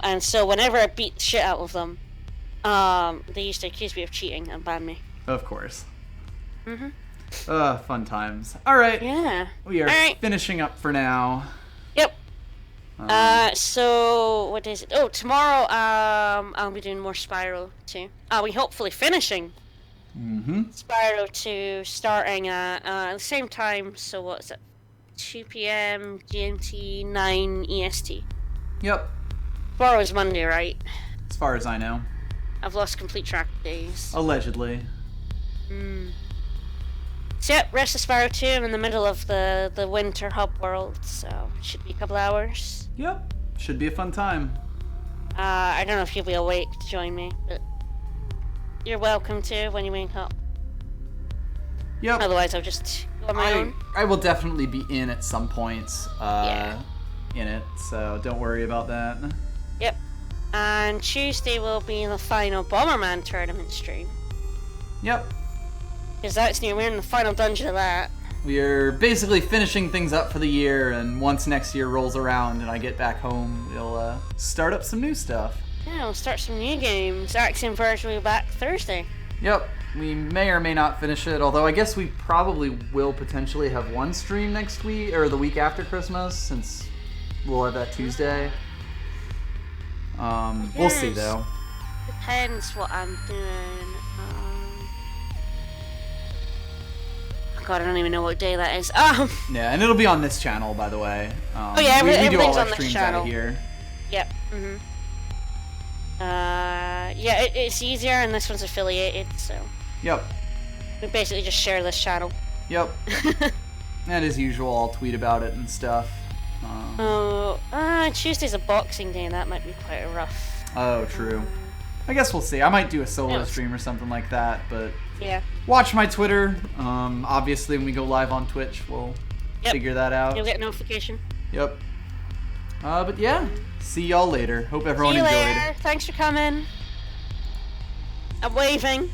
And so whenever I beat the shit out of them, they used to accuse me of cheating and ban me. Of course. Fun times. Alright. Yeah. We are finishing up for now. Yep. So what is it? Oh, tomorrow I'll be doing more Spyro 2. We hopefully finishing Spyro 2 starting at the same time. So what is it? 2 p.m. GMT, 9 EST. Yep. Tomorrow is Monday, right? As far as I know. I've lost complete track of days. Allegedly. So yep, rest of Spyro 2. I'm in the middle of the winter hub world, so it should be a couple hours. Yep. Should be a fun time. I don't know if you'll be awake to join me, but you're welcome to when you wake up. Yep. Otherwise, I'll just go on my own. I will definitely be in at some point in it, so don't worry about that. Yep. And Tuesday will be the final Bomberman tournament stream. Yep. Because that's new. We're in the final dungeon of that. We are basically finishing things up for the year, and once next year rolls around and I get back home, we'll start up some new stuff. Yeah, we'll start some new games. Axiom Verge will be back Thursday. Yep. We may or may not finish it, although I guess we probably will potentially have one stream next week, or the week after Christmas, since we'll have that Tuesday. We'll see, though. Depends what I'm doing. God, I don't even know what day that is. Yeah, and it'll be on this channel, by the way. Oh yeah, we do all everything's our on this streams channel. out of here. Yep. Yeah, it's easier, and this one's affiliated, so. Yep. We basically just share this channel. Yep. And as usual, I'll tweet about it and stuff. Tuesday's a Boxing Day, and that might be quite rough. Oh, true. I guess we'll see. I might do a solo stream or something like that, but yeah. Watch my Twitter. Obviously, when we go live on Twitch, we'll figure that out. You'll get a notification. Yep. But yeah, see y'all later. Hope everyone See you enjoyed. later. Thanks for coming. I'm waving.